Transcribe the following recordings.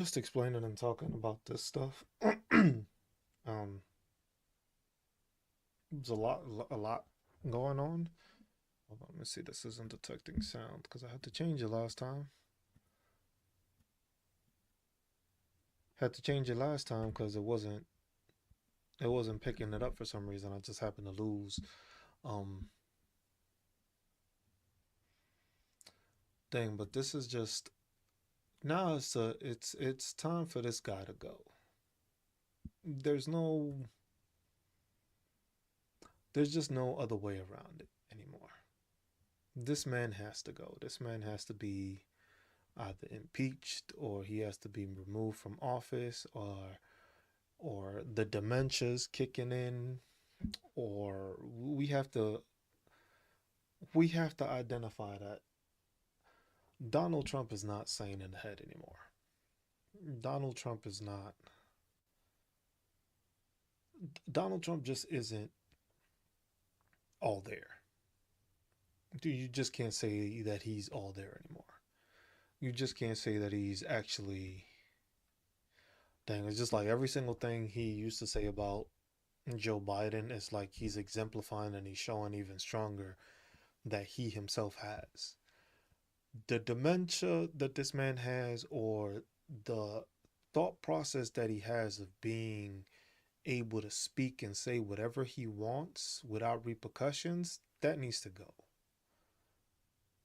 Just explaining and talking about this stuff. There's a lot going on. Hold on, let me see. This isn't detecting sound because I had to change it last time. Had to change it last time because it wasn't picking it up for some reason. I just happened to lose. Um, Dang. But this is just now. It's time for this guy to go. There's no there's just no other way around it anymore. This man has to go. This man has to be either impeached or he has to be removed from office or the dementia's kicking in or we have to identify that Donald Trump is not sane in the head anymore. Donald Trump is not Donald Trump just isn't all there. You just can't say that he's all there anymore. You just can't say that he's actually dang, it's just like every single thing he used to say about Joe Biden is like he's exemplifying and he's showing even stronger that he himself has. The dementia that this man has, or the thought process that he has of being able to speak and say whatever he wants without repercussions, that needs to go.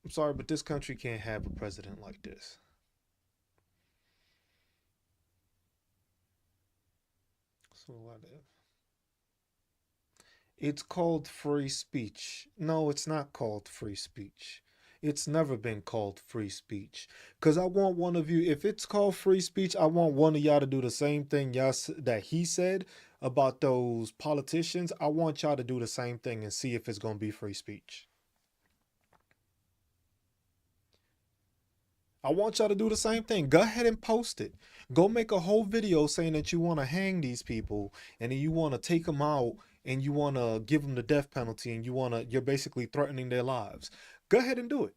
I'm sorry, but this country can't have a president like this. So what if? It's called free speech. No, it's not called free speech. It's never been called free speech. Because I want one of you, if it's called free speech, I want one of y'all to do the same thing that he said about those politicians. I want y'all to do the same thing and see if it's going to be free speech. I want y'all to do the same thing. Go ahead and post it. Go make a whole video saying that you want to hang these people and then you want to take them out and you want to give them the death penalty and you're basically threatening their lives. Go ahead and do it.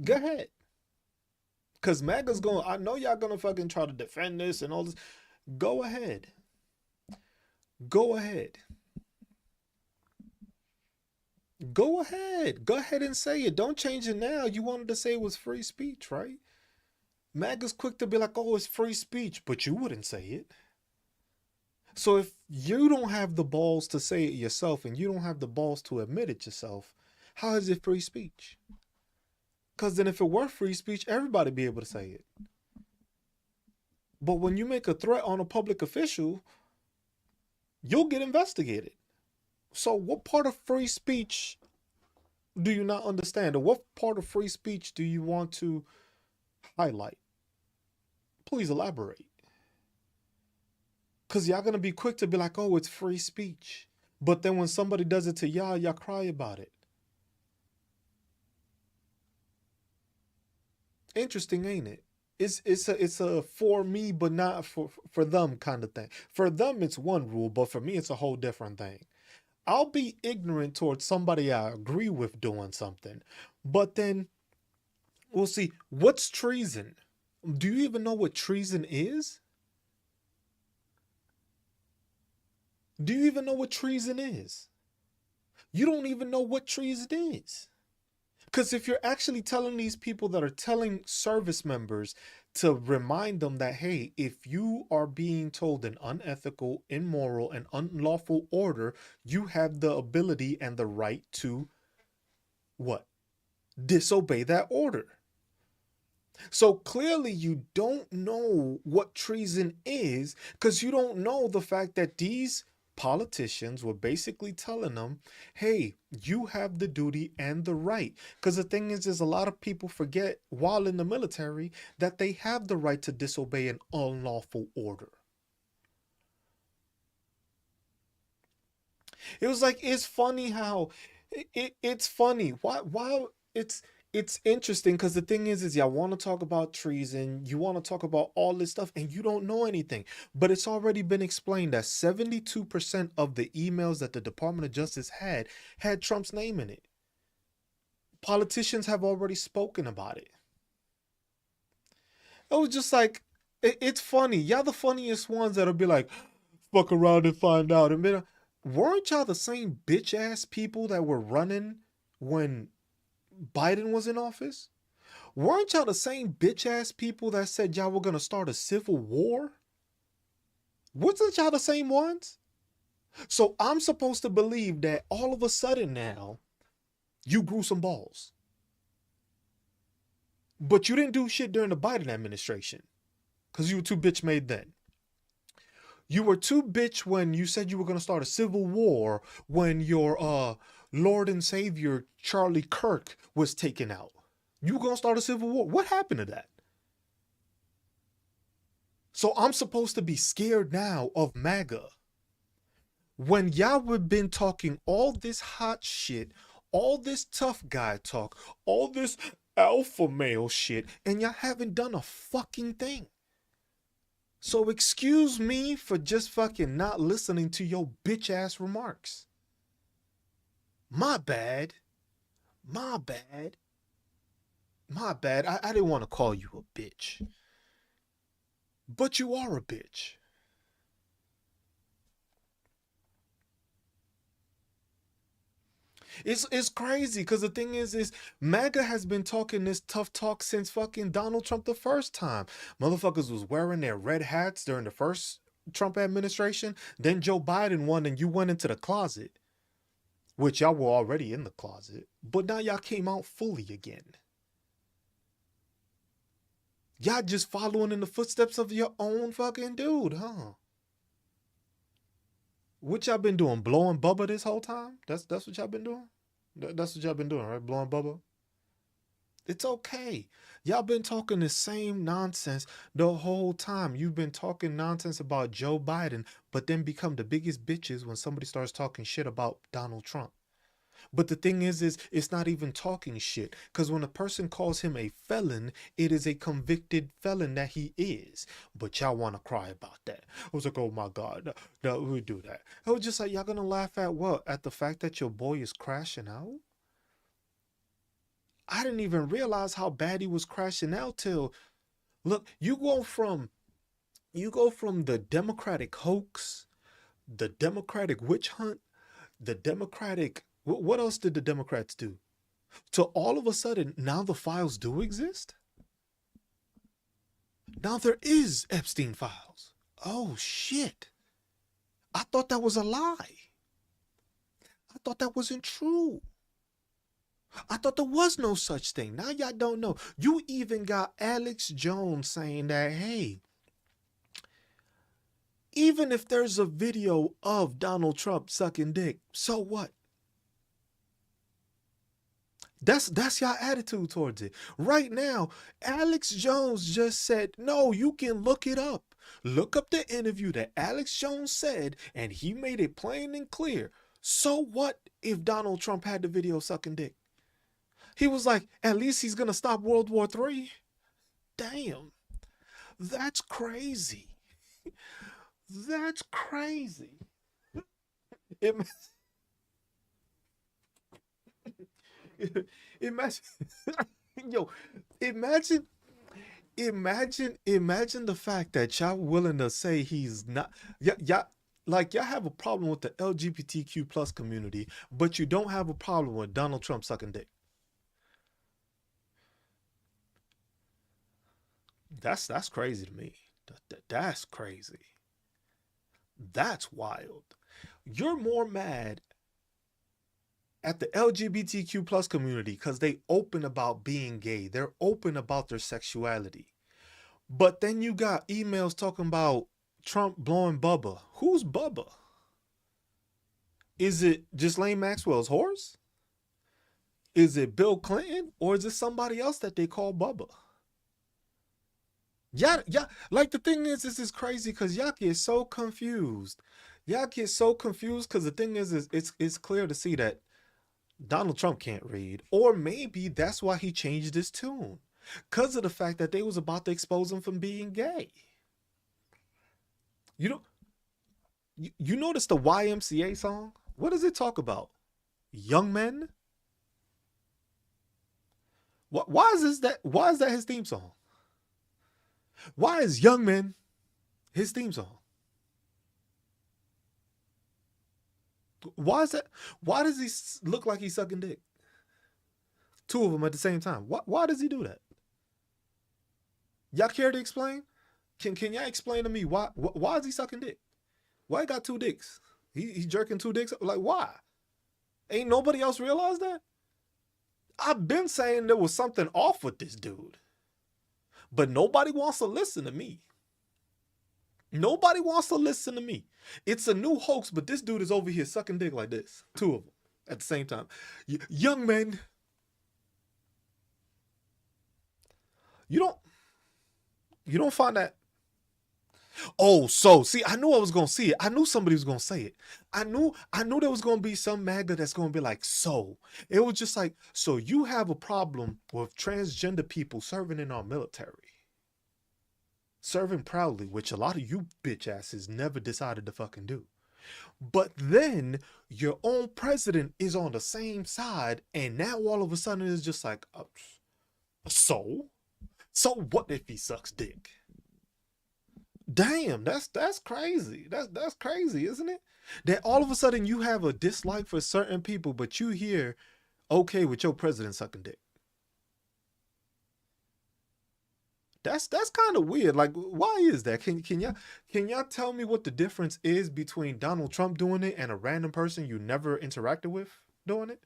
Go ahead. Cause MAGA's going, I know y'all gonna fucking try to defend this and all this. Go ahead. Go ahead. Go ahead. Go ahead and say it. Don't change it now. You wanted to say it was free speech, right? MAGA's quick to be like, oh, it's free speech, but you wouldn't say it. So if you don't have the balls to say it yourself and you don't have the balls to admit it yourself, how is it free speech? Because then if it were free speech, everybody be able to say it. But when you make a threat on a public official, you'll get investigated. So what part of free speech do you not understand? Or what part of free speech do you want to highlight? Please elaborate. Because y'all going to be quick to be like, oh, it's free speech. But then when somebody does it to y'all cry about it. Interesting, ain't it? It's a for me but not for them kind of thing. For them it's one rule, but for me it's a whole different thing. I'll be ignorant towards somebody I agree with doing something, but then we'll see what's treason. Do you even know what treason is? Do you even know what treason is? You don't even know what treason is. Because if you're actually telling these people that are telling service members to remind them that, hey, if you are being told an unethical, immoral, and unlawful order, you have the ability and the right to what? Disobey that order. So clearly, you don't know what treason is because you don't know the fact that these politicians were basically telling them, hey, you have the duty and the right. Because the thing is a lot of people forget while in the military that they have the right to disobey an unlawful order. It was like it's funny how it's funny. Why it's interesting because the thing is y'all want to talk about treason, you want to talk about all this stuff, and you don't know anything. But it's already been explained that 72% of the emails that the Department of Justice had Trump's name in it. Politicians have already spoken about it. It was just like, it's funny. Y'all the funniest ones that'll be like, fuck around and find out. And weren't y'all the same bitch ass people that were running when Biden was in office? Weren't y'all the same bitch ass people that said y'all were gonna start a civil war? Wasn't y'all the same ones? So I'm supposed to believe that all of a sudden now you grew some balls. But you didn't do shit during the Biden administration because you were too bitch made then. You were too bitch when you said you were going to start a civil war when your Lord and Savior Charlie Kirk was taken out. You were going to start a civil war. What happened to that? So I'm supposed to be scared now of MAGA when y'all have been talking all this hot shit, all this tough guy talk, all this alpha male shit, and y'all haven't done a fucking thing. So excuse me for just fucking not listening to your bitch ass remarks. My bad. My bad. My bad. I didn't want to call you a bitch. But you are a bitch. It's crazy because the thing is MAGA has been talking this tough talk since fucking Donald Trump the first time. Motherfuckers was wearing their red hats during the first Trump administration. Then Joe Biden won and you went into the closet. Which y'all were already in the closet. But now y'all came out fully again. Y'all just following in the footsteps of your own fucking dude, huh? What y'all been doing? Blowing Bubba this whole time? That's what y'all been doing? That's what y'all been doing, right? Blowing Bubba? It's okay. Y'all been talking the same nonsense the whole time. You've been talking nonsense about Joe Biden, but then become the biggest bitches when somebody starts talking shit about Donald Trump. But the thing is it's not even talking shit. Because when a person calls him a felon, it is a convicted felon that he is. But y'all want to cry about that. I was like, oh my God, no, we do that. I was just like, y'all gonna laugh at what? At the fact that your boy is crashing out? I didn't even realize how bad he was crashing out till, look, you go from the Democratic hoax, the Democratic witch hunt, the Democratic, what else did the Democrats do? So all of a sudden, now the files do exist? Now there is Epstein files. Oh shit. I thought that was a lie. I thought that wasn't true. I thought there was no such thing. Now y'all don't know. You even got Alex Jones saying that, hey, even if there's a video of Donald Trump sucking dick, so what? That's your attitude towards it. Right now, Alex Jones just said, no, you can look it up. Look up the interview that Alex Jones said, and he made it plain and clear. So what if Donald Trump had the video sucking dick? He was like, at least he's going to stop World War III. Damn. That's crazy. That's crazy. It, imagine, yo, imagine, imagine the fact that y'all willing to say he's not, y'all, like y'all have a problem with the LGBTQ plus community, but you don't have a problem with Donald Trump sucking dick. That's crazy to me. That's crazy. That's wild. You're more mad at the LGBTQ plus community because they open about being gay. They're open about their sexuality. But then you got emails talking about Trump blowing Bubba. Who's Bubba? Is it Ghislaine Maxwell's horse? Is it Bill Clinton? Or is it somebody else that they call Bubba? Yeah. Like the thing is, this is crazy because y'all get so confused. Y'all get so confused because the thing is it's clear to see that Donald Trump can't read, or maybe that's why he changed his tune, because of the fact that they was about to expose him from being gay. You know, you notice the YMCA song? What does it talk about? Young men? Why is this that? Why is that his theme song? Why is Young Man his theme song? Why is that? Why does he look like he's sucking dick? Two of them at the same time. Why does he do that? Y'all care to explain? Can y'all explain to me why is he sucking dick? Why he got two dicks? He jerking two dicks? Like, why? Ain't nobody else realized that? I've been saying there was something off with this dude. But nobody wants to listen to me. Nobody wants to listen to me. It's a new hoax, but this dude is over here sucking dick like this. Two of them at the same time. Young Man. You don't find that. Oh, so see, I knew I was gonna see it. I knew somebody was gonna say it. I knew there was gonna be some MAGA that's gonna be like, so. It was just like, so you have a problem with transgender people serving in our military. Serving proudly, which a lot of you bitch asses never decided to fucking do. But then your own president is on the same side, and now all of a sudden it's just like, so what if he sucks dick? Damn, that's crazy. That's crazy, isn't it? That all of a sudden you have a dislike for certain people, but you hear okay with your president sucking dick. That's kind of weird. Like, why is that? Can y'all tell me what the difference is between Donald Trump doing it and a random person you never interacted with doing it?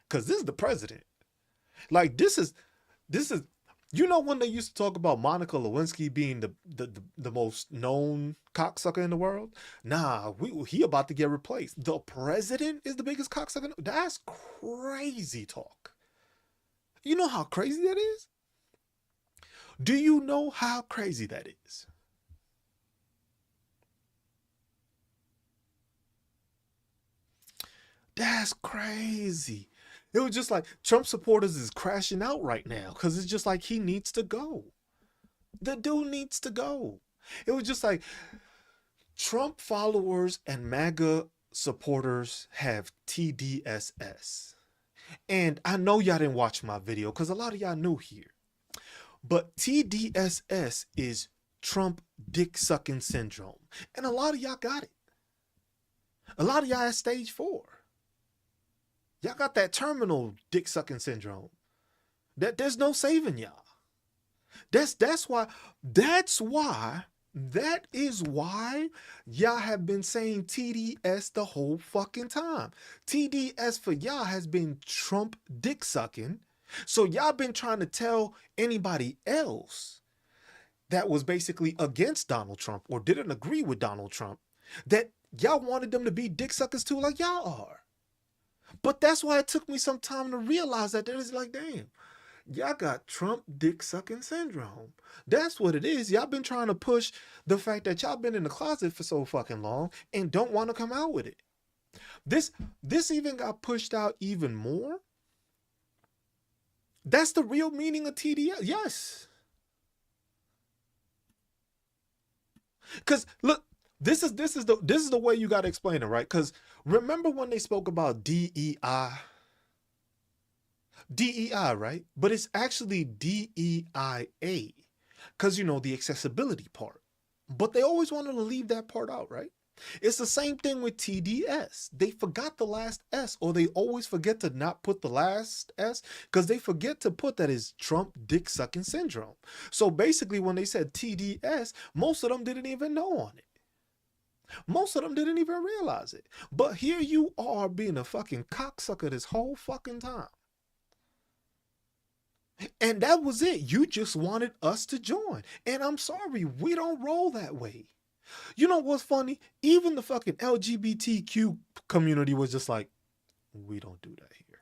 Because this is the president. Like, this is you know when they used to talk about Monica Lewinsky being the most known cocksucker in the world? Nah, he about to get replaced. The president is the biggest cocksucker. That's crazy talk. You know how crazy that is? Do you know how crazy that is? That's crazy. It was just like Trump supporters is crashing out right now because it's just like he needs to go. The dude needs to go. It was just like Trump followers and MAGA supporters have TDSS. And I know y'all didn't watch my video because a lot of y'all new here. But TDSS is Trump dick sucking syndrome. And a lot of y'all got it. A lot of y'all at stage 4. Y'all got that terminal dick sucking syndrome. There's no saving y'all. That is why y'all have been saying TDS the whole fucking time. TDS for y'all has been Trump dick sucking. So y'all been trying to tell anybody else that was basically against Donald Trump or didn't agree with Donald Trump that y'all wanted them to be dick suckers too, like y'all are. But that's why it took me some time to realize that it's like, damn, y'all got Trump dick sucking syndrome. That's what it is. Y'all been trying to push the fact that y'all been in the closet for so fucking long and don't want to come out with it. This even got pushed out even more. That's the real meaning of TDS. Yes. Because look, this is the way you got to explain it, right? Because remember when they spoke about DEI? DEI, right? But it's actually DEIA. Because, you know, the accessibility part. But they always wanted to leave that part out, right? It's the same thing with TDS. They forgot the last S, or they always forget to not put the last S because they forget to put that is Trump dick sucking syndrome. So basically, when they said TDS, most of them didn't even know on it. Most of them didn't even realize it. But here you are being a fucking cocksucker this whole fucking time. And that was it. You just wanted us to join. And I'm sorry, we don't roll that way. You know what's funny? Even the fucking LGBTQ community was just like, we don't do that here.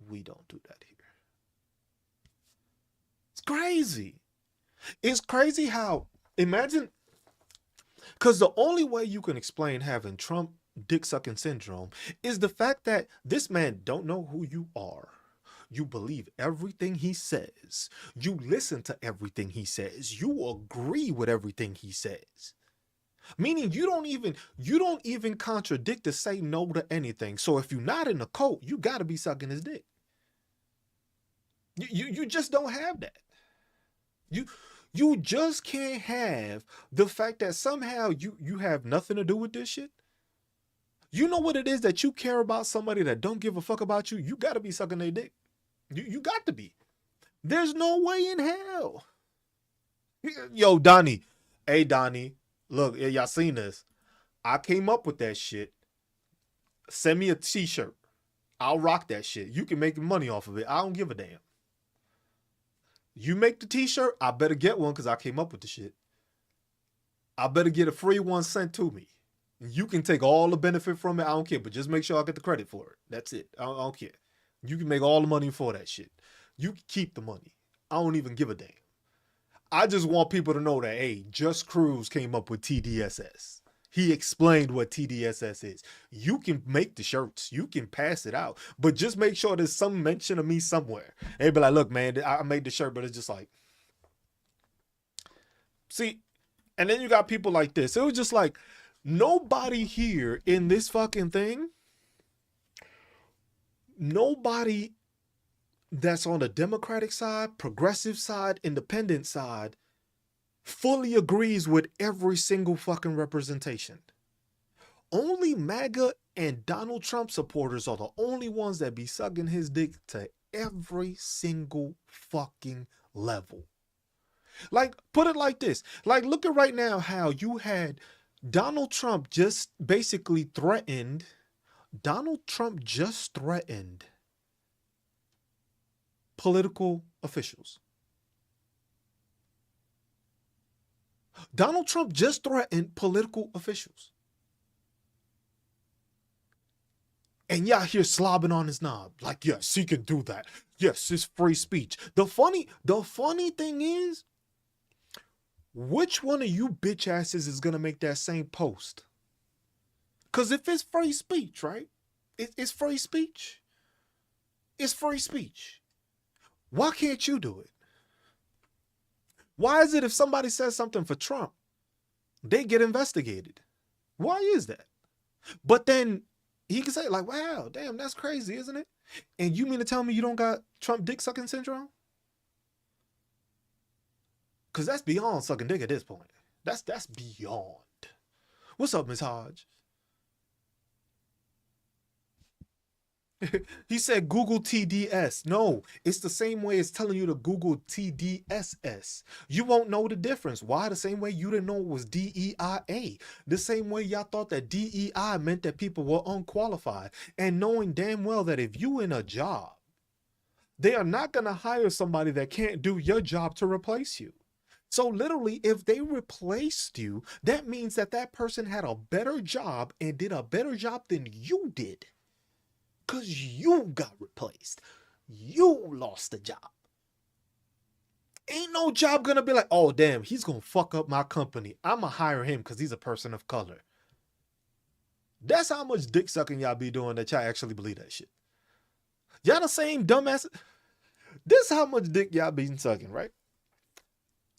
We don't do that here. It's crazy. It's crazy how, imagine, because the only way you can explain having Trump dick sucking syndrome is the fact that this man don't know who you are. You believe everything he says. You listen to everything he says. You agree with everything he says. Meaning you don't even contradict to say no to anything. So if you're not in a cult, you got to be sucking his dick. You just don't have that. You you just can't have the fact that somehow you have nothing to do with this shit. You know what it is that you care about somebody that don't give a fuck about you? You gotta be sucking their dick. You got to be. There's no way in hell. Yo, Donnie. Hey, Donnie. Look, y'all seen this. I came up with that shit. Send me a t-shirt. I'll rock that shit. You can make money off of it. I don't give a damn. You make the t-shirt, I better get one because I came up with the shit. I better get a free one sent to me. You can take all the benefit from it. I don't care. But just make sure I get the credit for it. That's it. I don't care. You can make all the money for that shit. You can keep the money. I don't even give a damn. I just want people to know that, hey, Just Cruz came up with TDSS. He explained what TDSS is. You can make the shirts. You can pass it out. But just make sure there's some mention of me somewhere. They be like, look, man, I made the shirt, but it's just like... See, and then you got people like this. It was just like, nobody here in this fucking thing, nobody that's on the Democratic side, progressive side, independent side, fully agrees with every single fucking representation. Only MAGA and Donald Trump supporters are the only ones that be sucking his dick to every single fucking level. Like, put it like this. Like, look at right now how you had Donald Trump just basically threatened. Donald Trump just threatened political officials. Donald Trump just threatened political officials. And y'all here slobbing on his knob. Like, yes, he can do that. Yes, it's free speech. The funny thing is, which one of you bitch asses is going to make that same post? Because if it's free speech, right? It's free speech. It's free speech. Why can't you do it? Why is it if somebody says something for Trump, they get investigated? Why is that? But then he can say like, wow, damn, that's crazy, isn't it? And you mean to tell me you don't got Trump dick sucking syndrome? Because that's beyond sucking dick at this point. That's beyond. What's up, Miss Hodge? He said Google TDS. No, it's the same way as telling you to Google TDSS. You won't know the difference. Why? The same way you didn't know it was DEIA. The same way y'all thought that DEI meant that people were unqualified. And knowing damn well that if you in a job, they are not going to hire somebody that can't do your job to replace you. So literally, if they replaced you, that means that that person had a better job and did a better job than you did. Because you got replaced. You lost the job. Ain't no job gonna be like, oh, damn, he's gonna fuck up my company. I'm gonna hire him because he's a person of color. That's how much dick sucking y'all be doing that y'all actually believe that shit. Y'all the same dumbass. This is how much dick y'all been sucking, right?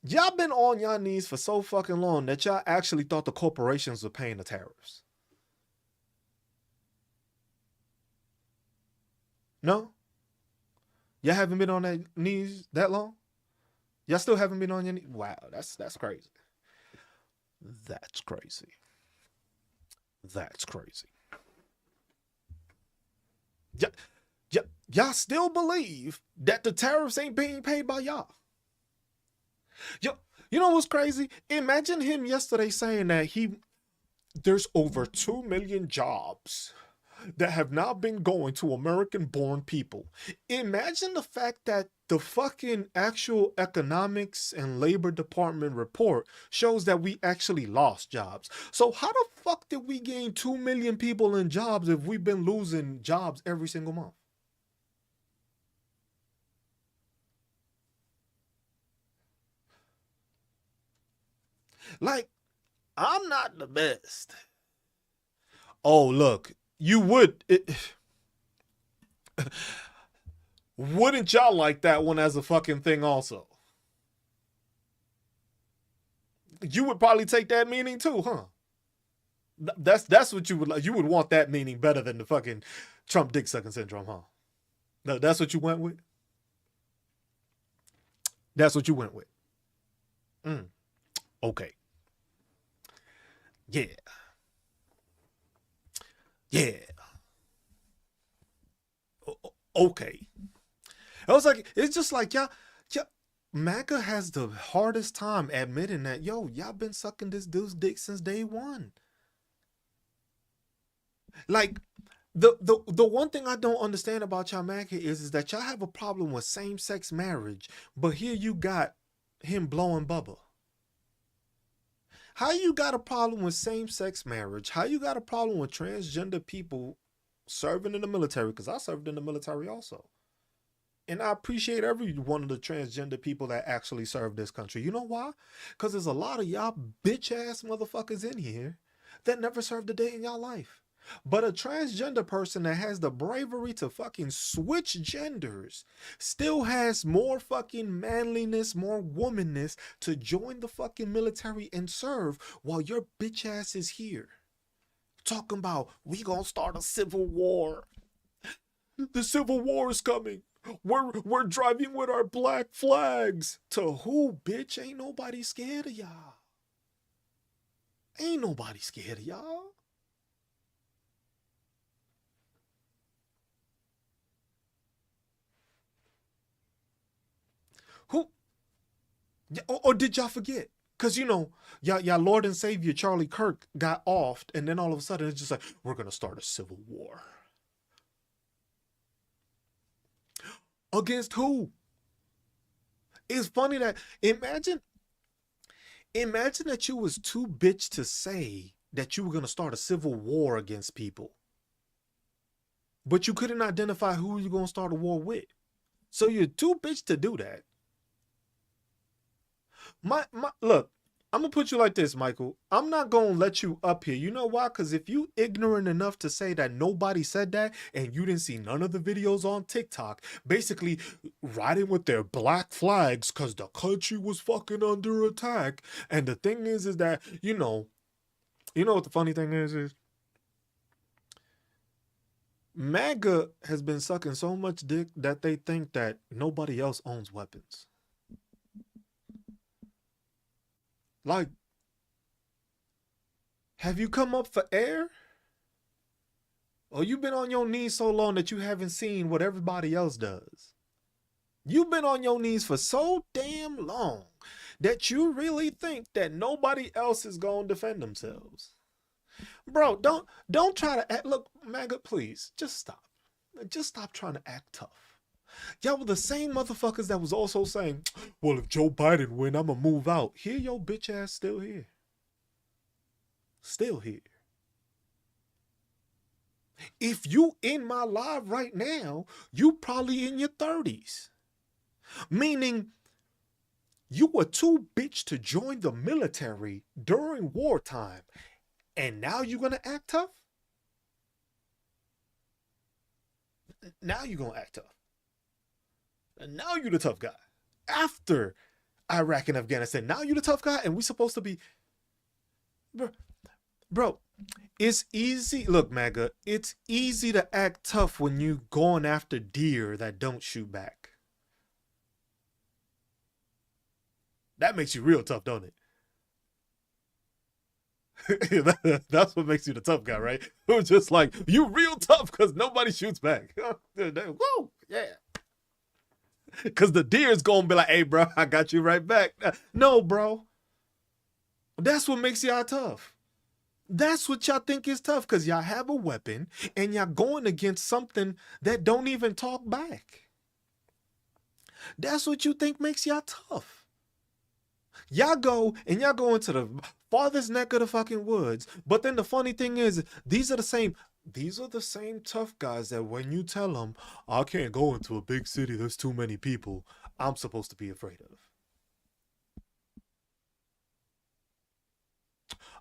Y'all been on y'all knees for so fucking long that y'all actually thought the corporations were paying the tariffs. No? Y'all haven't been on their knees that long? Y'all still haven't been on your knees? Wow, that's crazy. That's crazy. That's crazy. Y'all still believe that the tariffs ain't being paid by y'all. You know what's crazy? Imagine him yesterday saying that there's over 2 million jobs that have now been going to American-born people. Imagine the fact that the fucking actual economics and labor department report shows that we actually lost jobs. So how the fuck did we gain 2 million people in jobs if we've been losing jobs every single month? Like, I'm not the best. Oh, look. You would. Wouldn't y'all like that one as a fucking thing also? You would probably take that meaning too, huh? That's what you would like. You would want that meaning better than the fucking Trump dick sucking syndrome, huh? No, that's what you went with? That's what you went with. Mm, okay. Yeah. Yeah. Okay. I was like, it's just like y'all. MAGA has the hardest time admitting that, yo, y'all been sucking this dude's dick since day one. Like, the one thing I don't understand about y'all MAGA is that y'all have a problem with same sex marriage, but here you got him blowing Bubba. How you got a problem with same sex marriage? How you got a problem with transgender people serving in the military? Because I served in the military also. And I appreciate every one of the transgender people that actually serve this country. You know why? Because there's a lot of y'all bitch ass motherfuckers in here that never served a day in y'all life. But a transgender person that has the bravery to fucking switch genders still has more fucking manliness, more womanness to join the fucking military and serve while your bitch ass is here. Talking about, we gonna start a civil war. The Civil War is coming. We're driving with our black flags. To who, bitch? Ain't nobody scared of y'all. Ain't nobody scared of y'all. Who? Or did y'all forget? Cause y'all Lord and Savior Charlie Kirk got offed, and then all of a sudden it's just like, we're gonna start a civil war. Against who? It's funny that imagine that you was too bitch to say that you were gonna start a civil war against people, but you couldn't identify who you're gonna start a war with. So you're too bitch to do that. My look, I'm gonna put you like this, Michael. I'm not gonna let you up here. You know why? Because if you ignorant enough to say that nobody said that and you didn't see none of the videos on TikTok, basically riding with their black flags because the country was fucking under attack. And the thing is that you know what the funny thing is MAGA has been sucking so much dick that they think that nobody else owns weapons. Like, have you come up for air? Or you been on your knees so long that you haven't seen what everybody else does? You've been on your knees for so damn long that you really think that nobody else is gonna defend themselves. Bro, don't try to act. Look, MAGA, please, just stop. Just stop trying to act tough. Y'all were the same motherfuckers that was also saying, well, if Joe Biden win, I'ma move out. Here your bitch ass still here. Still here. If you in my live right now, you probably in your 30s. Meaning you were too bitch to join the military during wartime. And now you're gonna act tough? Now you're gonna act tough. And now you're the tough guy. After Iraq and Afghanistan, now you're the tough guy, and we supposed to be, bro, bro, it's easy. Look, MAGA, it's easy to act tough when you going after deer that don't shoot back. That makes you real tough, don't it? That's what makes you the tough guy, right? Who's just like, you real tough because nobody shoots back. Whoa, yeah. Because the deer is going to be like, hey, bro, I got you right back. No, bro. That's what makes y'all tough. That's what y'all think is tough because y'all have a weapon and y'all going against something that don't even talk back. That's what you think makes y'all tough. Y'all go and y'all go into the farthest neck of the fucking woods. But then the funny thing is, these are the same tough guys that when you tell them, I can't go into a big city, there's too many people, I'm supposed to be afraid of.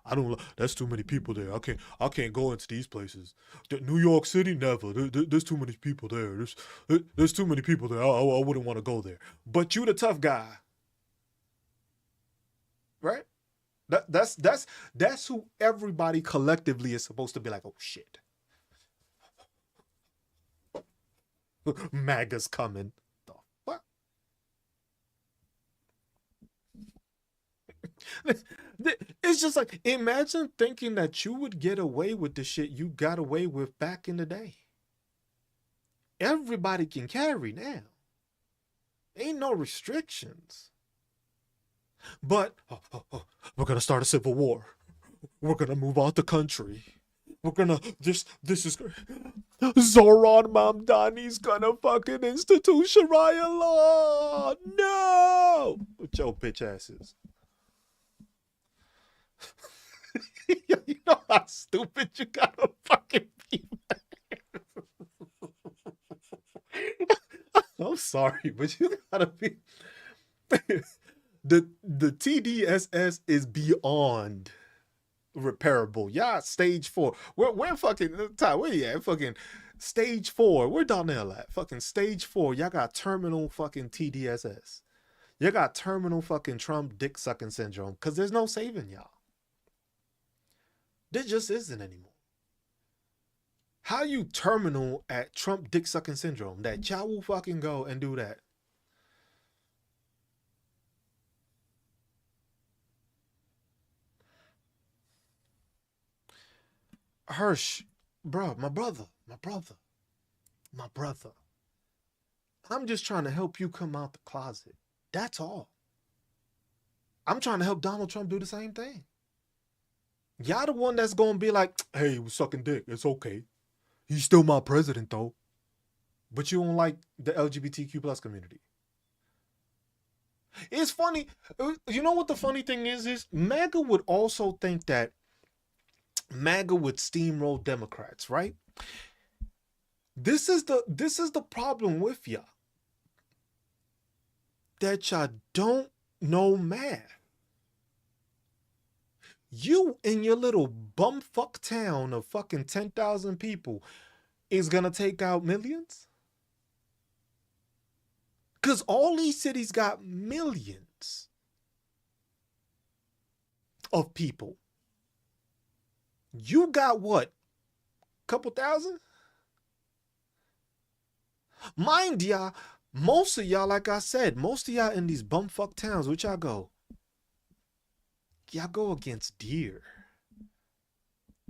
I don't. That's too many people there. I can't go into these places. New York City, never. There's too many people there. There's too many people there. I wouldn't want to go there. But you, the tough guy, right? That's who everybody collectively is supposed to be like. Oh shit, MAGA's coming. The fuck? It's just like, imagine thinking that you would get away with the shit you got away with back in the day. Everybody can carry now. Ain't no restrictions. But we're gonna start a civil war. We're gonna move out the country. We're gonna this is Zoran Mamdani's gonna fucking institute Sharia law. No, with your bitch asses. You know how stupid you gotta fucking be. I'm sorry, but you gotta be. The TDSS is beyond repairable. Yeah, stage 4. We're fucking Ty, where you at? Fucking stage 4. Where Donnell at? Fucking stage 4. Y'all got terminal fucking TDSS. You got terminal fucking Trump dick sucking syndrome. Cause there's no saving y'all. There just isn't anymore. How you terminal at Trump dick sucking syndrome that y'all will fucking go and do that? Hirsch, bro, my brother. I'm just trying to help you come out the closet. That's all. I'm trying to help Donald Trump do the same thing. Y'all the one that's gonna be like, hey, we're sucking dick. It's okay. He's still my president though. But you don't like the LGBTQ plus community. It's funny. You know what the funny thing is MAGA would also think that MAGA would steamroll Democrats, right? This is the problem with y'all. That y'all don't know math. You in your little bumfuck town of fucking 10,000 people is gonna take out millions? Cause all these cities got millions of people. You got what? Couple thousand? Mind y'all, most of y'all, like I said, most of y'all in these bumfuck towns, which y'all go? Y'all go against deer.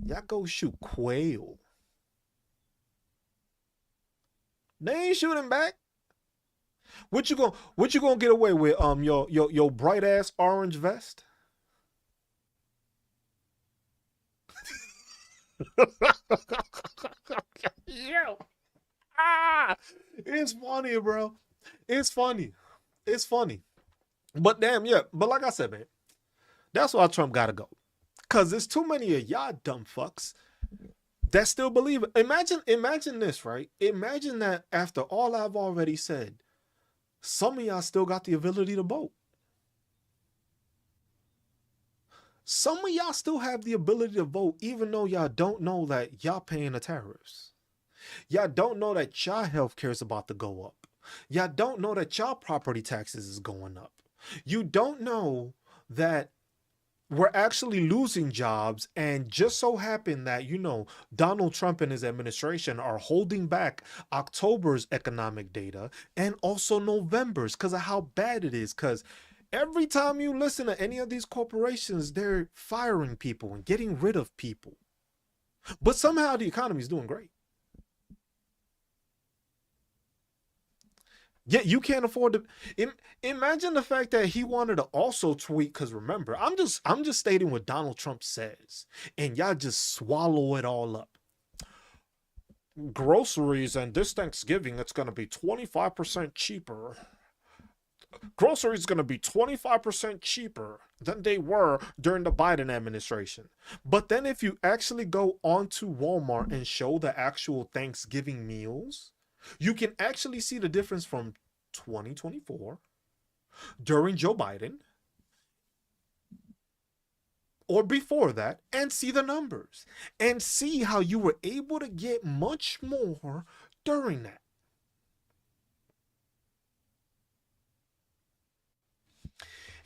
Y'all go shoot quail. They ain't shooting back. What you gonna get away with? Your bright ass orange vest. Yo. It's funny, bro. It's funny. It's funny. But damn, yeah. But like I said, man, that's why Trump gotta go. Cause there's too many of y'all dumb fucks that still believe it. Imagine this, right? Imagine that after all I've already said, some of y'all still got the ability to vote. Some of y'all still have the ability to vote, even though y'all don't know that y'all paying the tariffs. Y'all don't know that y'all healthcare is about to go up. Y'all don't know that y'all property taxes is going up. You don't know that we're actually losing jobs, and just so happen that, you know, Donald Trump and his administration are holding back October's economic data and also November's because of how bad it is. Because every time you listen to any of these corporations, they're firing people and getting rid of people. But somehow the economy is doing great. Yet you can't afford to imagine the fact that he wanted to also tweet. Because remember, I'm just stating what Donald Trump says, and y'all just swallow it all up. Groceries, and this Thanksgiving it's going to be 25% cheaper. Groceries going to be 25% cheaper than they were during the Biden administration. But then if you actually go onto Walmart and show the actual Thanksgiving meals, you can actually see the difference from 2024 during Joe Biden or before that, and see the numbers and see how you were able to get much more during that.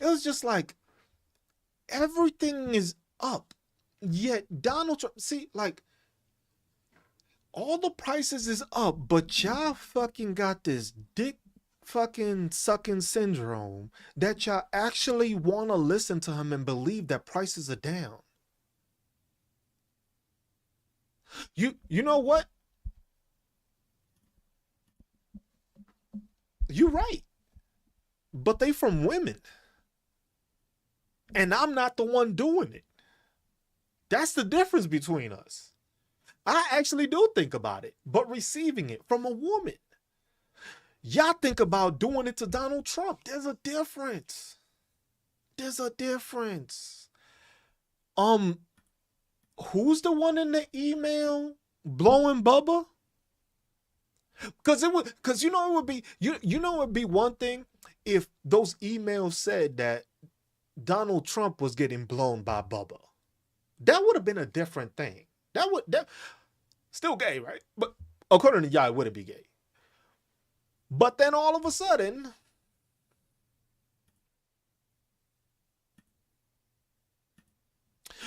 It was just like everything is up. Yet Donald Trump, see, like, all the prices is up, but y'all fucking got this dick fucking sucking syndrome that y'all actually want to listen to him and believe that prices are down. You know what? You're right. But they from women. And I'm not the one doing it. That's the difference between us. I actually do think about it, but receiving it from a woman. Y'all think about doing it to Donald Trump. There's a difference. There's a difference. Who's the one in the email blowing Bubba? Because it would, because you know it would be, you know it would be one thing if those emails said that Donald Trump was getting blown by Bubba. That would have been a different thing. That still gay, right? But according to y'all, it wouldn't be gay. But then all of a sudden,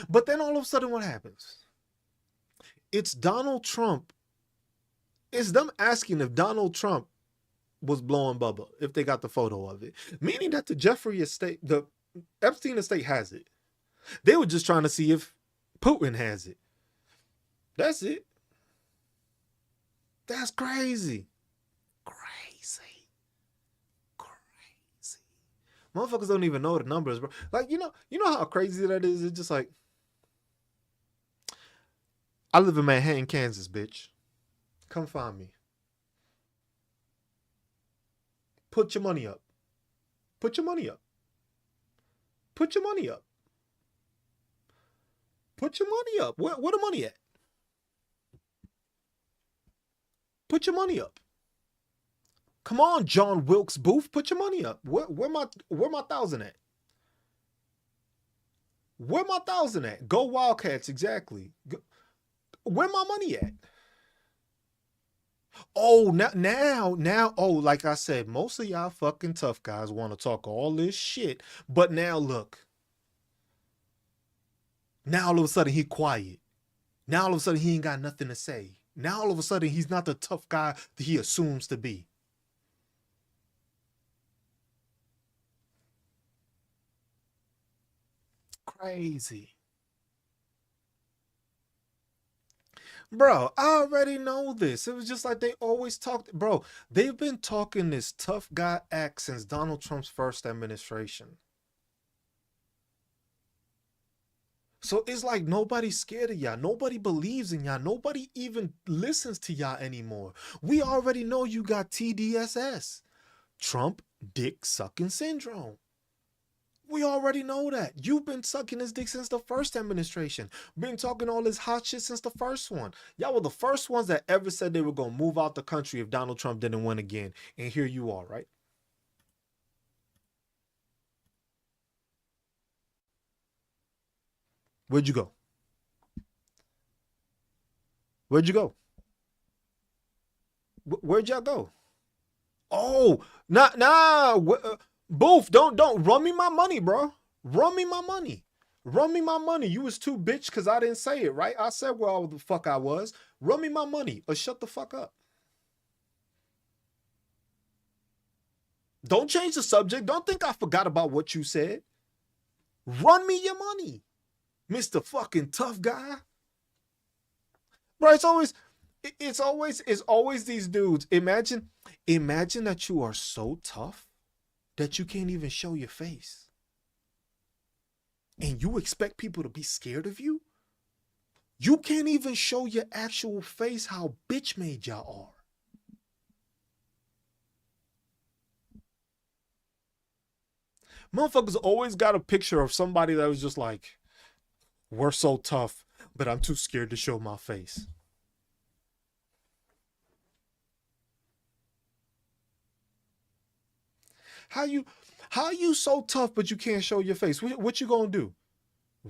what happens? It's Donald Trump. It's them asking if Donald Trump was blowing Bubba, if they got the photo of it. Meaning that the Jeffrey estate, the Epstein estate has it. They were just trying to see if Putin has it. That's it. That's crazy. Crazy. Motherfuckers don't even know the numbers, bro. Like, you know how crazy that is? It's just like, I live in Manhattan, Kansas, bitch. Come find me. Put your money up. Put your money up. Put your money up. Put your money up. Where the money at? Put your money up. Come on, John Wilkes Booth. Put your money up. Where my 1,000 at? Where my 1,000 at? Go Wildcats, exactly. Where my money at? Oh, now, oh, like I said, most of y'all fucking tough guys want to talk all this shit, but now look. Now all of a sudden he quiet. Now all of a sudden he ain't got nothing to say. Now all of a sudden he's not the tough guy that he assumes to be. Crazy. Bro, I already know this. It was just like they always talked. Bro, they've been talking this tough guy act since Donald Trump's first administration. So it's like nobody's scared of y'all. Nobody believes in y'all. Nobody even listens to y'all anymore. We already know you got TDSS. Trump Dick Sucking Syndrome. We already know that. You've been sucking his dick since the first administration. Been talking all this hot shit since the first one. Y'all were the first ones that ever said they were going to move out the country if Donald Trump didn't win again. And here you are, right? Where'd you go? Where'd you go? Where'd y'all go? Oh, nah. Boof, don't run me my money, bro. Run me my money. Run me my money. You was too bitch because I didn't say it, right? I said where the fuck I was. Run me my money or shut the fuck up. Don't change the subject. Don't think I forgot about what you said. Run me your money, Mr. fucking tough guy. Bro, it's always these dudes. Imagine that you are so tough that you can't even show your face. And you expect people to be scared of you? You can't even show your actual face how bitch made y'all are. Motherfuckers always got a picture of somebody that was just like, we're so tough, but I'm too scared to show my face. How you so tough but you can't show your face? What you gonna do?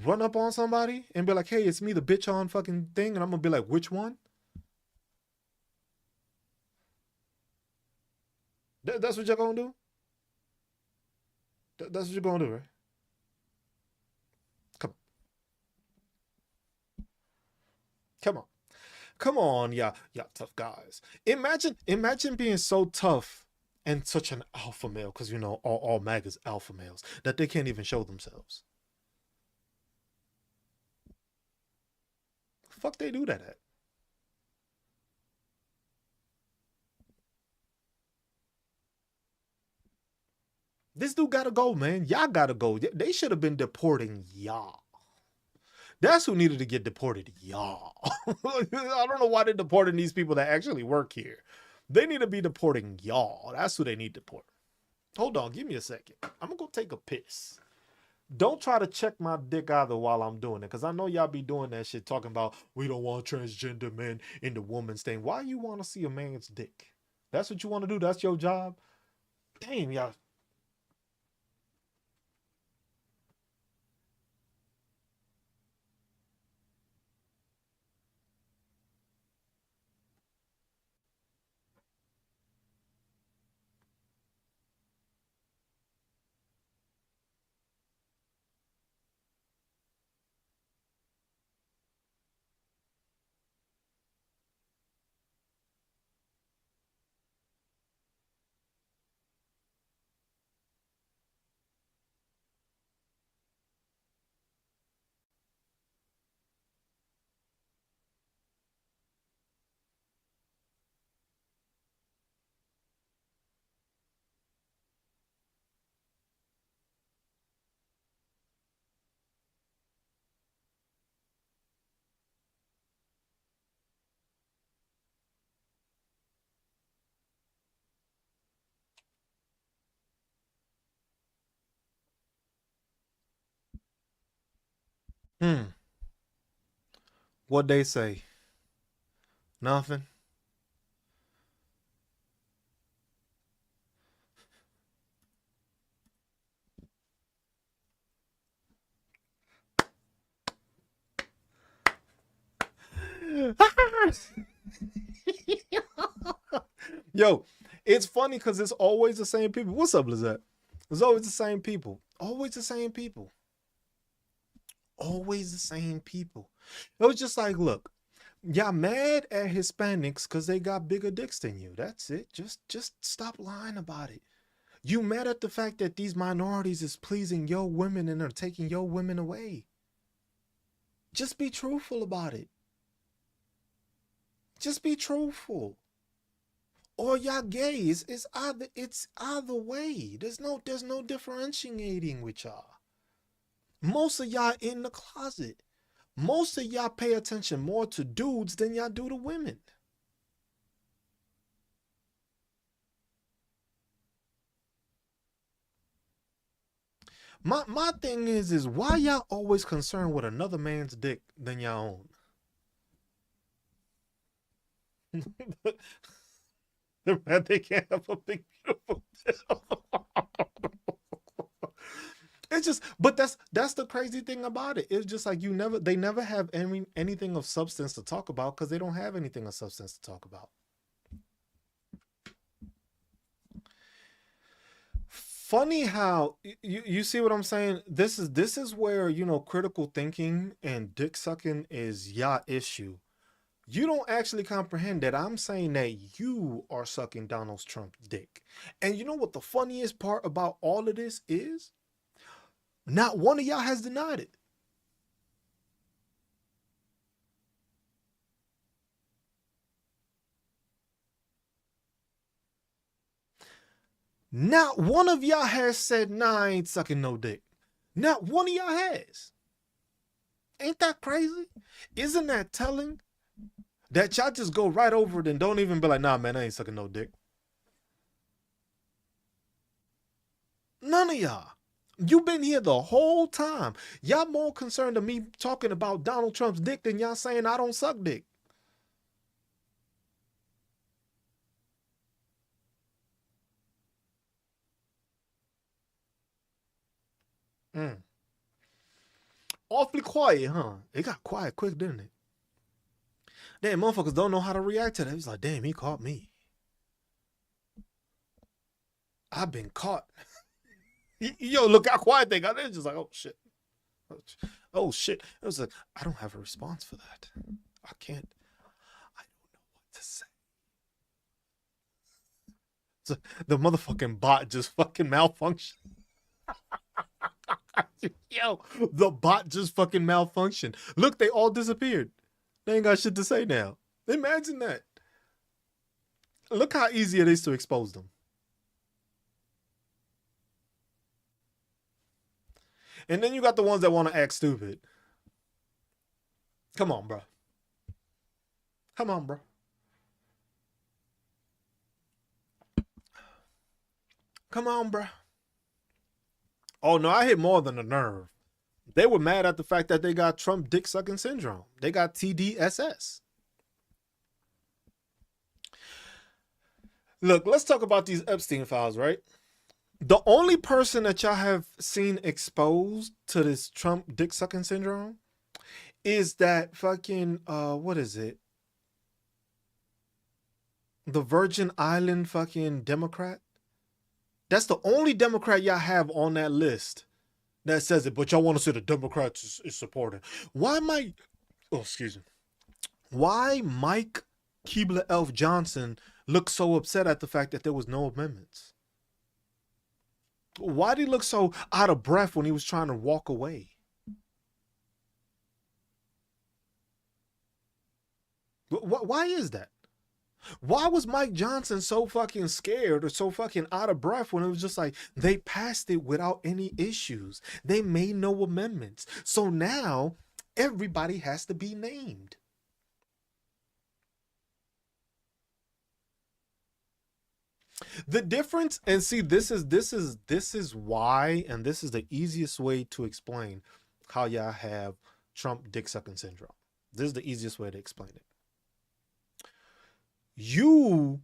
Run up on somebody and be like, hey, it's me, the bitch on fucking thing, and I'm gonna be like, which one? That's what you're gonna do? That's what you're gonna do, right? Come come on. Come on, yeah, tough guys. Imagine being so tough and such an alpha male, because you know all MAGAs alpha males, that they can't even show themselves. Fuck they do that at? This dude gotta go, man. Y'all gotta go. They should have been deporting y'all. That's who needed to get deported, y'all. I don't know why they're deporting these people that actually work here. They need to be deporting y'all. That's who they need to deport. Hold on, give me a second. I'm gonna go take a piss. Don't try to check my dick either while I'm doing it, because I know y'all be doing that shit, talking about we don't want transgender men in the woman's thing. Why you want to see a man's dick? That's what you want to do? That's your job? Damn, y'all. Hmm. What they say? Nothing. Yo, it's funny because it's always the same people. What's up, Lizette? It's always the same people. Always the same people. Always the same people. It was just like, look, y'all mad at Hispanics because they got bigger dicks than you. That's it. Just stop lying about it. You mad at the fact that these minorities is pleasing your women and are taking your women away. Just be truthful about it. Just be truthful. Or y'all gay. It's either way. There's no differentiating with y'all. Most of y'all in the closet. Most of y'all pay attention more to dudes than y'all do to women. My thing is why y'all always concerned with another man's dick than y'all own? Man, they can't have a big beautiful it's just, but that's the crazy thing about it. It's just like they never have anything of substance to talk about because they don't have anything of substance to talk about. Funny how you see what I'm saying. This is where critical thinking and dick sucking is your issue. You don't actually comprehend that I'm saying that you are sucking Donald Trump's dick. And you know what the funniest part about all of this is? Not one of y'all has denied it. Not one of y'all has said, nah, I ain't sucking no dick. Not one of y'all has. Ain't that crazy? Isn't that telling? That y'all just go right over it and don't even be like, nah, man, I ain't sucking no dick. None of y'all. You've been here the whole time. Y'all more concerned of me talking about Donald Trump's dick than y'all saying I don't suck dick. Mm. Awfully quiet, huh? It got quiet quick, didn't it? Damn, motherfuckers don't know how to react to that. He's like, damn, he caught me. I've been caught. Yo, look how quiet they got. They're just like, oh shit. Oh shit. It was like, I don't have a response for that. I can't. I don't know what to say. The motherfucking bot just fucking malfunctioned. Yo, the bot just fucking malfunctioned. Look, they all disappeared. They ain't got shit to say now. Imagine that. Look how easy it is to expose them. And then you got the ones that want to act stupid. Come on, bro. Come on, bro. Come on, bro. Oh, no, I hit more than a nerve. They were mad at the fact that they got Trump dick sucking syndrome. They got TDSS. Look, let's talk about these Epstein files, right? The only person that y'all have seen exposed to this Trump dick sucking syndrome is that fucking, what is it? The Virgin Island fucking Democrat. That's the only Democrat y'all have on that list that says it, but y'all want to say the Democrats is supporting. Why Mike Keebler Elf Johnson looked so upset at the fact that there was no amendments? Why did he look so out of breath when he was trying to walk away? Why is that? Why was Mike Johnson so fucking scared or so fucking out of breath when it was just like they passed it without any issues? They made no amendments. So now everybody has to be named. The difference, and see, this is why, and this is the easiest way to explain how y'all have Trump dick sucking syndrome. This is the easiest way to explain it. You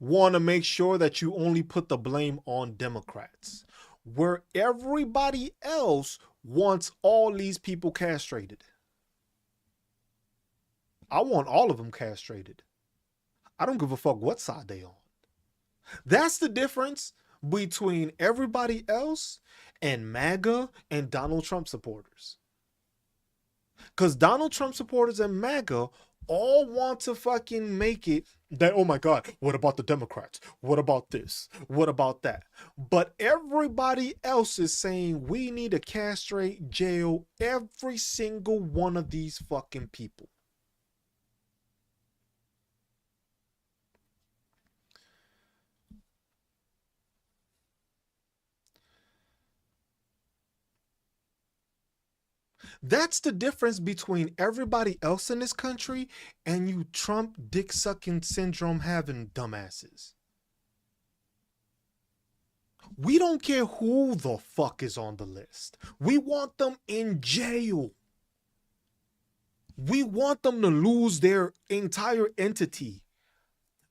want to make sure that you only put the blame on Democrats, where everybody else wants all these people castrated. I want all of them castrated. I don't give a fuck what side they on. That's the difference between everybody else and MAGA and Donald Trump supporters. Because Donald Trump supporters and MAGA all want to fucking make it that, oh my God, what about the Democrats? What about this? What about that? But everybody else is saying we need to castrate, jail every single one of these fucking people. That's the difference between everybody else in this country and you Trump dick sucking syndrome having dumbasses. We don't care who the fuck is on the list. We want them in jail. We want them to lose their entire entity.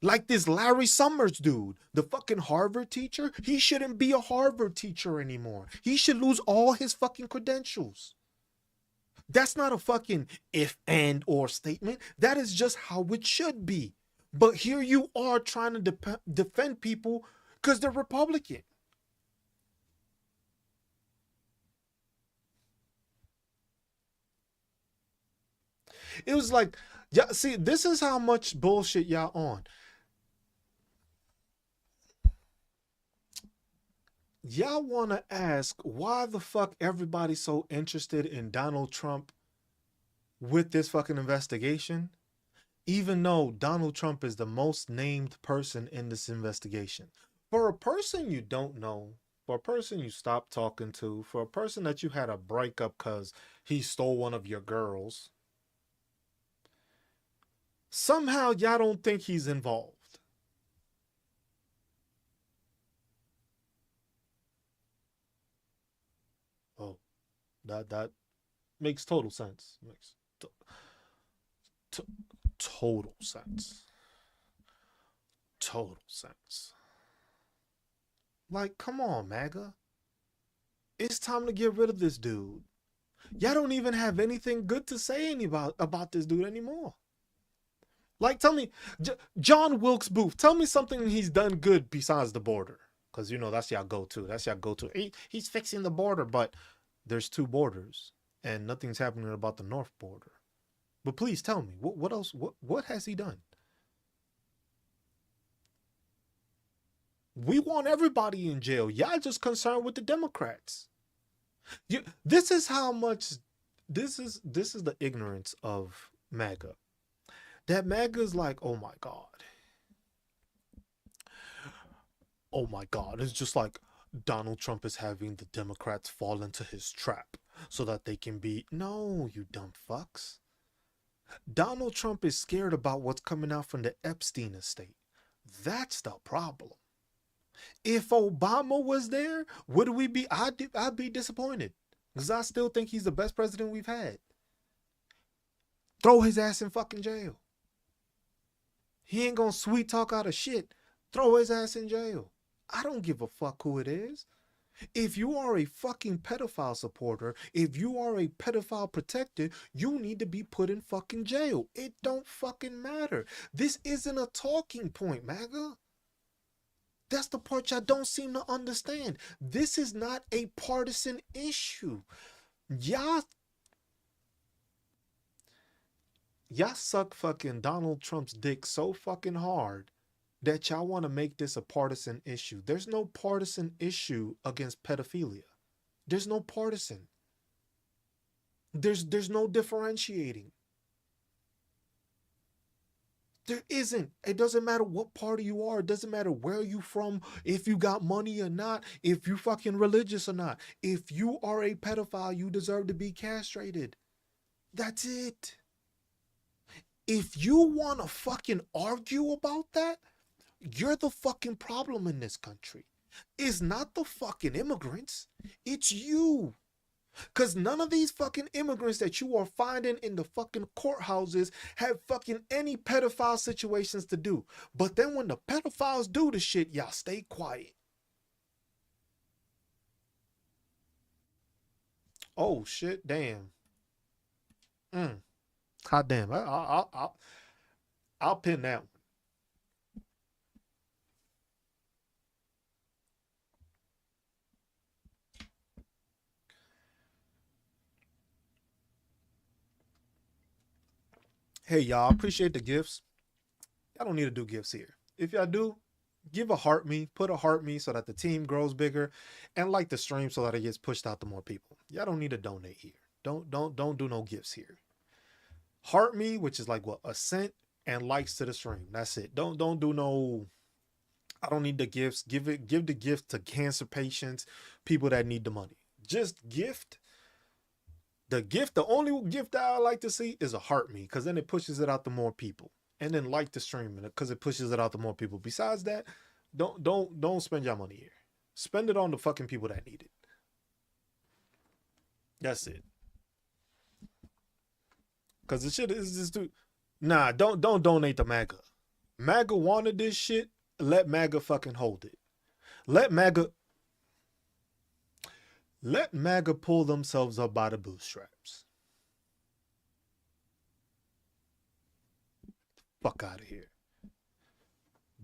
Like this Larry Summers dude, the fucking Harvard teacher. He shouldn't be a Harvard teacher anymore. He should lose all his fucking credentials. That's not a fucking if and or statement. That is just how it should be. But here you are trying to defend people because they're Republican. It was like, yeah, see, this is how much bullshit y'all on. Y'all want to ask why the fuck everybody's so interested in Donald Trump with this fucking investigation, even though Donald Trump is the most named person in this investigation. For a person you don't know, for a person you stopped talking to, for a person that you had a breakup because he stole one of your girls, somehow y'all don't think he's involved. Oh, that makes total sense. Makes total sense. Total sense. Like, come on, MAGA. It's time to get rid of this dude. Y'all don't even have anything good to say about this dude anymore. Like, tell me, John Wilkes Booth, tell me something he's done good besides the border. Because, you know, that's y'all go-to. That's y'all go-to. He's fixing the border, but there's two borders. And nothing's happening about the north border. But please tell me, what else, what has he done? We want everybody in jail. Y'all just concerned with the Democrats. This is how much this is the ignorance of MAGA. That MAGA is like, oh my God. Oh my God. It's just like Donald Trump is having the Democrats fall into his trap so that they can be. No, you dumb fucks. Donald Trump is scared about what's coming out from the Epstein estate. That's the problem. If Obama was there, would we be? I'd be disappointed because I still think he's the best president we've had. Throw his ass in fucking jail. He ain't gonna sweet talk out of shit. Throw his ass in jail. I don't give a fuck who it is. If you are a fucking pedophile supporter, if you are a pedophile protector, you need to be put in fucking jail. It don't fucking matter. This isn't a talking point, MAGA. That's the part y'all don't seem to understand. This is not a partisan issue. Y'all suck fucking Donald Trump's dick so fucking hard that y'all want to make this a partisan issue. There's no partisan issue against pedophilia. There's no partisan. There's no differentiating. There isn't. It doesn't matter what party you are. It doesn't matter where you from, if you got money or not, if you fucking religious or not. If you are a pedophile, you deserve to be castrated. That's it. If you want to fucking argue about that, you're the fucking problem in this country. It's not the fucking immigrants. It's you. Because none of these fucking immigrants that you are finding in the fucking courthouses have fucking any pedophile situations to do. But then when the pedophiles do the shit, y'all stay quiet. Oh shit, damn. Hot damn. I'll pin that one. Hey y'all, appreciate the gifts. I don't need to do gifts here. If y'all do, give a heart me, put a heart me so that the team grows bigger, and like the stream so that it gets pushed out to more people. Y'all don't need to donate here. Don't do no gifts here. Heart me, which is like what, a cent, and likes to the stream. That's it. Don't do no. I don't need the gifts. Give the gift to cancer patients, people that need the money. Just gift. The only gift that I like to see is a heart me, because then it pushes it out to more people. And then like the stream because it pushes it out to more people. Besides that, don't spend your money here. Spend it on the fucking people that need it. That's it. Cause the shit is just too. Nah, don't donate to MAGA. MAGA wanted this shit. Let MAGA fucking hold it. Let MAGA pull themselves up by the bootstraps. Fuck out of here.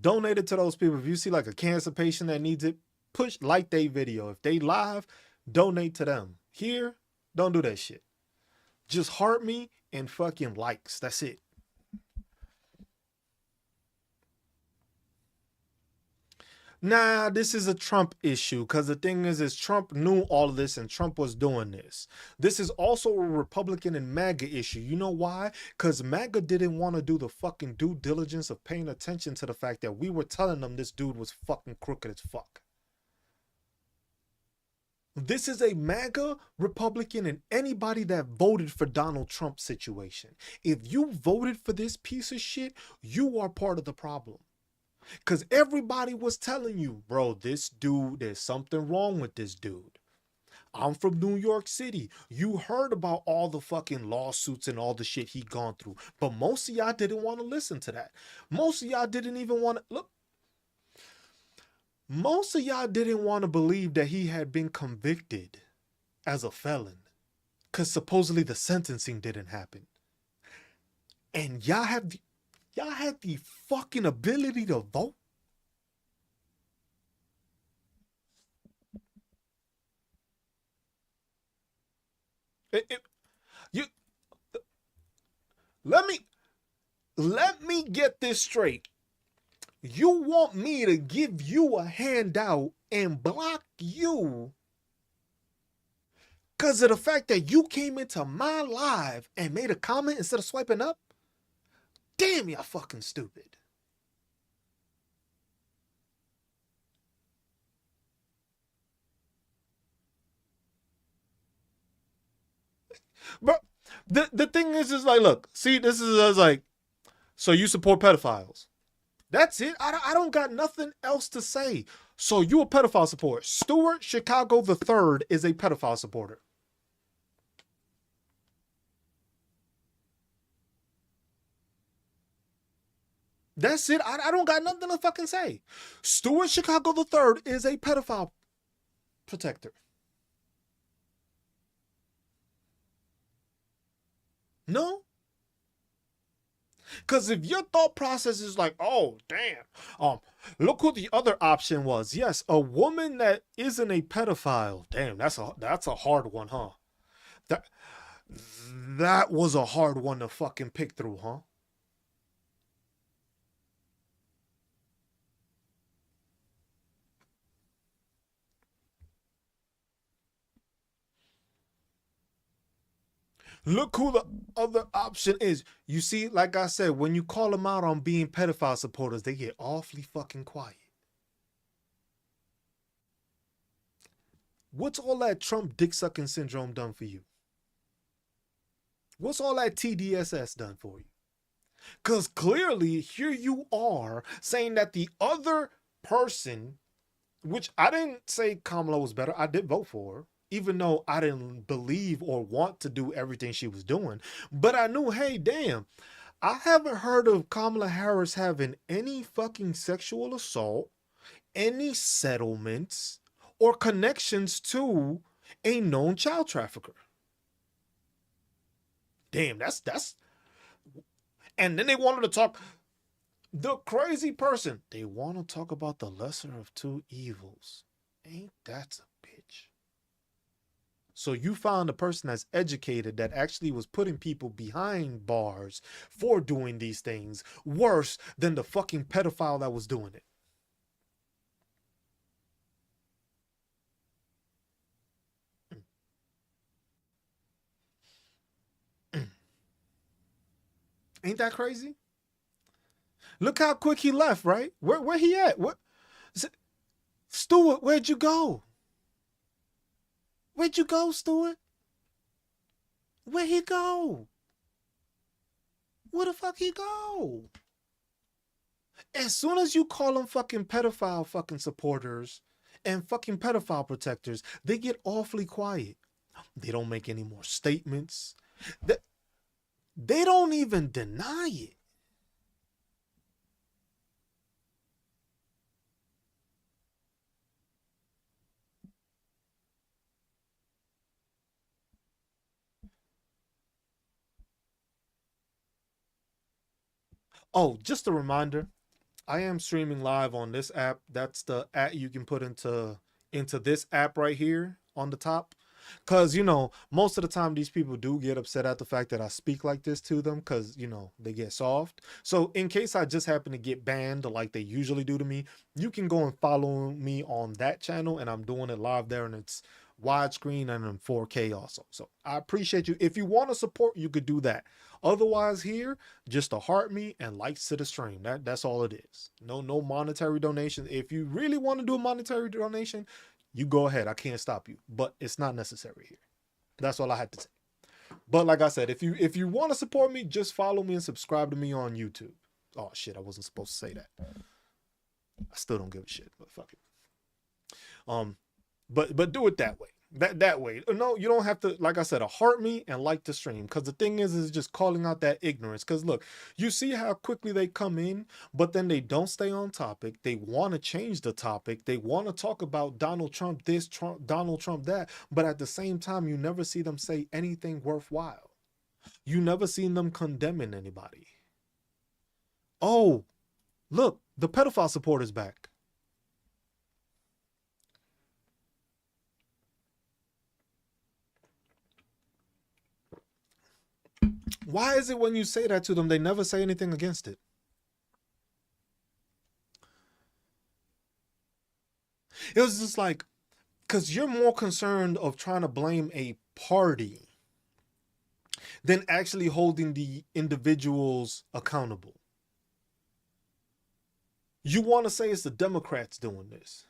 Donate it to those people. If you see like a cancer patient that needs it, push like their video. If they live, donate to them. Here, don't do that shit. Just heart me and fucking likes. That's it. Nah, this is a Trump issue, because the thing is Trump knew all of this and Trump was doing this. This is also a Republican and MAGA issue. You know why? Because MAGA didn't want to do the fucking due diligence of paying attention to the fact that we were telling them this dude was fucking crooked as fuck. This is a MAGA, Republican, and anybody that voted for Donald Trump situation. If you voted for this piece of shit, you are part of the problem. Because everybody was telling you, bro, this dude, there's something wrong with this dude. I'm from New York City. You heard about all the fucking lawsuits and all the shit he gone through. But most of y'all didn't want to listen to that. Most of y'all didn't even want to, look. Most of y'all didn't want to believe that he had been convicted as a felon. Because supposedly the sentencing didn't happen. And y'all had the fucking ability to vote. Let me get this straight. You want me to give you a handout and block you because of the fact that you came into my live and made a comment instead of swiping up? Damn, y'all fucking stupid. But the thing is like, look, see, this is like, so you support pedophiles. That's it. I don't got nothing else to say. So you a pedophile supporter. Stuart Chicago III is a pedophile supporter. That's it. I don't got nothing to fucking say. Stuart Chicago III is a pedophile protector. No? Because if your thought process is like, oh, damn, look who the other option was. Yes, a woman that isn't a pedophile. Damn, that's a hard one, huh? That that was a hard one to fucking pick through, huh? Look who the other option is. You see, like I said, when you call them out on being pedophile supporters, they get awfully fucking quiet. What's all that Trump dick sucking syndrome done for you? What's all that TDSS done for you? Because clearly, here you are saying that the other person, which I didn't say Kamala was better, I did vote for her, even though I didn't believe or want to do everything she was doing. But I knew, hey, damn, I haven't heard of Kamala Harris having any fucking sexual assault, any settlements, or connections to a known child trafficker. Damn, that's and then they wanted to talk the crazy person. They want to talk about the lesser of two evils. Ain't that a bitch? So you found a person that's educated that actually was putting people behind bars for doing these things worse than the fucking pedophile that was doing it. Ain't that crazy? Look how quick he left, right? Where he at? What Stuart, where'd you go? Where'd you go, Stuart? Where'd he go? Where the fuck he go? As soon as you call them fucking pedophile fucking supporters and fucking pedophile protectors, they get awfully quiet. They don't make any more statements. They don't even deny it. Oh, just a reminder, I am streaming live on this app. That's the app you can put into this app right here on the top. Cause most of the time these people do get upset at the fact that I speak like this to them, cause they get soft. So in case I just happen to get banned like they usually do to me, you can go and follow me on that channel, and I'm doing it live there, and it's widescreen and in 4K also. So I appreciate you. If you want to support, you could do that. Otherwise, here, just a heart me and likes to the stream. That's all it is. No monetary donation. If you really want to do a monetary donation, you go ahead. I can't stop you, but it's not necessary here. That's all I had to say. But like I said, if you want to support me, just follow me and subscribe to me on YouTube. Oh shit, I wasn't supposed to say that. I still don't give a shit, but fuck it. But do it that way. That way. No, you don't have to, like I said, a heart me and like the stream. Because the thing is just calling out that ignorance. Because look, you see how quickly they come in, but then they don't stay on topic. They want to change the topic. They want to talk about Donald Trump this, Donald Trump that. But at the same time, you never see them say anything worthwhile. You never seen them condemning anybody. Oh, look, the pedophile supporter's back. Why is it when you say that to them, they never say anything against it? It was just like, because you're more concerned of trying to blame a party than actually holding the individuals accountable. You want to say it's the Democrats doing this.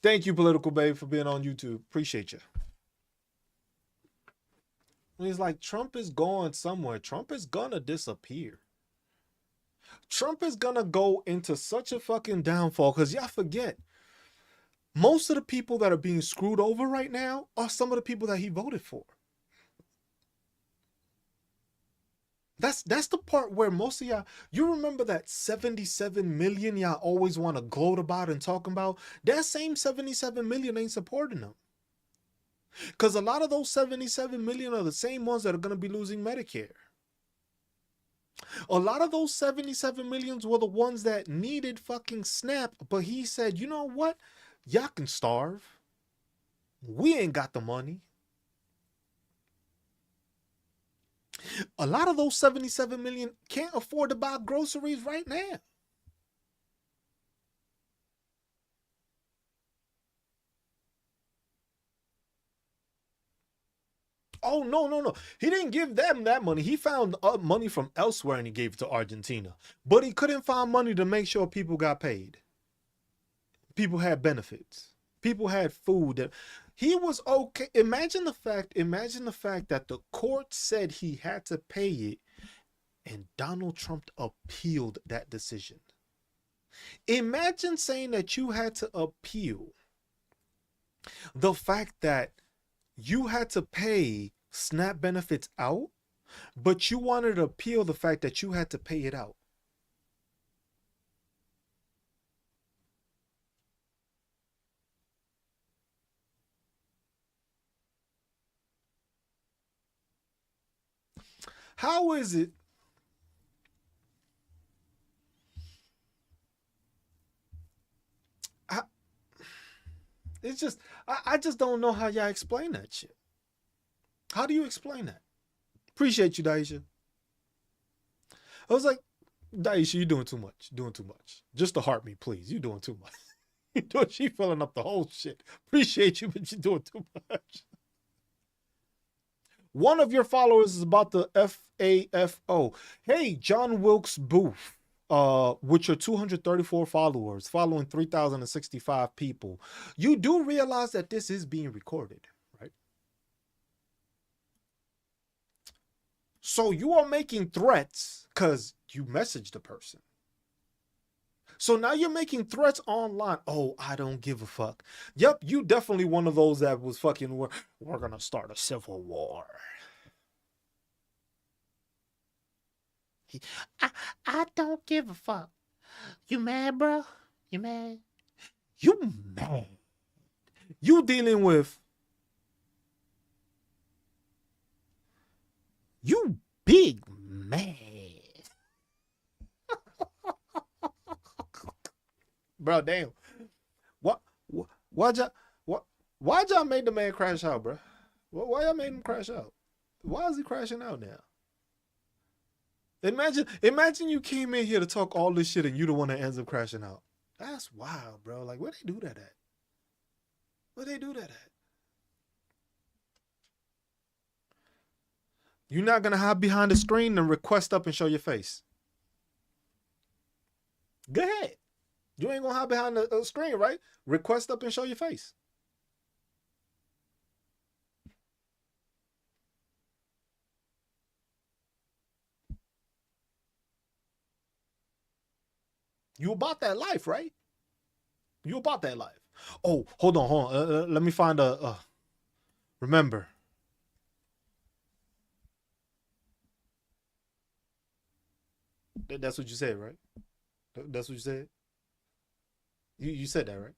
Thank you, Political Babe, for being on YouTube. Appreciate you. And he's like, Trump is going somewhere. Trump is gonna disappear. Trump is gonna go into such a fucking downfall, because y'all forget, most of the people that are being screwed over right now are some of the people that he voted for. That's the part where most of y'all, you remember that 77 million y'all always want to gloat about and talking about? That same 77 million ain't supporting them. Because a lot of those 77 million are the same ones that are going to be losing Medicare. A lot of those 77 millions were the ones that needed fucking SNAP, but he said, you know what? Y'all can starve. We ain't got the money. A lot of those 77 million can't afford to buy groceries right now. Oh, no. He didn't give them that money. He found money from elsewhere and he gave it to Argentina. But he couldn't find money to make sure people got paid. People had benefits. People had food. He was okay. Imagine the fact that the court said he had to pay it and Donald Trump appealed that decision. Imagine saying that you had to appeal the fact that you had to pay SNAP benefits out, but you wanted to appeal the fact that you had to pay it out. How is it? It's just, I just don't know how y'all explain that shit. How do you explain that? Appreciate you, Daisha. I was like, Daisha, you're doing too much. Doing too much. Just to heart me, please. You're doing too much. She filling up the whole shit. Appreciate you, but you're doing too much. One of your followers is about the FAFO. Hey, John Wilkes Booth, with your 234 followers, following 3,065 people, you do realize that this is being recorded, right? So you are making threats because you messaged the person. So now you're making threats online. Oh, I don't give a fuck. Yep, you definitely one of those that was fucking, we're gonna start a civil war. I don't give a fuck. You mad, bro? You mad? You mad? You dealing with, you big mad. Bro, damn. Why'd y'all make the man crash out, bro? Why y'all made him crash out? Why is he crashing out now? Imagine you came in here to talk all this shit and you the one that ends up crashing out. That's wild, bro. Like, where they do that at? Where they do that at? You're not gonna hide behind the screen and request up and show your face. Go ahead. You ain't gonna hide behind the screen, right? Request up and show your face. You about that life, right? You about that life. Oh, hold on. Let me find a. Remember. That's what you said, right? That's what you said. You said that, right?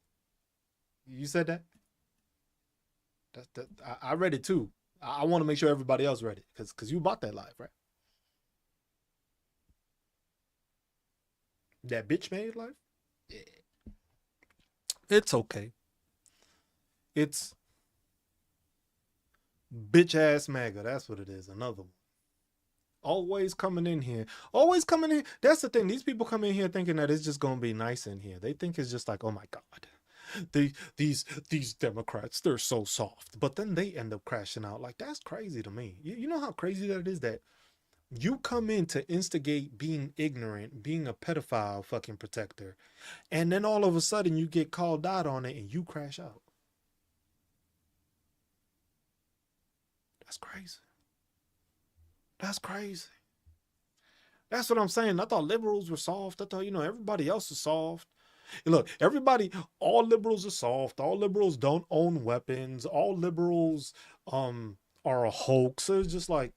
You said that. I read it too. I want to make sure everybody else read it because you bought that life, right? That bitch made life. Yeah. It's okay. It's bitch ass MAGA. That's what it is. Another one. Always coming in here. Always coming in. That's the thing. These people come in here thinking that it's just gonna be nice in here. They think it's just like, oh my God. These Democrats, they're so soft, but then they end up crashing out. Like, that's crazy to me. You know how crazy that is, that you come in to instigate being ignorant, being a pedophile fucking protector, and then all of a sudden you get called out on it and you crash out. That's crazy. That's crazy. That's what I'm saying. I thought liberals were soft. I thought, everybody else is soft. And look, all liberals are soft. All liberals don't own weapons. All liberals are a hoax. So it's just like,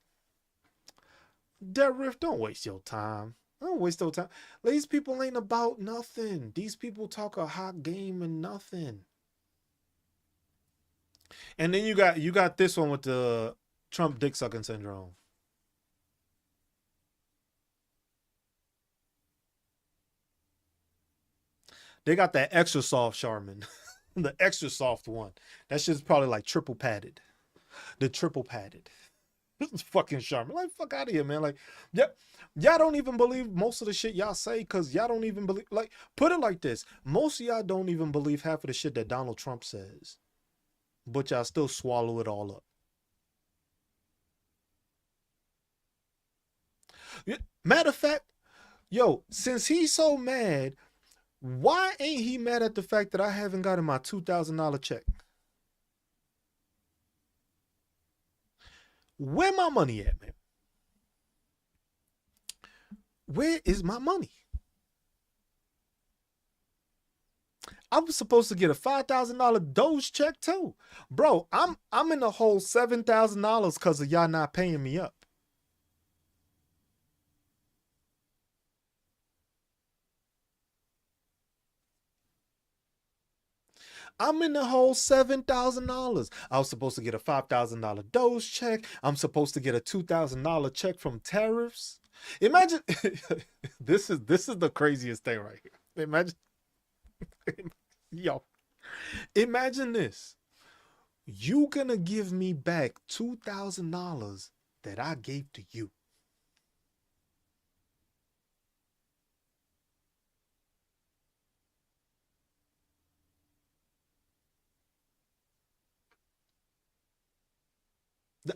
Derrick, don't waste your time. Don't waste your time. These people ain't about nothing. These people talk a hot game and nothing. And then you got this one with the Trump dick sucking syndrome. They got that extra soft Charmin, the extra soft one. That shit's probably like triple padded. The triple padded. Fucking Charmin. Like, fuck out of here, man. Like, yeah, y'all don't even believe most of the shit y'all say, because y'all don't even believe. Like, put it like this: most of y'all don't even believe half of the shit that Donald Trump says, but y'all still swallow it all up. Matter of fact, yo, since he's so mad, why ain't he mad at the fact that I haven't gotten my $2,000 check? Where my money at, man? Where is my money? I was supposed to get a $5,000 Doge check too. Bro, I'm in the whole $7,000 because of y'all not paying me up. I'm in the whole $7,000. I was supposed to get a $5,000 Doge check. I'm supposed to get a $2,000 check from tariffs. Imagine this is the craziest thing right here. Imagine, yo, imagine this. You gonna give me back $2,000 that I gave to you.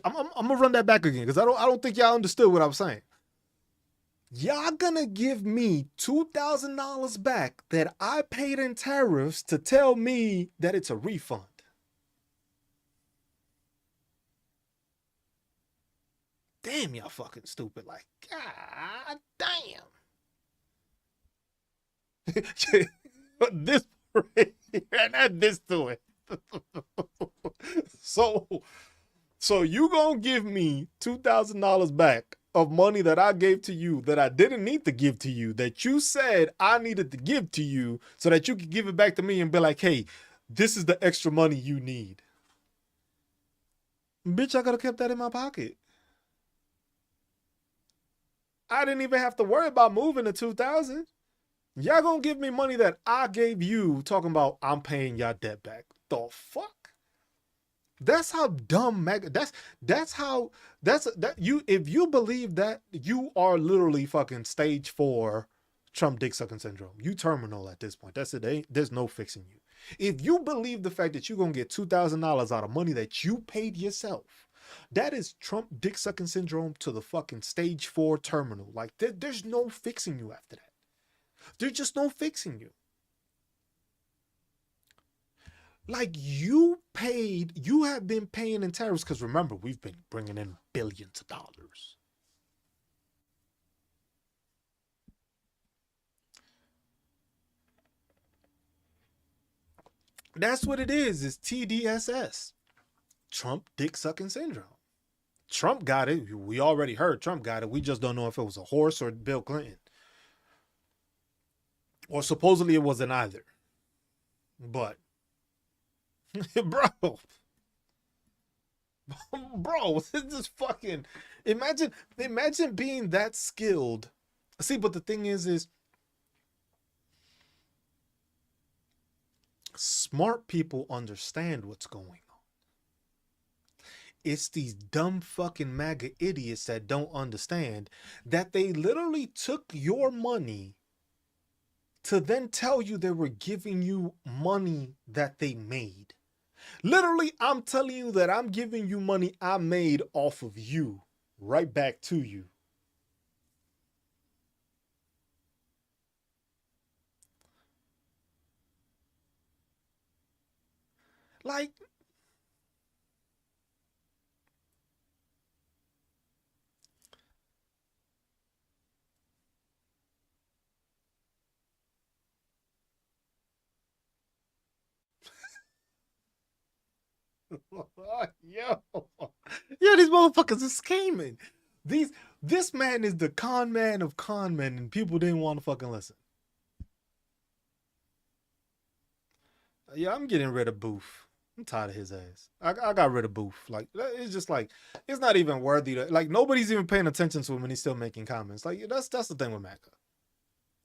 I'm gonna run that back again because I don't think y'all understood what I was saying. Y'all gonna give me $2,000 back that I paid in tariffs to tell me that it's a refund. Damn, y'all fucking stupid. Like, god damn. This and add this to it. so so you gonna give me $2,000 back of money that I gave to you that I didn't need to give to you, that you said I needed to give to you so that you could give it back to me and be like, hey, this is the extra money you need. Bitch, I could have kept that in my pocket. I didn't even have to worry about moving the 2,000. Y'all gonna give me money that I gave you, talking about I'm paying y'all debt back. The fuck? That's how dumb that's how that you if you believe that, you are literally fucking stage 4 Trump dick sucking syndrome. You terminal at this point. That's it. There's no fixing you. If you believe the fact that you're gonna get $2,000 out of money that you paid yourself, that is Trump dick sucking syndrome to the fucking stage 4 terminal. Like, there's no fixing you after that. There's just no fixing you. Like, you have been paying in tariffs, because remember, we've been bringing in billions of dollars. That's what it is TDSS. Trump dick sucking syndrome. Trump got it. We already heard Trump got it. We just don't know if it was a horse or Bill Clinton. Or supposedly it wasn't either. But, bro, this is fucking, imagine being that skilled. See, but the thing is smart people understand what's going on. It's these dumb fucking MAGA idiots that don't understand that they literally took your money to then tell you they were giving you money that they made. Literally, I'm telling you that I'm giving you money I made off of you right back to you. Like, yo, yeah, these motherfuckers are scheming. This man is the con man of con men, and people didn't want to fucking listen. Yeah, I'm getting rid of Booth. I'm tired of his ass. I got rid of Booth. Like, it's just like, it's not even worthy to, like, nobody's even paying attention to him and he's still making comments. Like, that's the thing with Macca.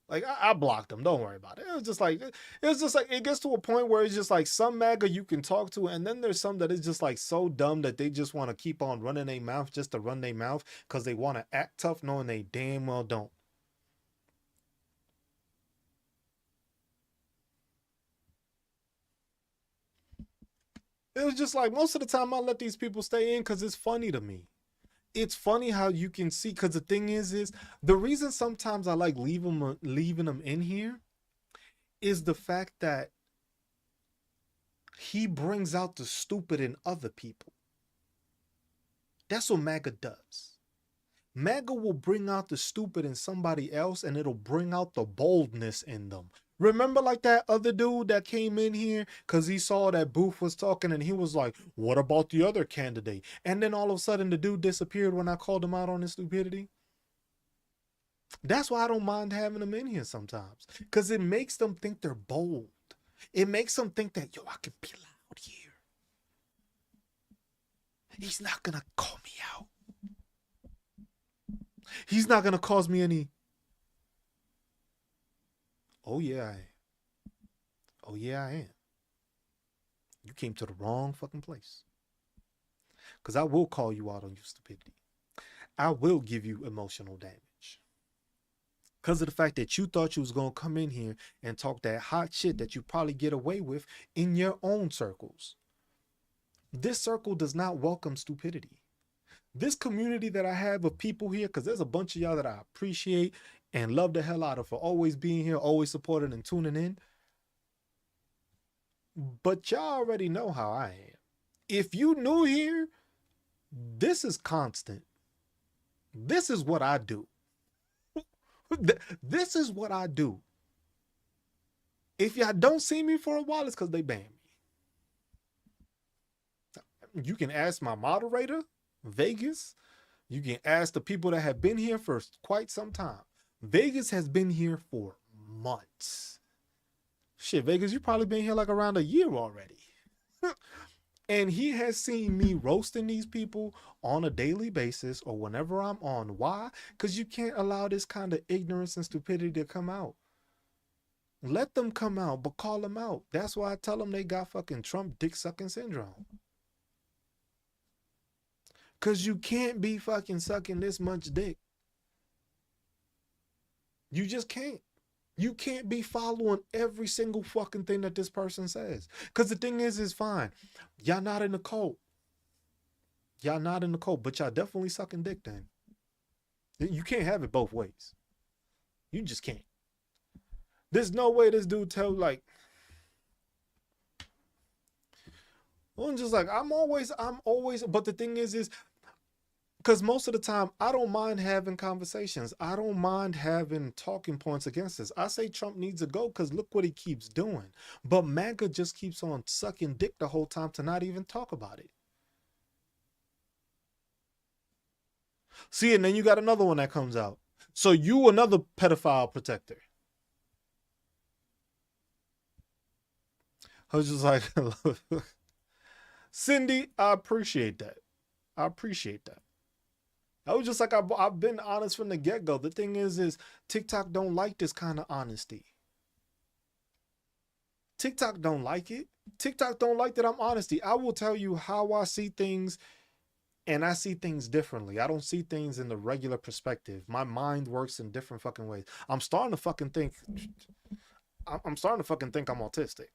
Like, I blocked him. Don't worry about it. It gets to a point where it's just like some MAGA you can talk to, and then there's some that is just like so dumb that they just want to keep on running their mouth just to run their mouth because they want to act tough knowing they damn well don't. It was just like most of the time I let these people stay in because it's funny to me. It's funny how you can see, because the thing is the reason sometimes I like leaving them in here is the fact that he brings out the stupid in other people. That's what MAGA does. MAGA will bring out the stupid in somebody else and it'll bring out the boldness in them. Remember like that other dude that came in here because he saw that Booth was talking and he was like, what about the other candidate? And then all of a sudden the dude disappeared when I called him out on his stupidity. That's why I don't mind having them in here sometimes, because it makes them think they're bold. It makes them think that, yo, I can be loud here. He's not going to call me out. He's not going to cause me any. Oh, yeah, I am. Oh, yeah, I am. You came to the wrong fucking place. Because I will call you out on your stupidity. I will give you emotional damage. Because of the fact that you thought you was going to come in here and talk that hot shit that you probably get away with in your own circles. This circle does not welcome stupidity. This community that I have of people here, because there's a bunch of y'all that I appreciate and love the hell out of for always being here, always supporting and tuning in. But y'all already know how I am. If you new here, this is constant. This is what I do. This is what I do. If y'all don't see me for a while, it's because they banned me. You can ask my moderator, Vegas. You can ask the people that have been here for quite some time. Vegas has been here for months. Shit, Vegas, you probably been here like around a year already. And he has seen me roasting these people on a daily basis or whenever I'm on. Why? Because you can't allow this kind of ignorance and stupidity to come out. Let them come out, but call them out. That's why I tell them they got fucking Trump dick sucking syndrome. Because you can't be fucking sucking this much dick. You just can't. You can't be following every single fucking thing that this person says. Because the thing is fine. Y'all not in the cult. Y'all not in the cult, but y'all definitely sucking dick then. You can't have it both ways. You just can't. There's no way this dude tell like, I'm just like, I'm always, but the thing is because most of the time, I don't mind having conversations. I don't mind having talking points against this. I say Trump needs to go because look what he keeps doing. But MAGA just keeps on sucking dick the whole time to not even talk about it. See, and then you got another one that comes out. So you another pedophile protector. I was just like, Cindy, I appreciate that. I appreciate that. I was just like, I've been honest from the get-go. The thing is TikTok don't like this kind of honesty. TikTok don't like it. TikTok don't like that I'm honesty. I will tell you how I see things, and I see things differently. I don't see things in the regular perspective. My mind works in different fucking ways. I'm starting to fucking think, I'm starting to fucking think I'm autistic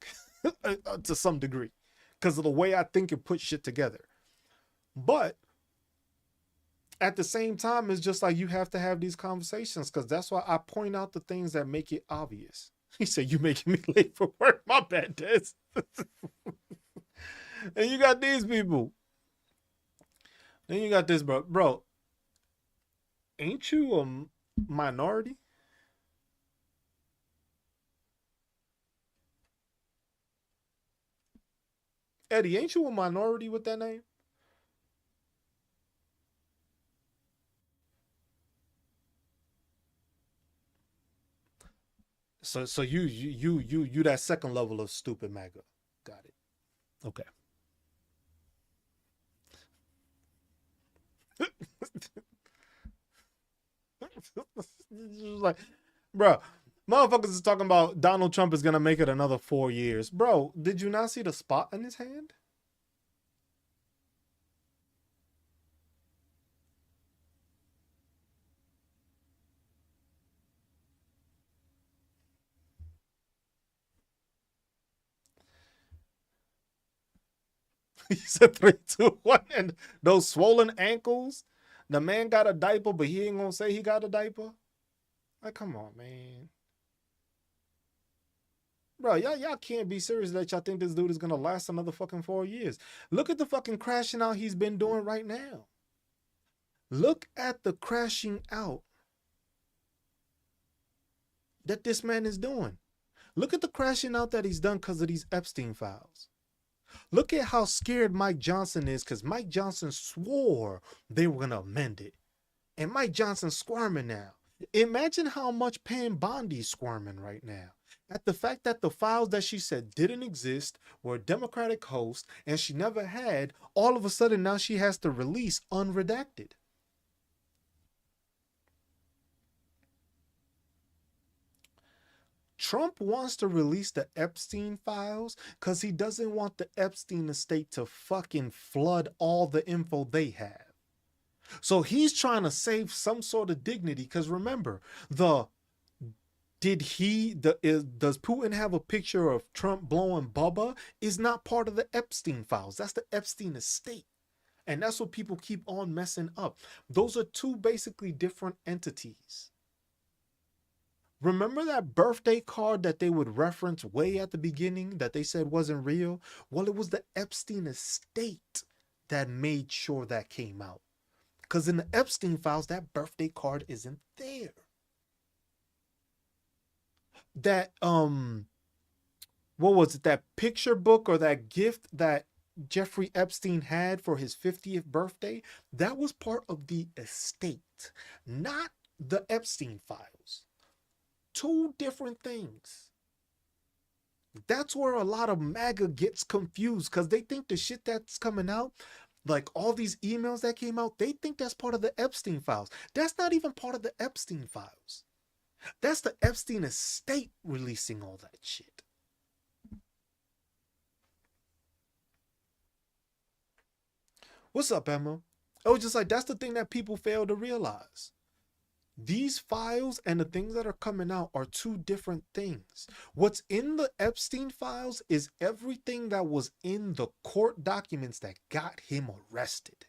to some degree because of the way I think and put shit together. But at the same time, it's just like you have to have these conversations because that's why I point out the things that make it obvious. He said, "You making me late for work." My bad, Des. And you got these people. Then you got this, bro. Bro, ain't you a minority? Eddie, ain't you a minority with that name? So you that second level of stupid MAGA. Got it. Okay. Like, bro, motherfuckers is talking about Donald Trump is gonna make it another 4 years. Bro, did you not see the spot in his hand? He said 3, 2, 1, and those swollen ankles. The man got a diaper, but he ain't gonna say he got a diaper. Like, come on, man. Bro, y'all can't be serious that y'all think this dude is gonna last another fucking 4 years. Look at the fucking crashing out he's been doing right now. Look at the crashing out that this man is doing. Look at the crashing out that he's done because of these Epstein files. Look at how scared Mike Johnson is because Mike Johnson swore they were gonna amend it. And Mike Johnson's squirming now. Imagine how much Pam Bondi's squirming right now at the fact that the files that she said didn't exist were a Democratic host and she never had, all of a sudden now she has to release unredacted. Trump wants to release the Epstein files because he doesn't want the Epstein estate to fucking flood all the info they have. So he's trying to save some sort of dignity because remember, does Putin have a picture of Trump blowing Bubba? Is not part of the Epstein files. That's the Epstein estate. And that's what people keep on messing up. Those are two basically different entities. Remember that birthday card that they would reference way at the beginning that they said wasn't real? Well, it was the Epstein estate that made sure that came out. Because in the Epstein files, that birthday card isn't there. That, what was it? That picture book or that gift that Jeffrey Epstein had for his 50th birthday, that was part of the estate, not the Epstein files. Two different things. That's where a lot of MAGA gets confused because they think the shit that's coming out, like all these emails that came out, they think that's part of the Epstein files. That's not even part of the Epstein files. That's the Epstein estate releasing all that shit. What's up, Emma? It was just like, that's the thing that people fail to realize. These files and the things that are coming out are two different things. What's in the Epstein files is everything that was in the court documents that got him arrested.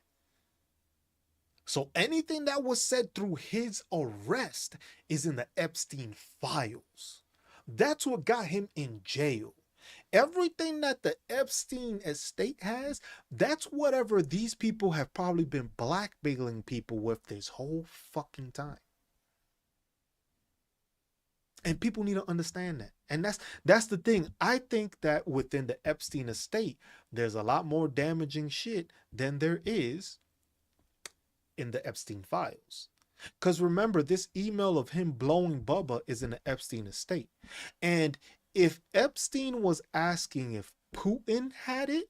So anything that was said through his arrest is in the Epstein files. That's what got him in jail. Everything that the Epstein estate has, that's whatever these people have probably been blackmailing people with this whole fucking time. And people need to understand that. And that's the thing. I think that within the Epstein estate, there's a lot more damaging shit than there is in the Epstein files. Because remember, this email of him blowing Bubba is in the Epstein estate. And if Epstein was asking if Putin had it,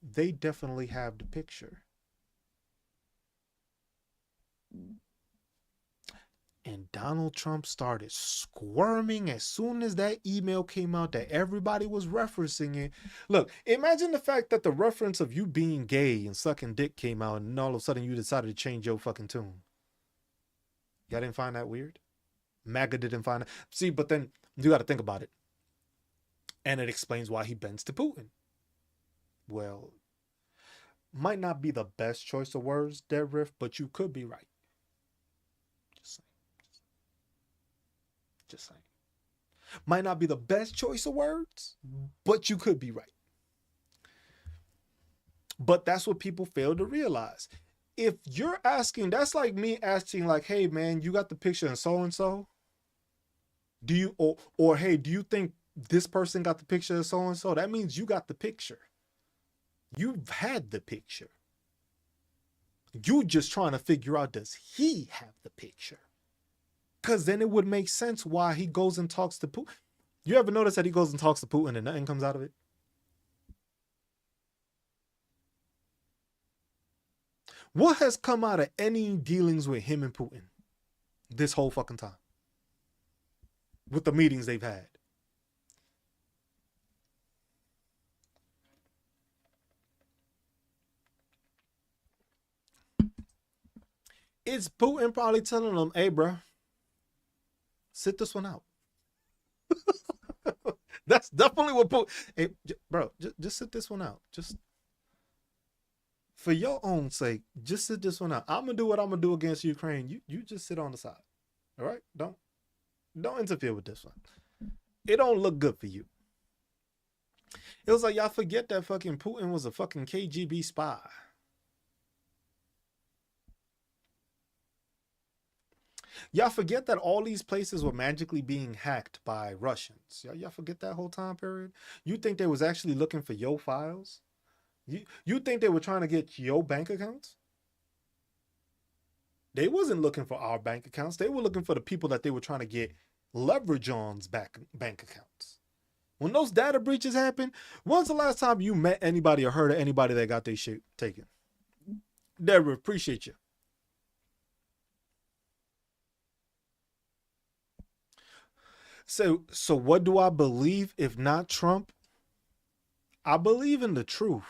they definitely have the picture. And Donald Trump started squirming as soon as that email came out that everybody was referencing it. Look, imagine the fact that the reference of you being gay and sucking dick came out and all of a sudden you decided to change your fucking tune. Y'all didn't find that weird? MAGA didn't find it. See, but then you got to think about it. And it explains why he bends to Putin. Well, might not be the best choice of words, Dead Riff, but you could be right. Just saying. Just saying. Might not be the best choice of words, but you could be right. But that's what people fail to realize. If you're asking, that's like me asking, like, hey man, you got the picture of so and so? Do you or hey, do you think this person got the picture of so and so? That means you got the picture. You've had the picture. You just trying to figure out, does he have the picture? Because then it would make sense why he goes and talks to Putin. You ever notice that he goes and talks to Putin and nothing comes out of it? What has come out of any dealings with him and Putin this whole fucking time? With the meetings they've had. It's Putin probably telling them, hey, bro, sit this one out. That's definitely what Putin, hey, bro, just sit this one out. Just for your own sake, just sit this one out. I'm gonna do what I'm gonna do against Ukraine. You just sit on the side. All right? Don't interfere with this one. It don't look good for you. It was like, y'all forget that fucking Putin was a fucking KGB spy. Y'all forget that all these places were magically being hacked by Russians. Y'all forget that whole time period? You think they was actually looking for your files? You think they were trying to get your bank accounts? They wasn't looking for our bank accounts. They were looking for the people that they were trying to get leverage on's bank accounts. When those data breaches happen, when's the last time you met anybody or heard of anybody that got their shit taken? Deborah, appreciate you. So what do I believe if not Trump? I believe in the truth.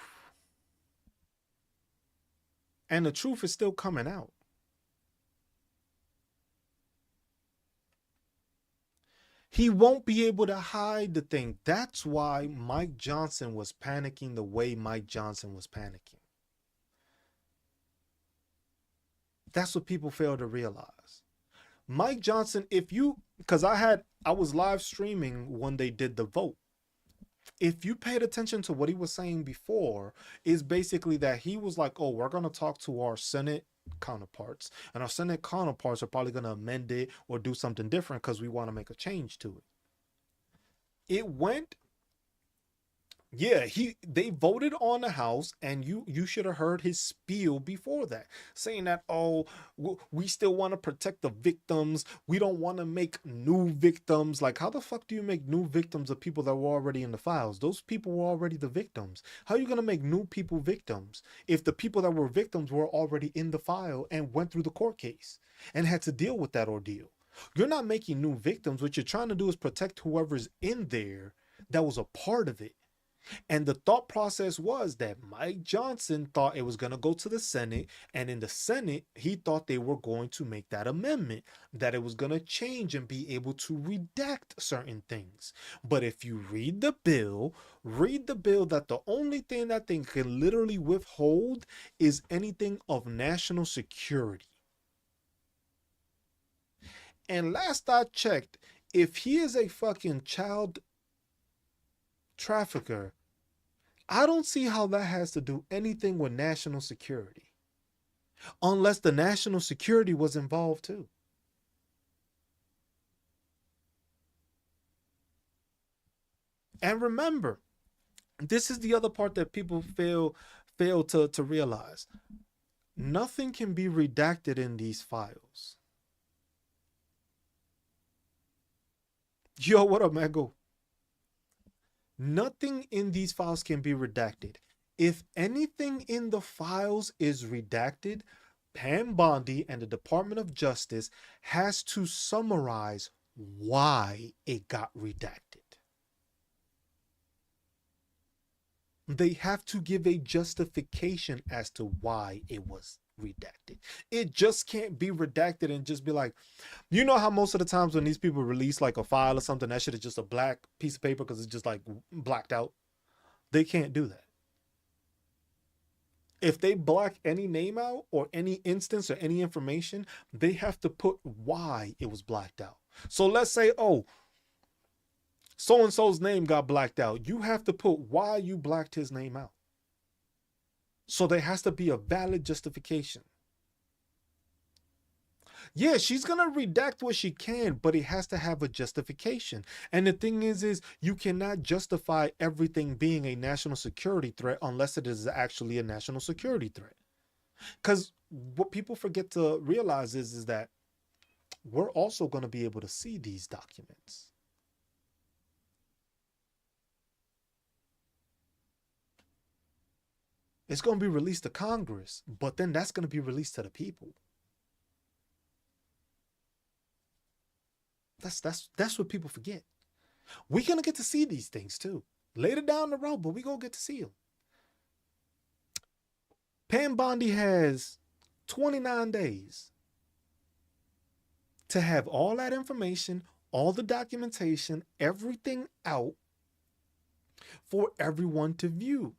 And the truth is still coming out. He won't be able to hide the thing. That's why Mike Johnson was panicking the way Mike Johnson was panicking. That's what people fail to realize. Mike Johnson, because I was live streaming when they did the vote. If you paid attention to what he was saying before, is basically that he was like, oh, we're going to talk to our Senate counterparts, and our Senate counterparts are probably going to amend it or do something different because we want to make a change to it. It went, yeah, they voted on the House, and you should have heard his spiel before that, saying that, oh, we still want to protect the victims. We don't want to make new victims. Like, how the fuck do you make new victims of people that were already in the files? Those people were already the victims. How are you going to make new people victims if the people that were victims were already in the file and went through the court case and had to deal with that ordeal? You're not making new victims. What you're trying to do is protect whoever's in there that was a part of it. And the thought process was that Mike Johnson thought it was going to go to the Senate. And in the Senate, he thought they were going to make that amendment, that it was going to change and be able to redact certain things. But if you read the bill that the only thing that they can literally withhold is anything of national security. And last I checked, if he is a fucking child trafficker, I don't see how that has to do anything with national security, unless the national security was involved too. And remember, this is the other part that people fail to realize. Nothing can be redacted in these files. Yo, what up, man? Go. Nothing in these files can be redacted. If anything in the files is redacted, Pam Bondi and the Department of Justice has to summarize why it got redacted. They have to give a justification as to why it was redacted. It just can't be redacted and just be like, you know how most of the times when these people release like a file or something, that shit is just a black piece of paper because it's just like blacked out. They can't do that. If they black any name out or any instance or any information, they have to put why it was blacked out. So let's say, oh, so and so's name got blacked out. You have to put why you blacked his name out. So there has to be a valid justification. Yeah, she's gonna redact what she can, but it has to have a justification. And the thing is you cannot justify everything being a national security threat unless it is actually a national security threat. Because what people forget to realize is that we're also going to be able to see these documents. It's going to be released to Congress, but then that's going to be released to the people. That's what people forget. We're going to get to see these things too. Later down the road, but we're going to get to see them. Pam Bondi has 29 days to have all that information, all the documentation, everything out for everyone to view.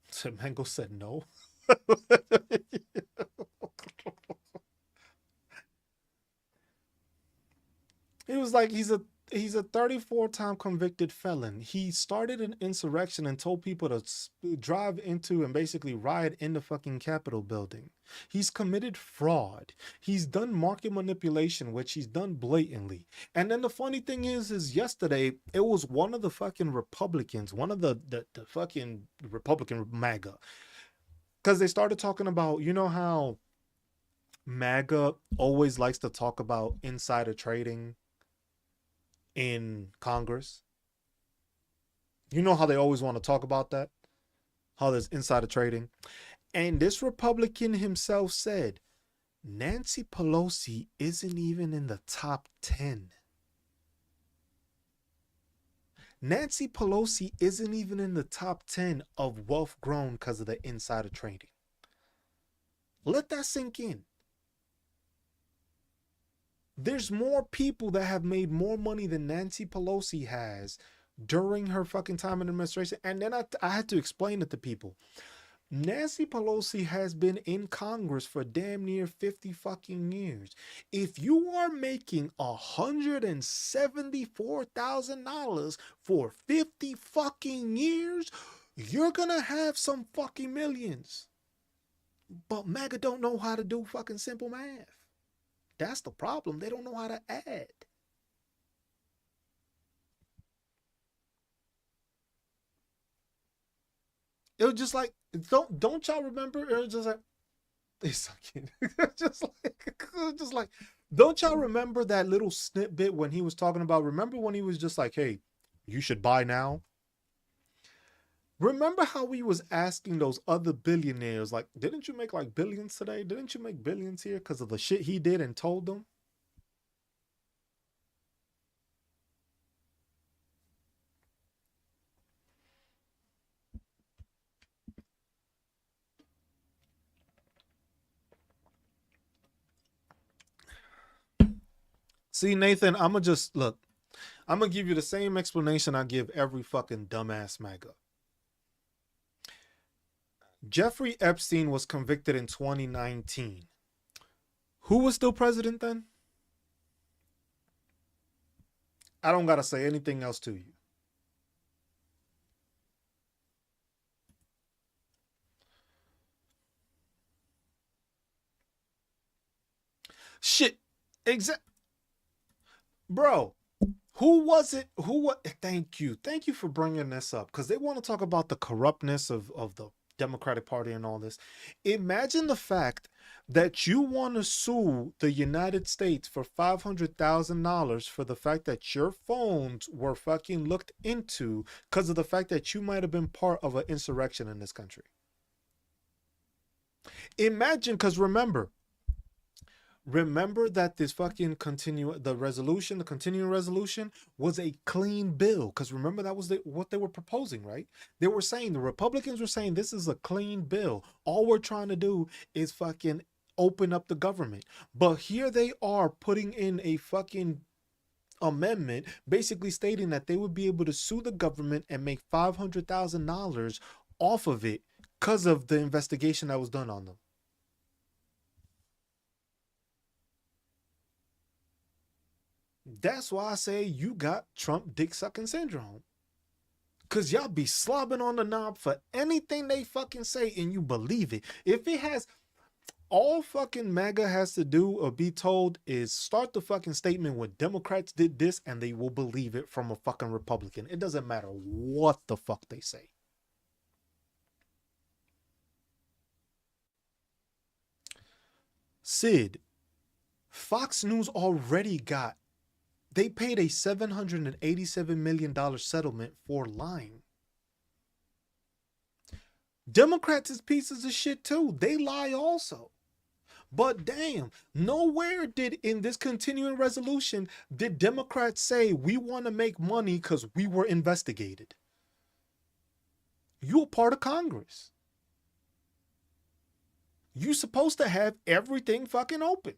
So Mango said no. He was like, he's a 34-time convicted felon. He started an insurrection and told people to drive into and basically riot in the fucking Capitol building. He's committed fraud. He's done market manipulation, which he's done blatantly. And then the funny thing is yesterday, it was one of the fucking Republicans, one of the fucking Republican MAGA. Because they started talking about, you know how MAGA always likes to talk about insider trading in Congress. You know how they always want to talk about that? How there's insider trading. And this Republican himself said, Nancy Pelosi isn't even in the top 10. Nancy Pelosi isn't even in the top 10 of wealth grown because of the insider trading. Let that sink in. There's more people that have made more money than Nancy Pelosi has during her fucking time in administration. And then I had to explain it to people. Nancy Pelosi has been in Congress for damn near 50 fucking years. If you are making $174,000 for 50 fucking years, you're gonna have some fucking millions. But MAGA don't know how to do fucking simple math. That's the problem. They don't know how to add. It was just like, don't y'all remember? It was just like, it's just like, don't y'all remember that little snippet when he was talking about, remember when he was just like, hey, you should buy now? Remember how we was asking those other billionaires, like, didn't you make like billions today? Didn't you make billions here because of the shit he did and told them? See, Nathan, I'm going to give you the same explanation I give every fucking dumbass MAGA. Jeffrey Epstein was convicted in 2019. Who was still president then? I don't got to say anything else to you. Shit. Bro, who was it? Thank you. Thank you for bringing this up because they want to talk about the corruptness of the Democratic Party and all this. Imagine the fact that you want to sue the United States for $500,000 for the fact that your phones were fucking looked into because of the fact that you might have been part of an insurrection in this country. Imagine, because remember, Remember that this fucking the continuing resolution was a clean bill. Because remember, that was what they were proposing, right? They were saying, the Republicans were saying, this is a clean bill. All we're trying to do is fucking open up the government. But here they are putting in a fucking amendment basically stating that they would be able to sue the government and make $500,000 off of it because of the investigation that was done on them. That's why I say you got Trump dick sucking syndrome. Cause y'all be slobbing on the knob for anything they fucking say and you believe it. If it has, all fucking MAGA has to do or be told is start the fucking statement when Democrats did this and they will believe it from a fucking Republican. It doesn't matter what the fuck they say. Sid, Fox News already got, they paid a $787 million settlement for lying. Democrats is pieces of shit too. They lie also. But damn, nowhere did in this continuing resolution did Democrats say we want to make money because we were investigated. You're part of Congress. You're supposed to have everything fucking open.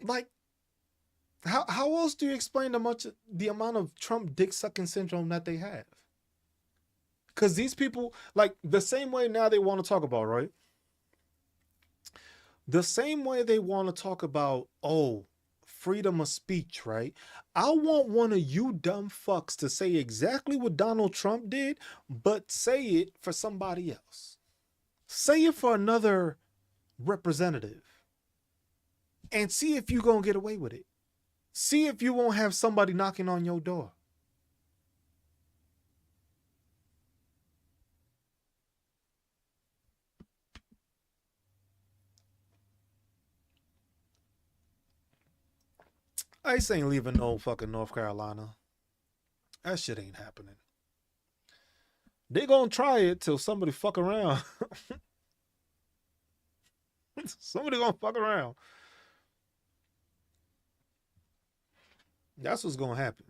Like, how else do you explain the amount of Trump dick sucking syndrome that they have? Because these people, like the same way now they want to talk about, right? The same way they want to talk about, oh, freedom of speech, right? I want one of you dumb fucks to say exactly what Donald Trump did, but say it for somebody else. Say it for another representative. And see if you're going to get away with it. See if you won't have somebody knocking on your door. ICE ain't leaving no fucking North Carolina. That shit ain't happening. They gonna try it till somebody fuck around. Somebody gonna fuck around. That's what's gonna happen.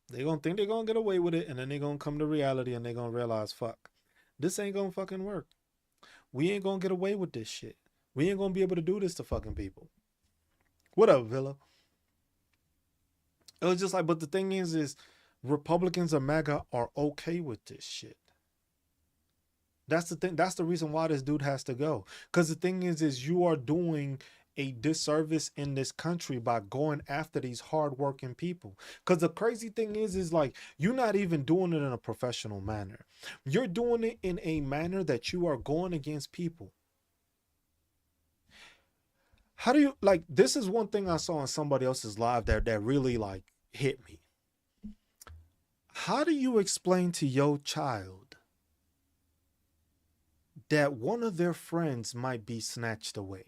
They gonna think they're gonna get away with it, and then they gonna come to reality and they gonna realize, fuck, this ain't gonna fucking work. We ain't gonna get away with this shit. We ain't gonna be able to do this to fucking people. What up, Villa? It was just like, but the thing is Republicans or MAGA are okay with this shit. That's the thing. That's the reason why this dude has to go. Because the thing is you are doing a disservice in this country by going after these hardworking people. Because the crazy thing is like, you're not even doing it in a professional manner. You're doing it in a manner that you are going against people. How do you, like, this is one thing I saw on somebody else's live that really like hit me. How do you explain to your child that one of their friends might be snatched away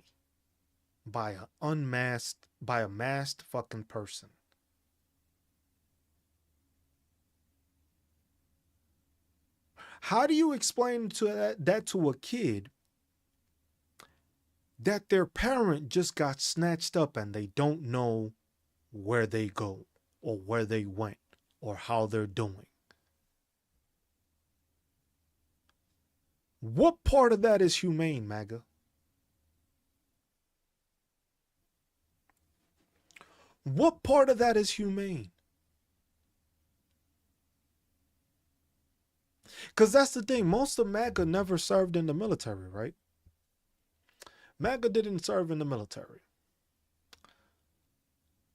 by a masked fucking person? How do you explain that to a kid that their parent just got snatched up and they don't know where they go or where they went or how they're doing? What part of that is humane, MAGA? What part of that is humane? Because that's the thing. Most of MAGA never served in the military, right? MAGA didn't serve in the military.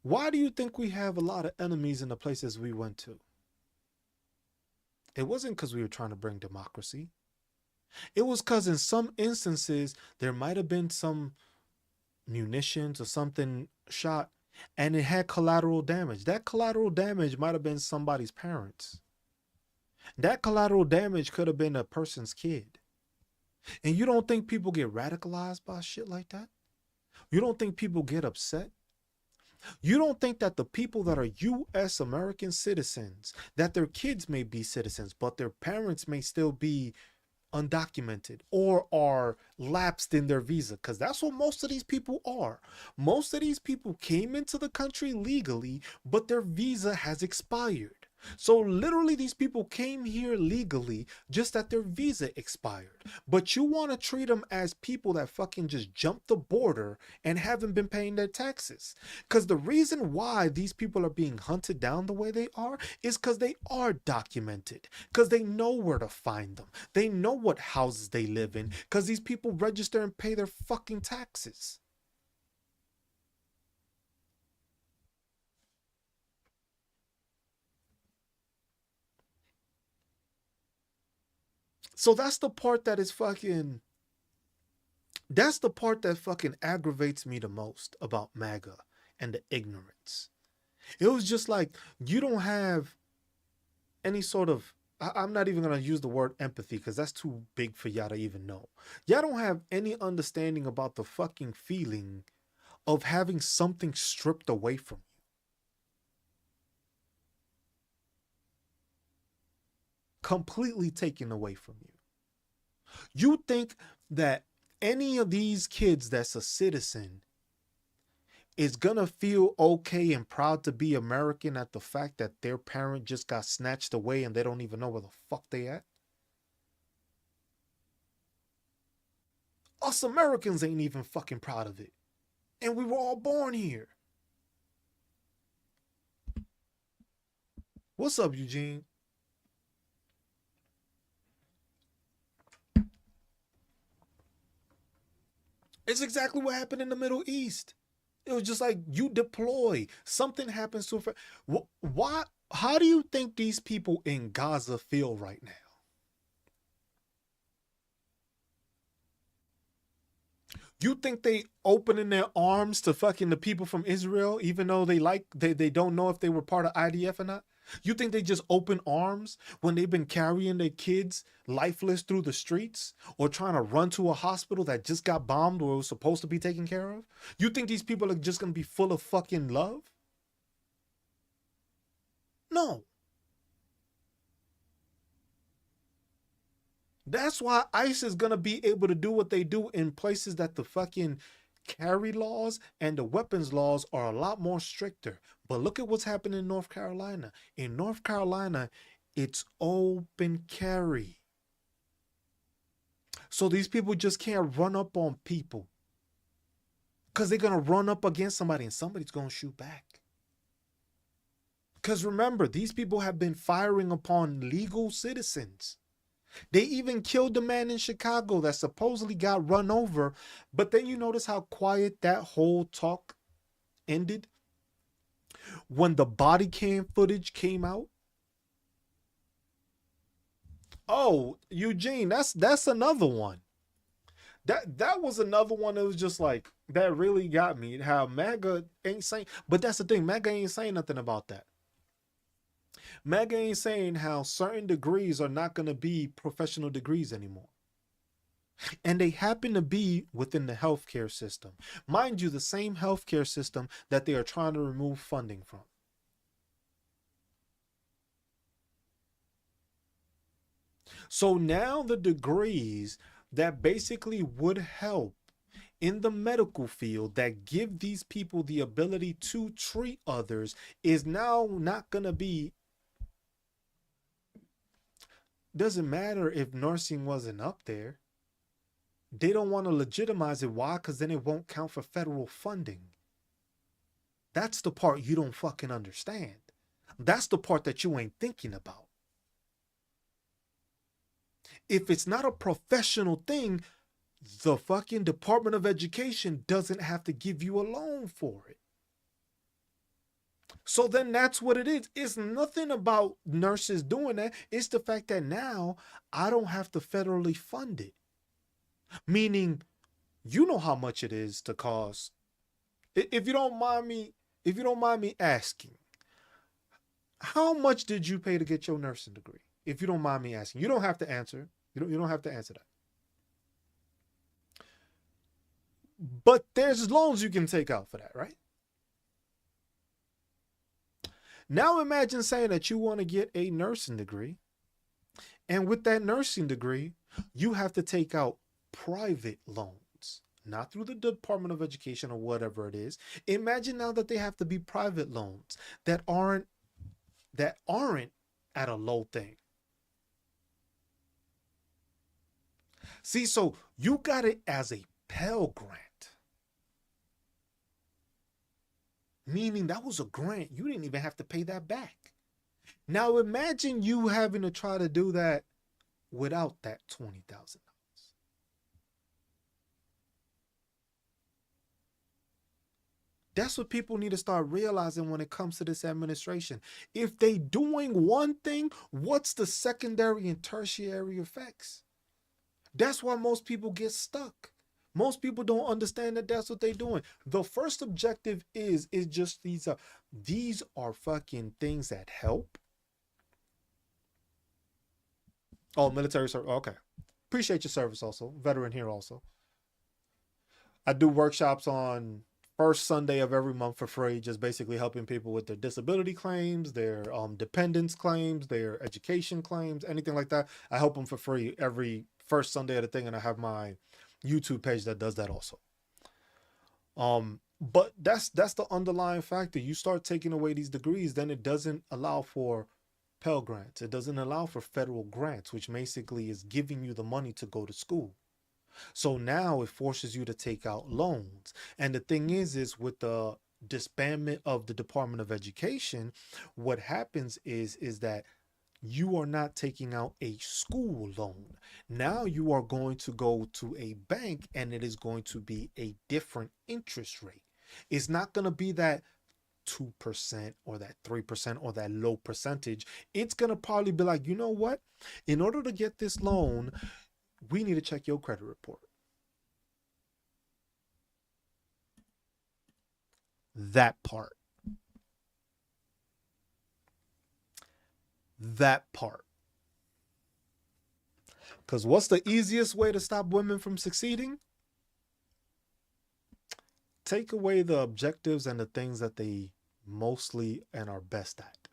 Why do you think we have a lot of enemies in the places we went to? It wasn't because we were trying to bring democracy. It was because in some instances, there might have been some munitions or something shot, and it had collateral damage. That collateral damage might have been somebody's parents. That collateral damage could have been a person's kid. And you don't think people get radicalized by shit like that? You don't think people get upset? You don't think that the people that are US American citizens, that their kids may be citizens, but their parents may still be undocumented or are lapsed in their visa, because that's what most of these people are. Most of these people came into the country legally, but their visa has expired. So literally these people came here legally, just that their visa expired. But you want to treat them as people that fucking just jumped the border and haven't been paying their taxes. Because the reason why these people are being hunted down the way they are is because they are documented, because they know where to find them. They know what houses they live in, because these people register and pay their fucking taxes. So that's the part that is fucking, that's the part that fucking aggravates me the most about MAGA and the ignorance. It was just like, you don't have any sort of, I'm not even going to use the word empathy because that's too big for y'all to even know. Y'all don't have any understanding about the fucking feeling of having something stripped away from you. Completely taken away from you. You think that any of these kids that's a citizen is gonna feel okay and proud to be American at the fact that their parent just got snatched away and they don't even know where the fuck they at? Us Americans ain't even fucking proud of it. And we were all born here. What's up, Eugene? It's exactly what happened in the Middle East. It was just like, you deploy, something happens to a why? How do you think these people in Gaza feel right now? You think they opening their arms to fucking the people from Israel, even though they don't know if they were part of IDF or not? You think they just open arms when they've been carrying their kids lifeless through the streets or trying to run to a hospital that just got bombed or was supposed to be taken care of? You think these people are just gonna be full of fucking love? No. That's why ICE is gonna be able to do what they do in places that the fucking carry laws and the weapons laws are a lot more stricter. But look at what's happening in North Carolina. In North Carolina, it's open carry. So these people just can't run up on people because they're gonna run up against somebody and somebody's gonna shoot back. Because remember, these people have been firing upon legal citizens. They even killed the man in Chicago that supposedly got run over. But then you notice how quiet that whole talk ended when the body cam footage came out. Oh, Eugene, that's another one. That was another one that was just like, that really got me. How MAGA ain't saying, but that's the thing, MAGA ain't saying nothing about that. MAGA ain't saying how certain degrees are not going to be professional degrees anymore. And they happen to be within the healthcare system. Mind you, the same healthcare system that they are trying to remove funding from. So now the degrees that basically would help in the medical field that give these people the ability to treat others is now not going to be. Doesn't matter if nursing wasn't up there. They don't want to legitimize it. Why? Because then it won't count for federal funding. That's the part you don't fucking understand. That's the part that you ain't thinking about. If it's not a professional thing, the fucking Department of Education doesn't have to give you a loan for it. So then that's what it is. It's nothing about nurses doing that. It's the fact that now I don't have to federally fund it. Meaning, you know how much it is to cost. If you don't mind me if you don't mind me asking, how much did you pay to get your nursing degree? If you don't mind me asking, you don't have to answer. You don't have to answer that. But there's loans you can take out for that, right? Now imagine saying that you want to get a nursing degree, and with that nursing degree, you have to take out private loans, not through the Department of Education or whatever it is. Imagine now that they have to be private loans that aren't at a low thing. See, so you got it as a Pell Grant, meaning that was a grant. You didn't even have to pay that back. Now imagine you having to try to do that without that $20,000. That's what people need to start realizing when it comes to this administration. If they doing one thing, what's the secondary and tertiary effects? That's why most people get stuck. Most people don't understand that that's what they're doing. The first objective is just these are fucking things that help. Oh, military service. Okay. Appreciate your service also. Veteran here also. I do workshops on first Sunday of every month for free, just basically helping people with their disability claims, their dependence claims, their education claims, anything like that. I help them for free every first Sunday of the thing, and I have my YouTube page that does that also. But that's the underlying factor. You start taking away these degrees, then it doesn't allow for Pell Grants. It doesn't allow for federal grants, which basically is giving you the money to go to school. So now it forces you to take out loans. And the thing is with the disbandment of the Department of Education, what happens is that you are not taking out a school loan. Now you are going to go to a bank and it is going to be a different interest rate. It's not going to be that 2% or that 3% or that low percentage. It's going to probably be like, you know what? In order to get this loan, we need to check your credit report. That part. That part. Because what's the easiest way to stop women from succeeding? Take away the objectives and the things that they mostly and are best at.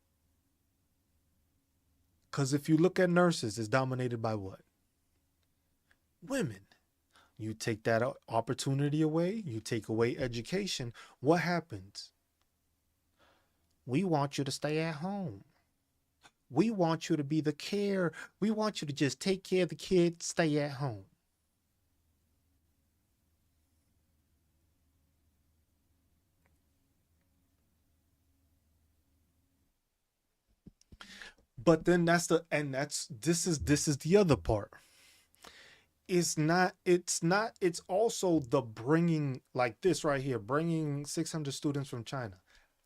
Because if you look at nurses, it's dominated by what? Women. You take that opportunity away, you take away education, what happens? We want you to stay at home. We want you to be the care. We want you to just take care of the kids, stay at home. But then this is the other part. It's also the bringing, like this right here, bringing 600 students from China.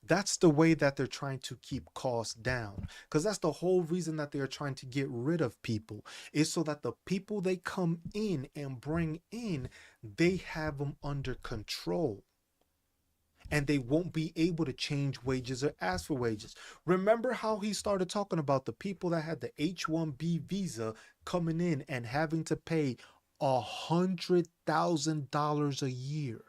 That's the way that they're trying to keep costs down, because that's the whole reason that they're trying to get rid of people, is so that the people they come in and bring in, they have them under control, and they won't be able to change wages or ask for wages. Remember how he started talking about the people that had the H-1B visa coming in and having to pay $100,000 a year.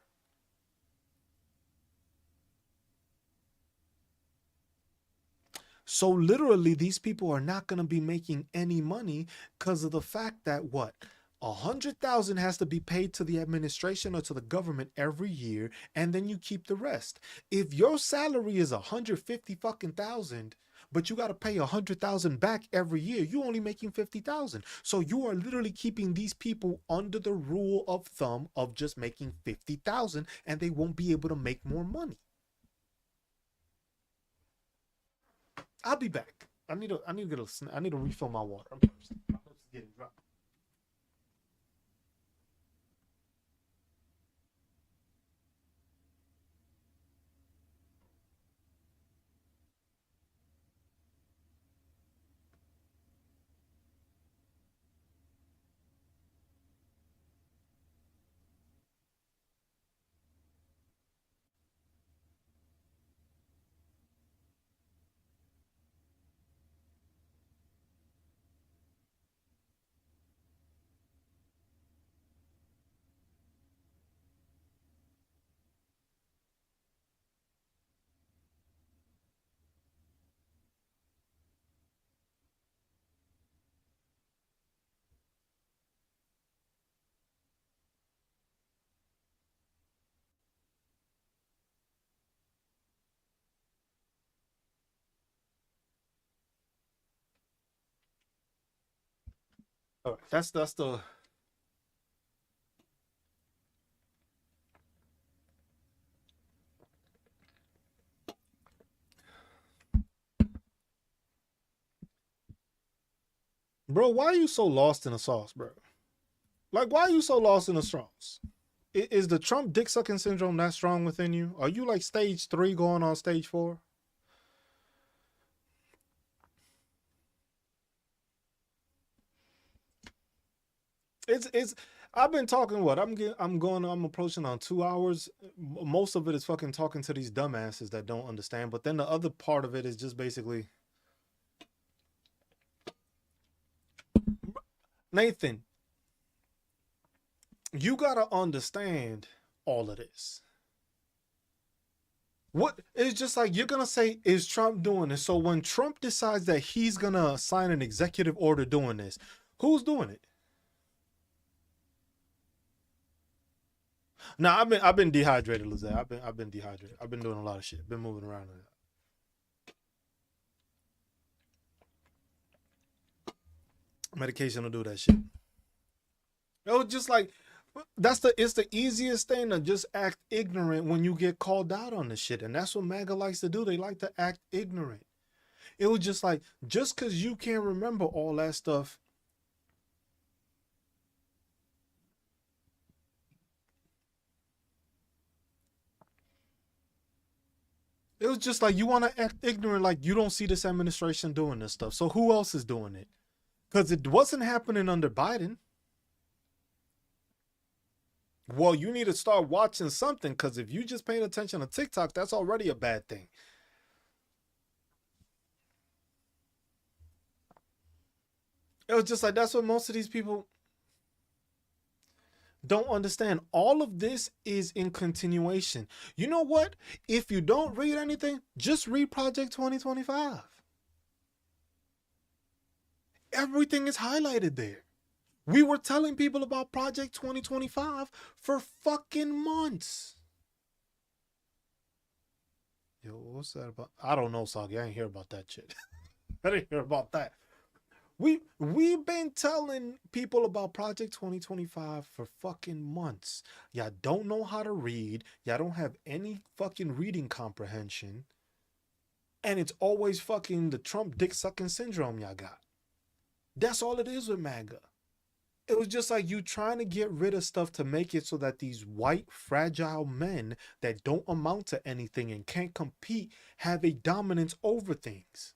So literally, these people are not going to be making any money because of the fact that what? 100,000 has to be paid to the administration or to the government every year, and then you keep the rest. If your salary is 150 fucking thousand, but you got to pay 100,000 back every year, you only making 50,000. So you are literally keeping these people under the rule of thumb of just making 50,000, and they won't be able to make more money. I'll be back. I need to refill my water. I'm thirsty. My lips is getting dry. All right, that's the bro. Why are you so lost in the sauce, bro? Like, why are you so lost in the sauce? Is the Trump dick sucking syndrome that strong within you? Are you like stage 3 going on stage 4? It's I've been talking what I'm approaching on 2 hours. Most of it is fucking talking to these dumbasses that don't understand. But then the other part of it is just basically Nathan, you gotta understand all of this. What it's just like you're gonna say, is Trump doing this? So when Trump decides that he's gonna sign an executive order doing this, who's doing it? Now I've been dehydrated, Lizette. I've been dehydrated. I've been doing a lot of shit. Been moving around. Medication will do that shit. It was just like it's the easiest thing to just act ignorant when you get called out on the shit. And that's what MAGA likes to do. They like to act ignorant. It was just like, just because you can't remember all that stuff. It was just like you want to act ignorant, like you don't see this administration doing this stuff. So who else is doing it? Because it wasn't happening under Biden. Well, you need to start watching something, because if you just paying attention to TikTok, that's already a bad thing. It was just like that's what most of these people don't understand. All of this is in continuation. You know what? If you don't read anything, just read Project 2025. Everything is highlighted there. We were telling people about Project 2025 for fucking months. Yo, what's that about? I don't know, Soggy. I ain't hear about that shit. I didn't hear about that. We've been telling people about Project 2025 for fucking months. Y'all don't know how to read. Y'all don't have any fucking reading comprehension. And it's always fucking the Trump dick sucking syndrome y'all got. That's all it is with MAGA. It was just like you trying to get rid of stuff to make it so that these white fragile men that don't amount to anything and can't compete have a dominance over things.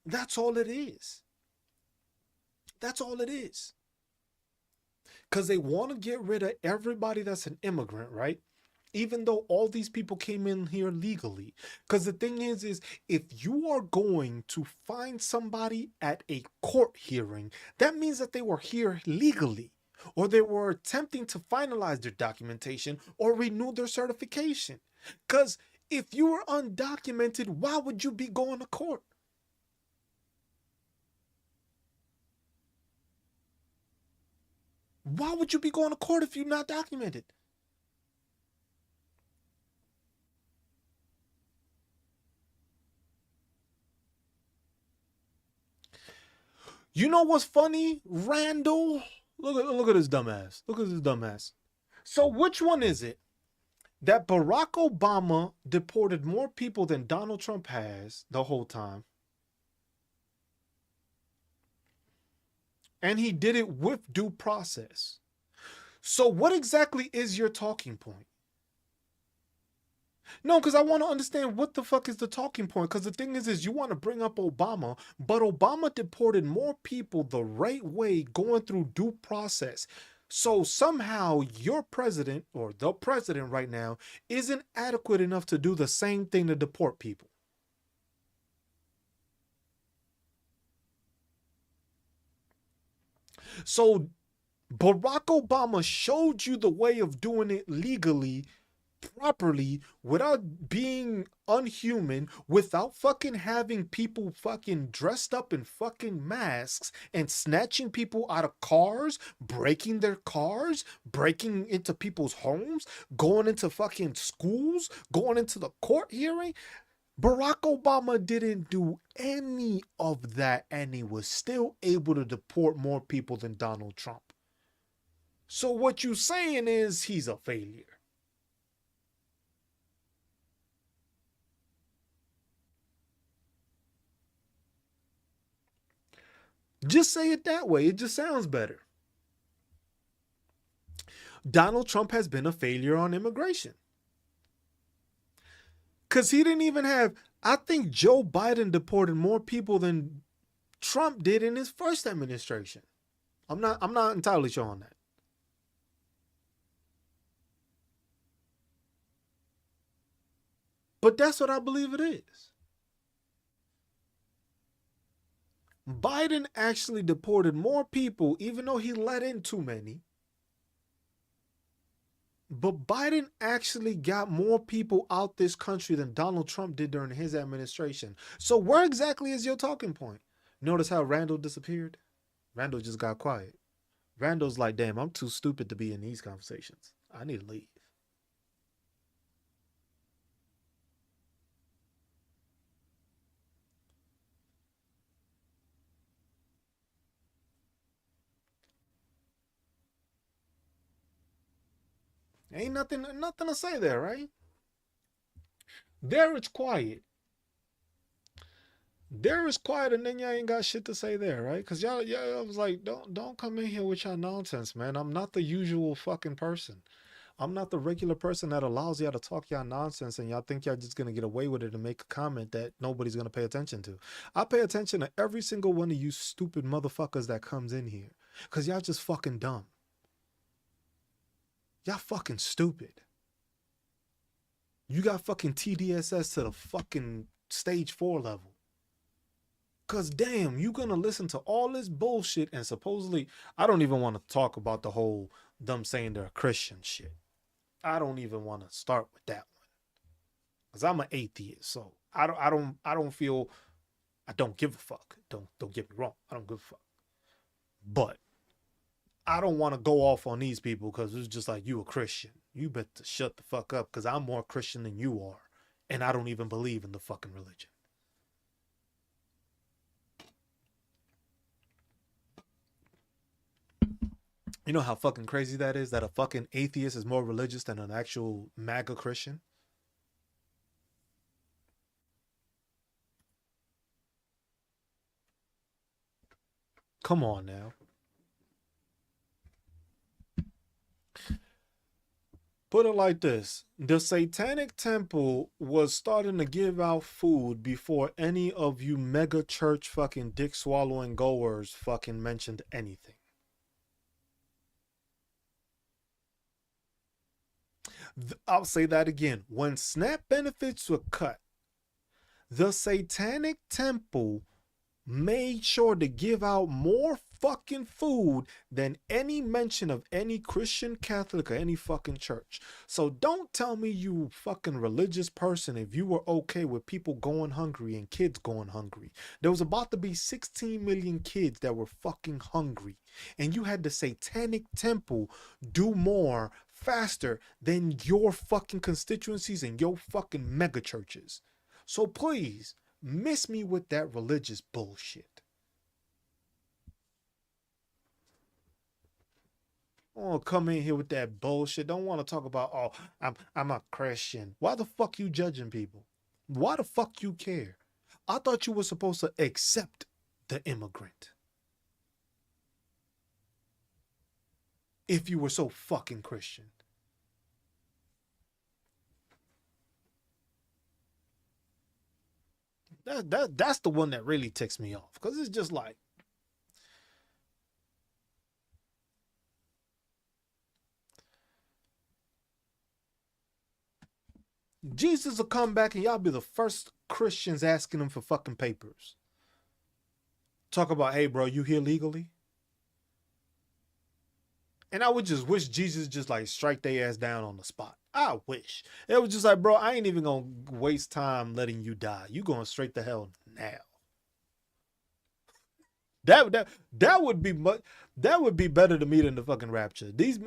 That's all it is. That's all it is. Because they want to get rid of everybody that's an immigrant, right? Even though all these people came in here legally. Because the thing is if you are going to find somebody at a court hearing, that means that they were here legally, or they were attempting to finalize their documentation or renew their certification. Because if you were undocumented, why would you be going to court? Why would you be going to court if you're not documented? You know what's funny, Randall? Look at this dumbass. Look at this dumbass. So which one is it that Barack Obama deported more people than Donald Trump has the whole time? And he did it with due process. So what exactly is your talking point? No, because I want to understand what the fuck is the talking point. Because the thing is you want to bring up Obama, but Obama deported more people the right way, going through due process. So somehow your president, or the president right now, isn't adequate enough to do the same thing to deport people. So Barack Obama showed you the way of doing it legally, properly, without being unhuman, without fucking having people fucking dressed up in fucking masks and snatching people out of cars, breaking their cars, breaking into people's homes, going into fucking schools, going into the court hearing. Barack Obama didn't do any of that, and he was still able to deport more people than Donald Trump. So what you saying is he's a failure. Just say it that way. It just sounds better. Donald Trump has been a failure on immigration. Because he didn't even have, I think Joe Biden deported more people than Trump did in his first administration. I'm not entirely sure on that. But that's what I believe it is. Biden actually deported more people, even though he let in too many. But Biden actually got more people out this country than Donald Trump did during his administration. So where exactly is your talking point? Notice how Randall disappeared? Randall just got quiet. Randall's like, damn, I'm too stupid to be in these conversations. I need to leave. Ain't nothing to say there, right? There it's quiet. There is quiet, and then y'all ain't got shit to say there, right? Cause y'all was like, don't come in here with your nonsense, man. I'm not the usual fucking person. I'm not the regular person that allows y'all to talk y'all nonsense and y'all think y'all just gonna get away with it and make a comment that nobody's gonna pay attention to. I pay attention to every single one of you stupid motherfuckers that comes in here. Cause y'all just fucking dumb. Y'all fucking stupid. You got fucking TDSS to the fucking stage 4 level. Cause damn, you gonna listen to all this bullshit and supposedly, I don't even want to talk about the whole them saying they're Christian shit. I don't even want to start with that one. Cause I'm an atheist, so I don't feel, I don't give a fuck. Don't get me wrong. I don't give a fuck. But I don't want to go off on these people because it's just like, you a Christian. You better shut the fuck up because I'm more Christian than you are. And I don't even believe in the fucking religion. You know how fucking crazy that is? That a fucking atheist is more religious than an actual MAGA Christian? Come on now. Put it like this. The Satanic Temple was starting to give out food before any of you mega church fucking dick swallowing goers fucking mentioned anything. I'll say that again. When SNAP benefits were cut, the Satanic Temple made sure to give out more fucking food than any mention of any Christian, Catholic, or any fucking church. So don't tell me, you fucking religious person, if you were okay with people going hungry and kids going hungry. There was about to be 16 million kids that were fucking hungry, and you had the Satanic Temple do more faster than your fucking constituencies and your fucking mega churches. So please, miss me with that religious bullshit. Oh, come in here with that bullshit. Don't want to talk about, oh, I'm a Christian. Why the fuck you judging people? Why the fuck you care? I thought you were supposed to accept the immigrant. If you were so fucking Christian. That's the one that really ticks me off. Because it's just like, Jesus will come back and y'all be the first Christians asking him for fucking papers. Talk about, hey, bro, you here legally? And I would just wish Jesus just like strike their ass down on the spot. I wish. It was just like, bro, I ain't even gonna waste time letting you die. You going straight to hell now. That would be much. That would be better to me than the fucking rapture. These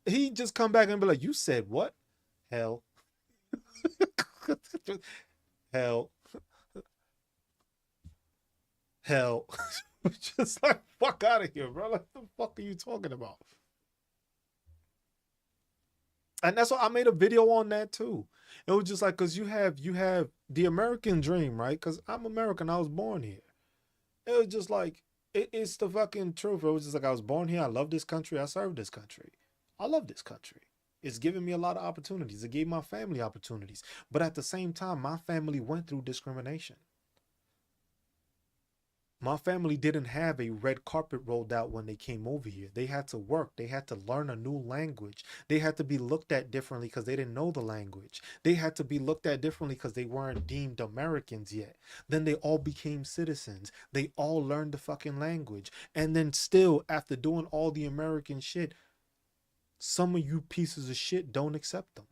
he just come back and be like, you said what? Hell. hell, hell. Just like fuck out of here, bro. Like the fuck are you talking about? And that's why I made a video on that too. It was just like because you have the American dream, right? Because I'm American, I was born here. It was just like it's the fucking truth. It was just like I was born here. I love this country. I serve this country. I love this country. It's given me a lot of opportunities. It gave my family opportunities. But at the same time, my family went through discrimination. My family didn't have a red carpet rolled out when they came over here. They had to work. They had to learn a new language. They had to be looked at differently because they didn't know the language. They had to be looked at differently because they weren't deemed Americans yet. Then they all became citizens. They all learned the fucking language. And then still, after doing all the American shit, some of you pieces of shit don't accept them.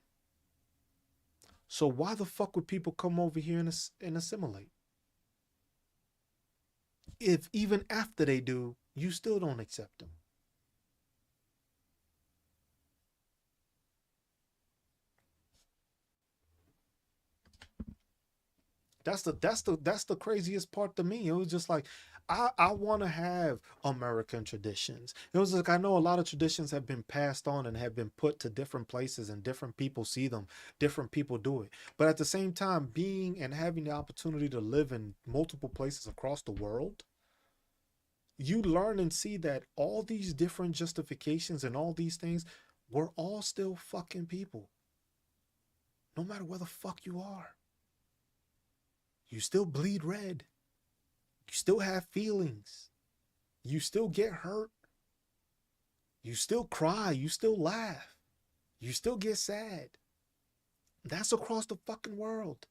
So why the fuck would people come over here and assimilate? If even after they do, you still don't accept them. That's the craziest part to me. It was just like I want to have American traditions. It was like I know a lot of traditions have been passed on and have been put to different places and different people see them, different people do it. But at the same time, being and having the opportunity to live in multiple places across the world, you learn and see that all these different justifications and all these things, we're all still fucking people. No matter where the fuck you are. You still bleed red. You still have feelings. You still get hurt. You still cry. You still laugh. You still get sad. That's across the fucking world.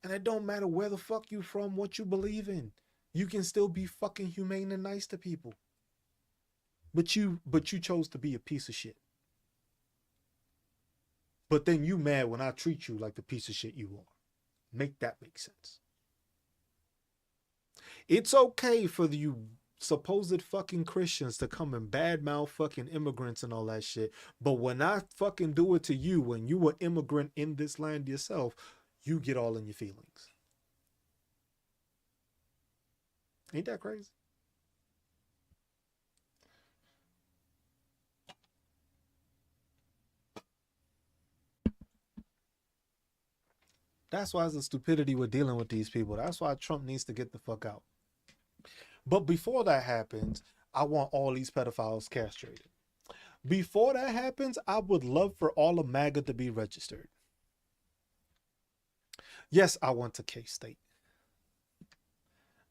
And it don't matter where the fuck you from, what you believe in. You can still be fucking humane and nice to people. But you chose to be a piece of shit. But then you mad when I treat you like the piece of shit you are. Make that make sense. It's okay for you supposed fucking Christians to come and badmouth fucking immigrants and all that shit. But when I fucking do it to you, when you were immigrant in this land yourself, you get all in your feelings. Ain't that crazy? That's why it's the stupidity we're dealing with these people. That's why Trump needs to get the fuck out. But before that happens, I want all these pedophiles castrated. Before that happens, I would love for all of MAGA to be registered. Yes, I went to K State.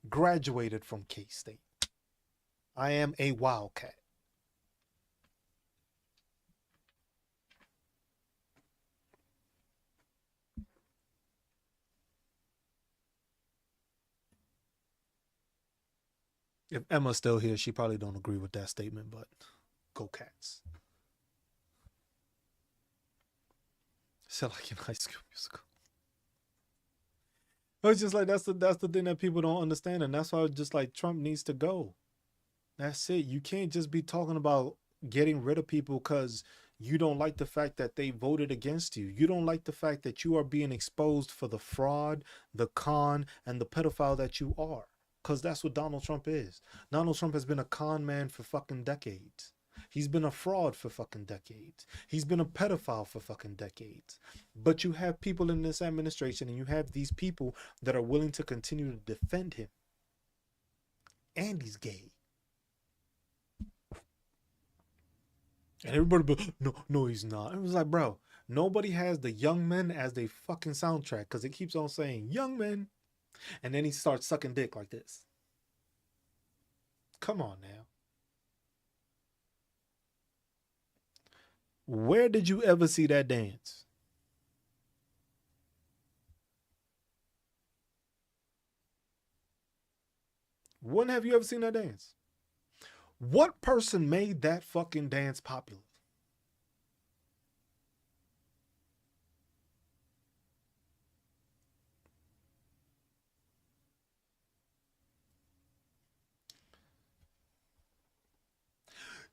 Graduated from K State. I am a wildcat. If Emma's still here, she probably don't agree with that statement, but go Cats. Said like in High School Musical. It's just like that's the thing that people don't understand, and that's why it's just like Trump needs to go. That's it. You can't just be talking about getting rid of people because you don't like the fact that they voted against you. You don't like the fact that you are being exposed for the fraud, the con, and the pedophile that you are. Because that's what Donald Trump is. Donald Trump has been a con man for fucking decades. He's been a fraud for fucking decades. He's been a pedophile for fucking decades. But you have people in this administration and you have these people that are willing to continue to defend him. And he's gay. And everybody be, no, no, he's not. It was like, bro, nobody has the Young Men as their fucking soundtrack because it keeps on saying Young Men. And then he starts sucking dick like this. Come on now. Where did you ever see that dance? When have you ever seen that dance? What person made that fucking dance popular?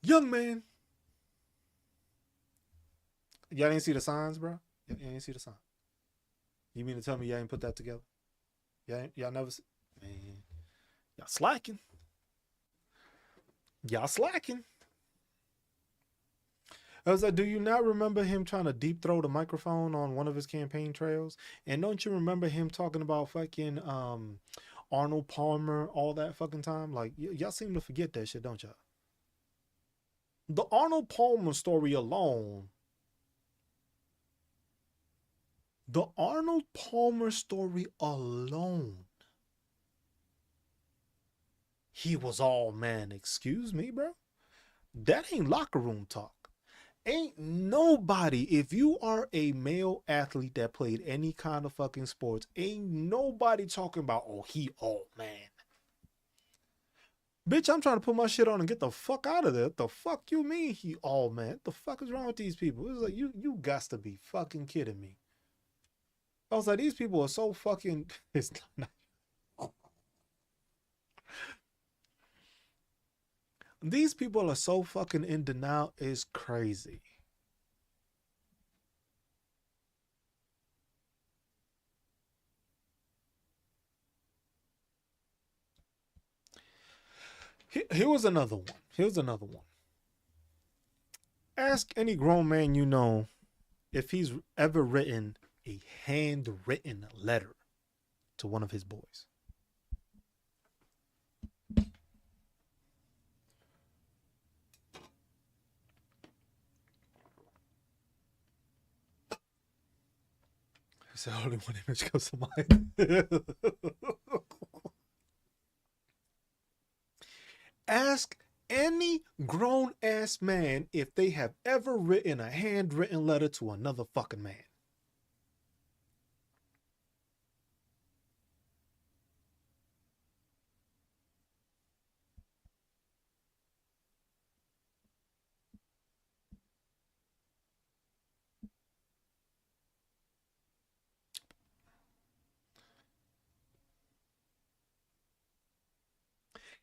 Young Man. Y'all didn't see the signs, bro? Y'all didn't see the sign. You mean to tell me y'all ain't put that together? Y'all never. Man, y'all slacking. Y'all slacking. I was like, do you not remember him trying to deep throw the microphone on one of his campaign trails? And don't you remember him talking about fucking Arnold Palmer all that fucking time? Like, y'all seem to forget that shit, don't y'all? The Arnold Palmer story alone. The Arnold Palmer story alone. He was all man. Excuse me, bro. That ain't locker room talk. Ain't nobody, if you are a male athlete that played any kind of fucking sports, ain't nobody talking about, oh, he all man. Bitch, I'm trying to put my shit on and get the fuck out of there. What the fuck you mean he all man? What the fuck is wrong with these people? It's like, you got to be fucking kidding me. I was like, these people are so fucking... It's not... These people are so fucking in denial. It's crazy. Here was another one. Here's another one. Ask any grown man you know if he's ever written a handwritten letter to one of his boys. It's the only one image comes to mind. Ask any grown ass man if they have ever written a handwritten letter to another fucking man.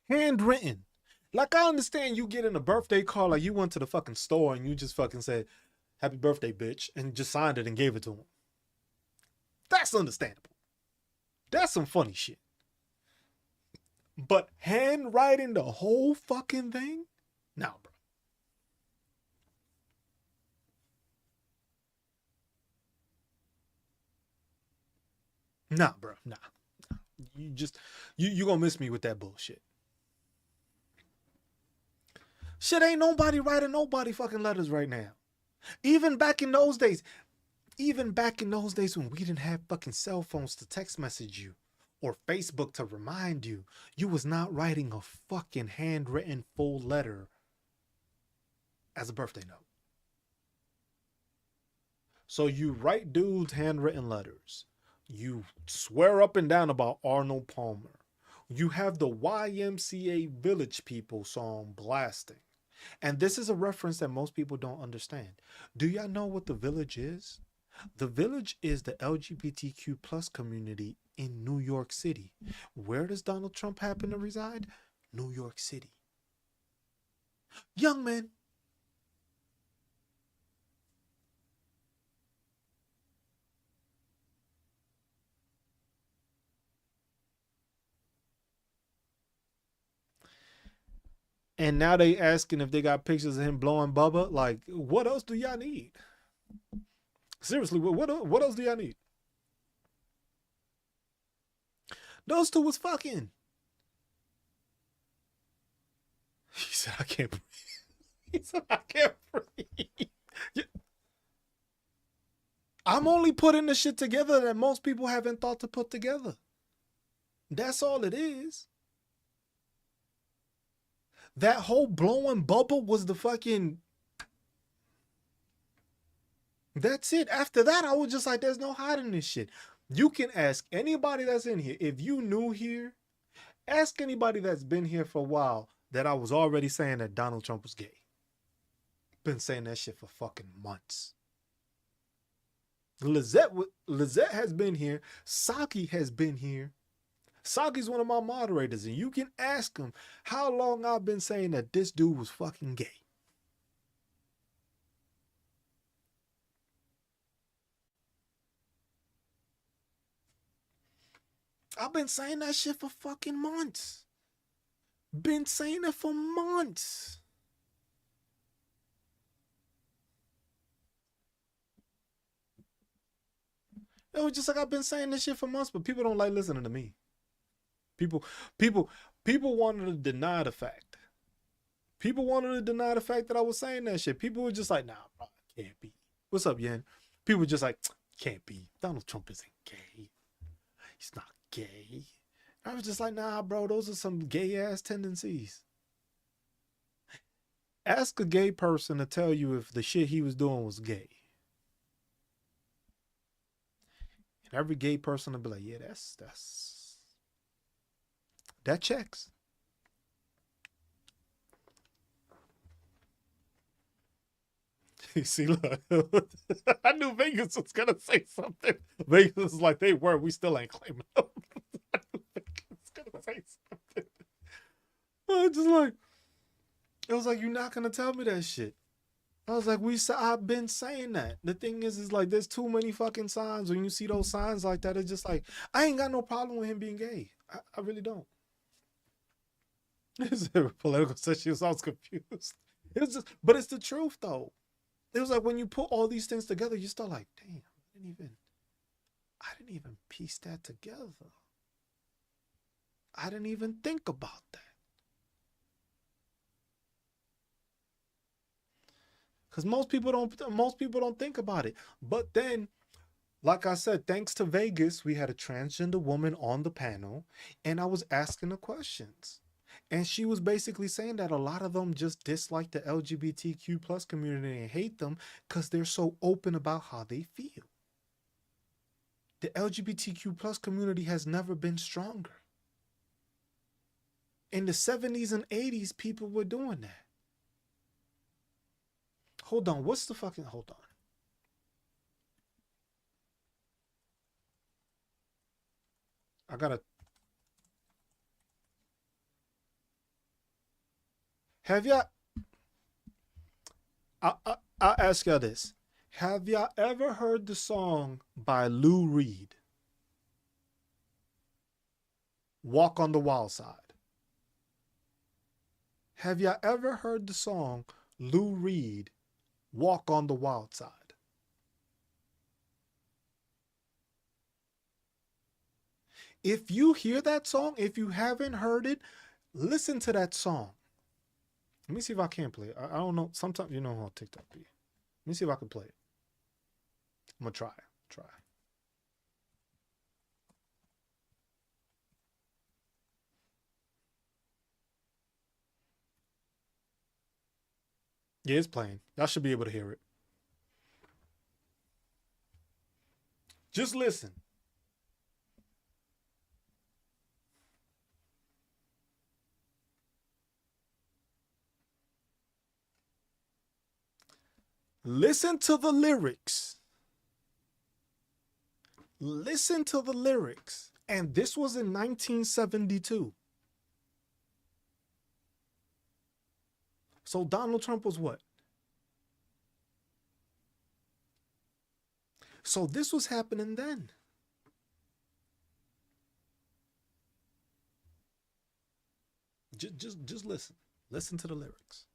Handwritten. Like, I understand you getting a birthday card, like you went to the fucking store and you just fucking said, happy birthday, bitch, and just signed it and gave it to him. That's understandable. That's some funny shit. But handwriting the whole fucking thing? Nah, bro. Nah, bro. Nah. You gonna miss me with that bullshit. Shit, ain't nobody writing nobody fucking letters right now. Even back in those days when we didn't have fucking cell phones to text message you or Facebook to remind you, you was not writing a fucking handwritten full letter as a birthday note. So you write dudes handwritten letters. You swear up and down about Arnold Palmer. You have the YMCA Village People song blasting. And this is a reference that most people don't understand. Do y'all know what the Village is? The Village is the LGBTQ plus community in New York City. Where does Donald Trump happen to reside? New York City. Young man. And now they asking if they got pictures of him blowing Bubba. Like, what else do y'all need? Seriously, what else do y'all need? Those two was fucking. He said, I can't breathe. He said, I can't breathe. I'm only putting the shit together that most people haven't thought to put together. That's all it is. That whole blowing Bubba was the fucking... That's it. After that, I was just like, there's no hiding this shit. You can ask anybody that's in here. If you new here, ask anybody that's been here for a while that I was already saying that Donald Trump was gay. Been saying that shit for fucking months. Lizette has been here. Saki has been here. Saki's one of my moderators, and you can ask him how long I've been saying that this dude was fucking gay. I've been saying that shit for fucking months. Been saying it for months. It was just like I've been saying this shit for months, but people don't like listening to me. People, people, people wanted to deny the fact. People wanted to deny the fact that I was saying that shit. People were just like, nah, bro, can't be. What's up, Yen? People were just like, can't be. Donald Trump isn't gay. He's not gay. I was just like, nah, bro, those are some gay ass tendencies. Ask a gay person to tell you if the shit he was doing was gay. And every gay person will be like, yeah, that checks. See, look, I knew Vegas was gonna say something. Vegas was like, they were. We still ain't claiming them. I knew Vegas was gonna say something. I was just like, it was like, you're not gonna tell me that shit. I was like, I've been saying that. The thing is like, there's too many fucking signs. When you see those signs like that, it's just like, I ain't got no problem with him being gay. I really don't. It's a political session. I was confused. It was just, but it's the truth though. It was like when you put all these things together, you start like, damn, I didn't even piece that together. I didn't even think about that. Because most people don't think about it. But then, like I said, thanks to Vegas, we had a transgender woman on the panel, and I was asking the questions. And she was basically saying that a lot of them just dislike the LGBTQ plus community and hate them because they're so open about how they feel. The LGBTQ plus community has never been stronger. In the 70s and 80s, people were doing that. Hold on, hold on. I gotta. Have y'all? I'll ask y'all this. Have y'all ever heard the song by Lou Reed, Walk on the Wild Side? Have y'all ever heard the song Lou Reed, Walk on the Wild Side? If you hear that song, if you haven't heard it, listen to that song. Let me see if I can play it. I don't know. Sometimes you know how TikTok be. Let me see if I can play it. I'm gonna try. Yeah, it's playing. Y'all should be able to hear it. Just listen. Listen to the lyrics. Listen to the lyrics. And this was in 1972. So Donald Trump was what? So this was happening then. Just listen. Listen to the lyrics.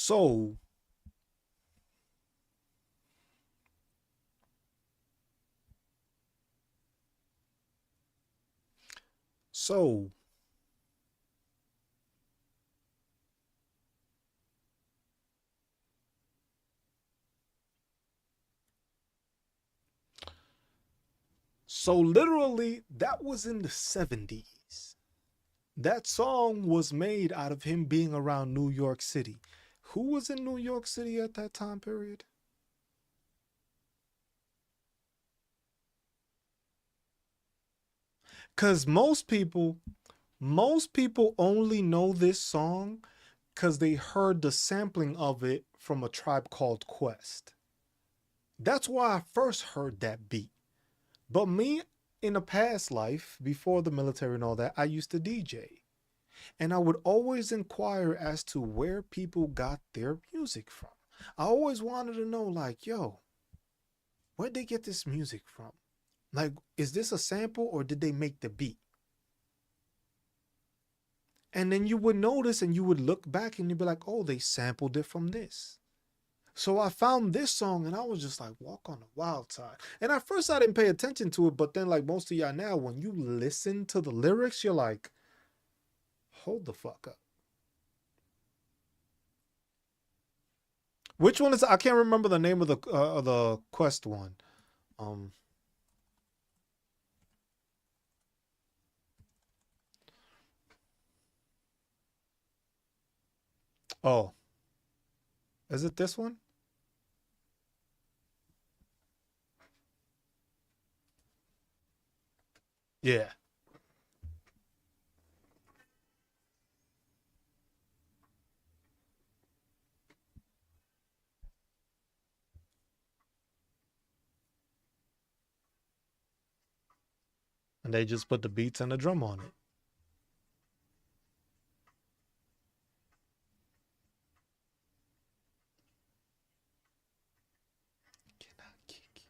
So, so, so literally, that was in the 70s. That song was made out of him being around New York City. Who was in New York City at that time period? Because most people only know this song because they heard the sampling of it from a tribe called Quest. That's why I first heard that beat. But me, in a past life, before the military and all that, I used to DJ. And I would always inquire as to where people got their music from. I always wanted to know, like, yo, where'd they get this music from? Like, is this a sample or did they make the beat? And then you would notice and you would look back and you'd be like, oh, they sampled it from this. So I found this song and I was just like, Walk on the Wild Side. And at first I didn't pay attention to it, but then, like most of y'all now, when you listen to the lyrics, you're like, hold the fuck up. Which one is, I can't remember the name of the Quest one. Um oh, is it this one? Yeah. And they just put the beats and the drum on it. Cannot kick it.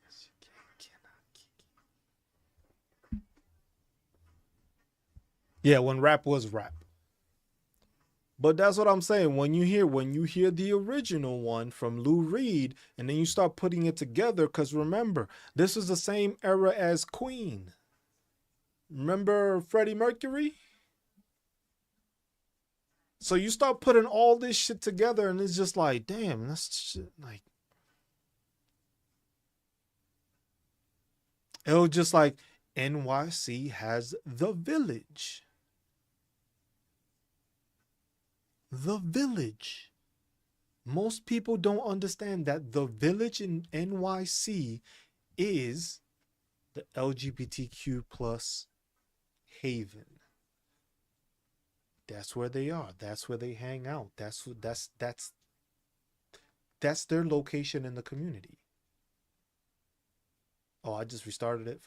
Yes, you can. Cannot kick it. Yeah, when rap was rap. But that's what I'm saying. When you hear the original one from Lou Reed, and then you start putting it together, because remember, this is the same era as Queen. Remember Freddie Mercury? So you start putting all this shit together, and it's just like, damn, that's shit. Like, it was just like NYC has the village. The village. Most people don't understand that the village in NYC is the LGBTQ plus haven. That's where they are. That's where they hang out. That's their location in the community. Oh, I just restarted it.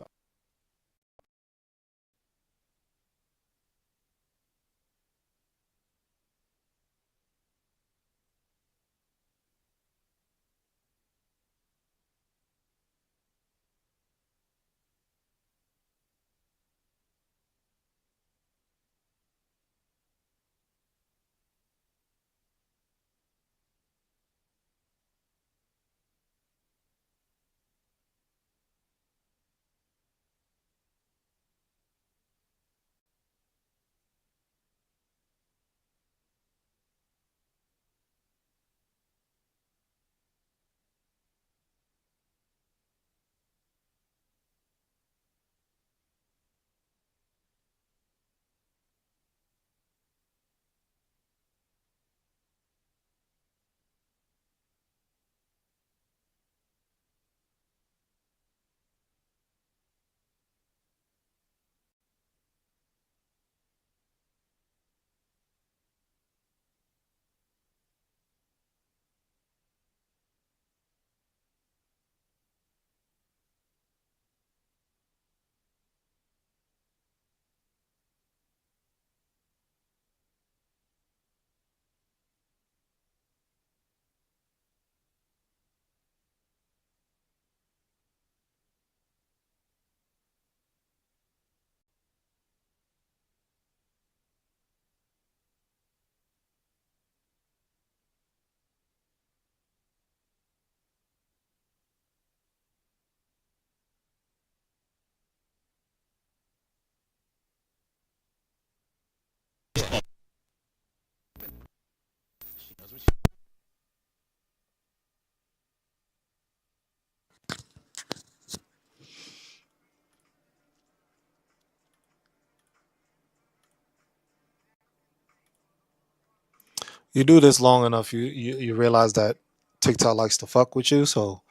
You do this long enough, you realize that TikTok likes to fuck with you, so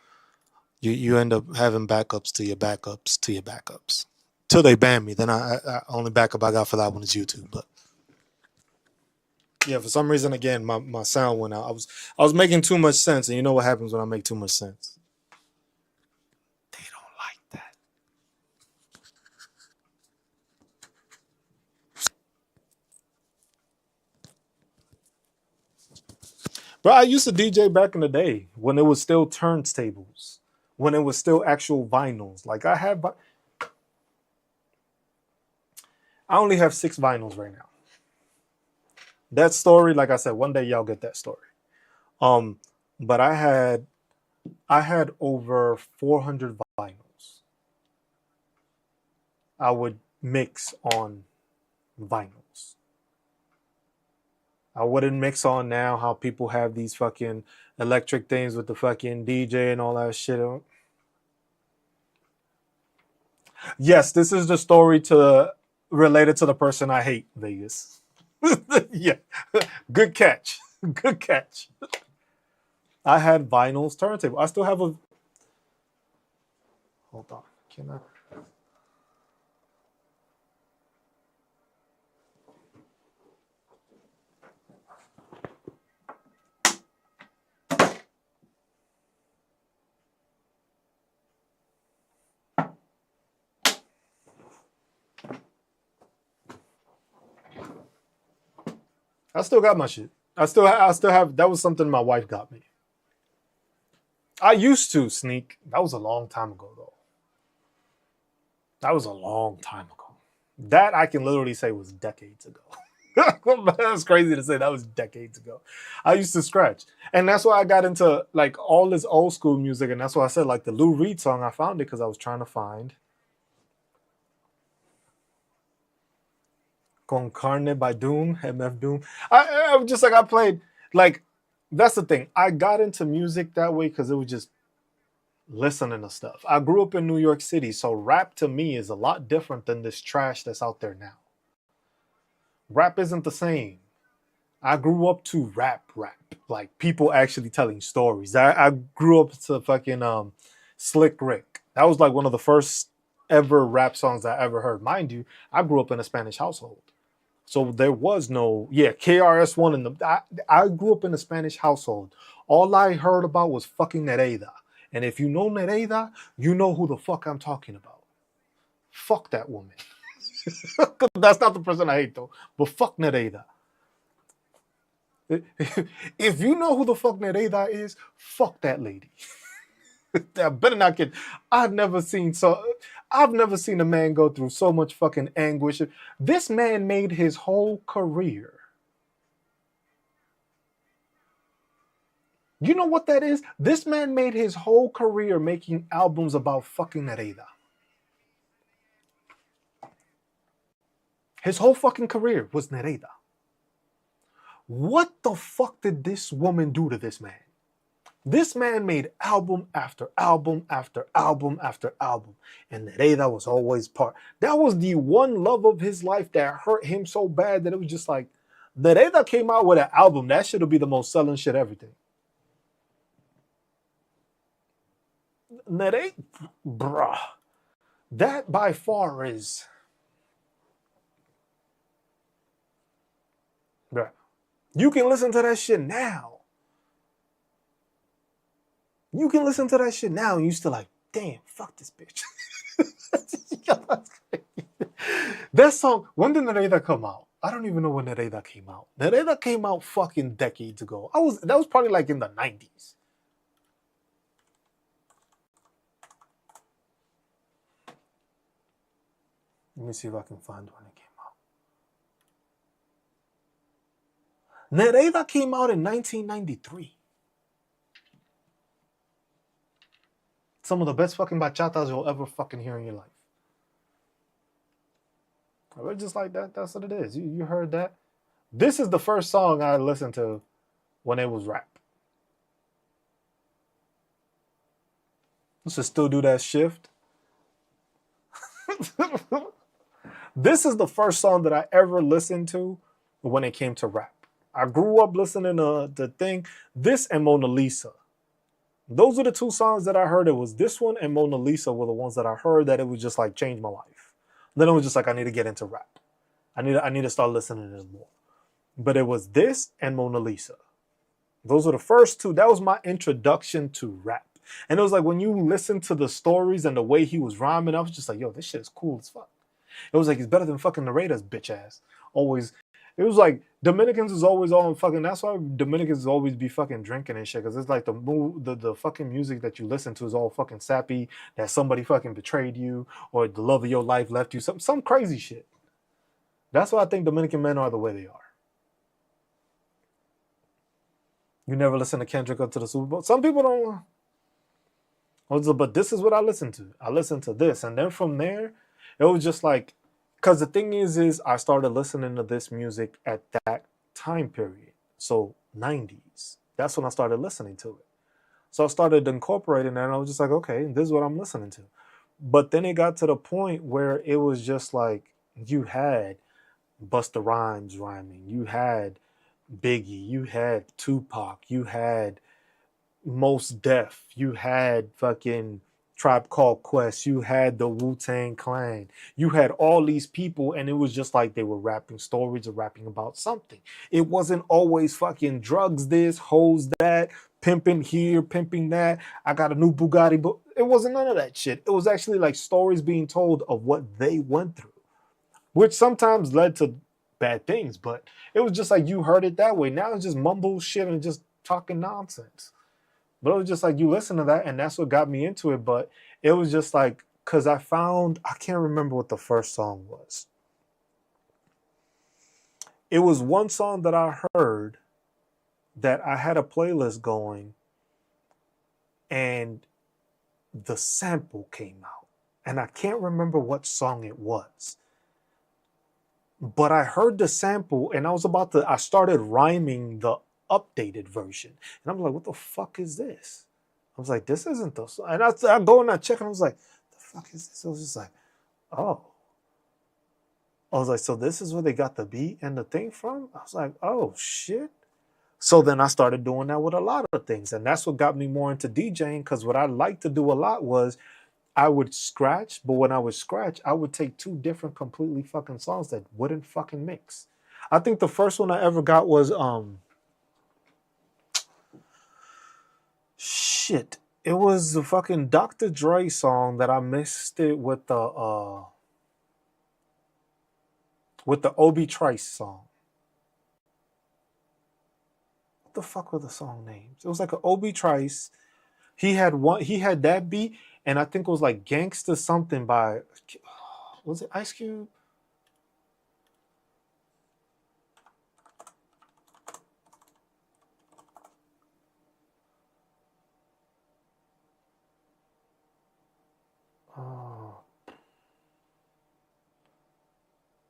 you end up having backups to your backups to your backups till they ban me. Then I only backup I got for that one is YouTube. But yeah, for some reason again my sound went out. I was making too much sense, and you know what happens when I make too much sense? They don't like that. Bro, I used to DJ back in the day when it was still turntables, when it was still actual vinyls. Like I only have 6 vinyls right now. That story, like I said, one day y'all get that story. Um, but I had over 400 vinyls. I would mix on vinyls. I wouldn't mix on now how people have these fucking electric things with the fucking DJ and all that shit. Yes, this is the story to related to the person I hate, Vegas. Yeah, good catch. Good catch. I had vinyls turntable. I still have a. Hold on. Can I? I still got my shit. I still have. That was something my wife got me. I used to sneak. That was a long time ago, though. That was a long time ago. That I can literally say was decades ago. That's crazy to say. That was decades ago. I used to scratch, and that's why I got into like all this old school music, and that's why I said like the Lou Reed song. I found it because I was trying to find Con Carne by Doom, MF Doom. I was just like I played like that's the thing. I got into music that way because it was just listening to stuff. I grew up in New York City, so rap to me is a lot different than this trash that's out there now. Rap isn't the same. I grew up to rap, like people actually telling stories. I grew up to fucking Slick Rick. That was like one of the first ever rap songs I ever heard. Mind you, I grew up in a Spanish household. So there was no, yeah, KRS-One and I grew up in a Spanish household. All I heard about was fucking Nereida. And if you know Nereida, you know who the fuck I'm talking about. Fuck that woman. That's not the person I hate though. But fuck Nereida. If you know who the fuck Nereida is, fuck that lady. I better not get. I've never seen so. I've never seen a man go through so much fucking anguish. This man made his whole career. You know what that is? This man made his whole career making albums about fucking Nereida. His whole fucking career was Nereida. What the fuck did this woman do to this man? This man made album after album after album after album, and Nereida was always part. That was the one love of his life that hurt him so bad that it was just like, Nereida came out with an album that should be the most selling shit everything. Nereida, bruh, that by far is, bruh. You can listen to that shit now. You can listen to that shit now, and you still like, damn, fuck this bitch. That song, when did Nereida come out? I don't even know when Nereida came out. Nereida came out fucking decades ago. That was probably like in the 90s. Let me see if I can find when it came out. Nereida came out in 1993. Some of the best fucking bachatas you'll ever fucking hear in your life. Just like that, that's what it is. You heard that? This is the first song I listened to when it was rap. Let's just still do that shift. This is the first song that I ever listened to when it came to rap. I grew up listening to the thing, this and Mona Lisa. Those are the two songs that I heard. It was this one and Mona Lisa were the ones that I heard that it was just like changed my life. Then it was just like I need to get into rap. I need to start listening to it more. But it was this and Mona Lisa. Those were the first two. That was my introduction to rap. And it was like when you listen to the stories and the way he was rhyming, I was just like, yo, this shit is cool as fuck. It was like, it's better than fucking Narrator's bitch ass. Always. It was like Dominicans is always on fucking. That's why Dominicans always be fucking drinking and shit. Cause it's like the fucking music that you listen to is all fucking sappy. That somebody fucking betrayed you or the love of your life left you. Some crazy shit. That's why I think Dominican men are the way they are. You never listen to Kendrick up to the Super Bowl. Some people don't. But this is what I listened to. I listened to this, and then from there, it was just like, because the thing is I started listening to this music at that time period. So 90s. That's when I started listening to it. So I started incorporating that, and I was just like, okay, this is what I'm listening to. But then it got to the point where it was just like you had Busta Rhymes rhyming, you had Biggie, you had Tupac, you had Mos Def, you had fucking Tribe Called Quest, you had the Wu-Tang Clan, you had all these people, and it was just like they were rapping stories or rapping about something. It wasn't always fucking drugs this, hoes that, pimping here, pimping that. I got a new Bugatti, but it wasn't none of that shit. It was actually like stories being told of what they went through, which sometimes led to bad things, but it was just like you heard it that way. Now it's just mumble shit and just talking nonsense. But it was just like you listen to that, and that's what got me into it. But it was just like, because I can't remember what the first song was. It was one song that I heard that I had a playlist going, and the sample came out. And I can't remember what song it was. But I heard the sample, and I started rhyming the updated version. And I'm like, what the fuck is this? I was like, this isn't the song. And I go and I check, and I was like, the fuck is this? I was just like, oh. I was like, so this is where they got the beat and the thing from? I was like, oh, shit. So then I started doing that with a lot of things. And that's what got me more into DJing, because what I liked to do a lot was I would scratch, but when I would scratch, I would take two different completely fucking songs that wouldn't fucking mix. I think the first one I ever got was shit. It was the fucking Dr. Dre song that I mixed it with the Obi Trice song. What the fuck were the song names? It was like an Obi Trice. He had that beat, and I think it was like Gangsta something by, was it Ice Cube? Oh. I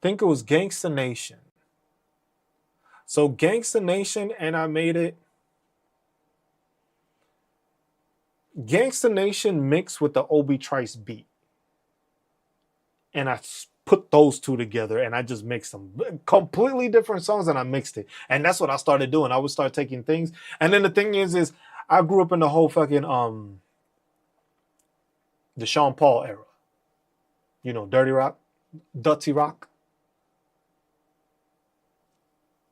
think it was Gangsta Nation. So Gangsta Nation, and I made it Gangsta Nation mixed with the Obi Trice beat. And I put those two together, and I just mixed them. Completely different songs, and I mixed it. And that's what I started doing. I would start taking things. And then the thing is I grew up in the whole fucking the Sean Paul era. You know, Dirty Rock.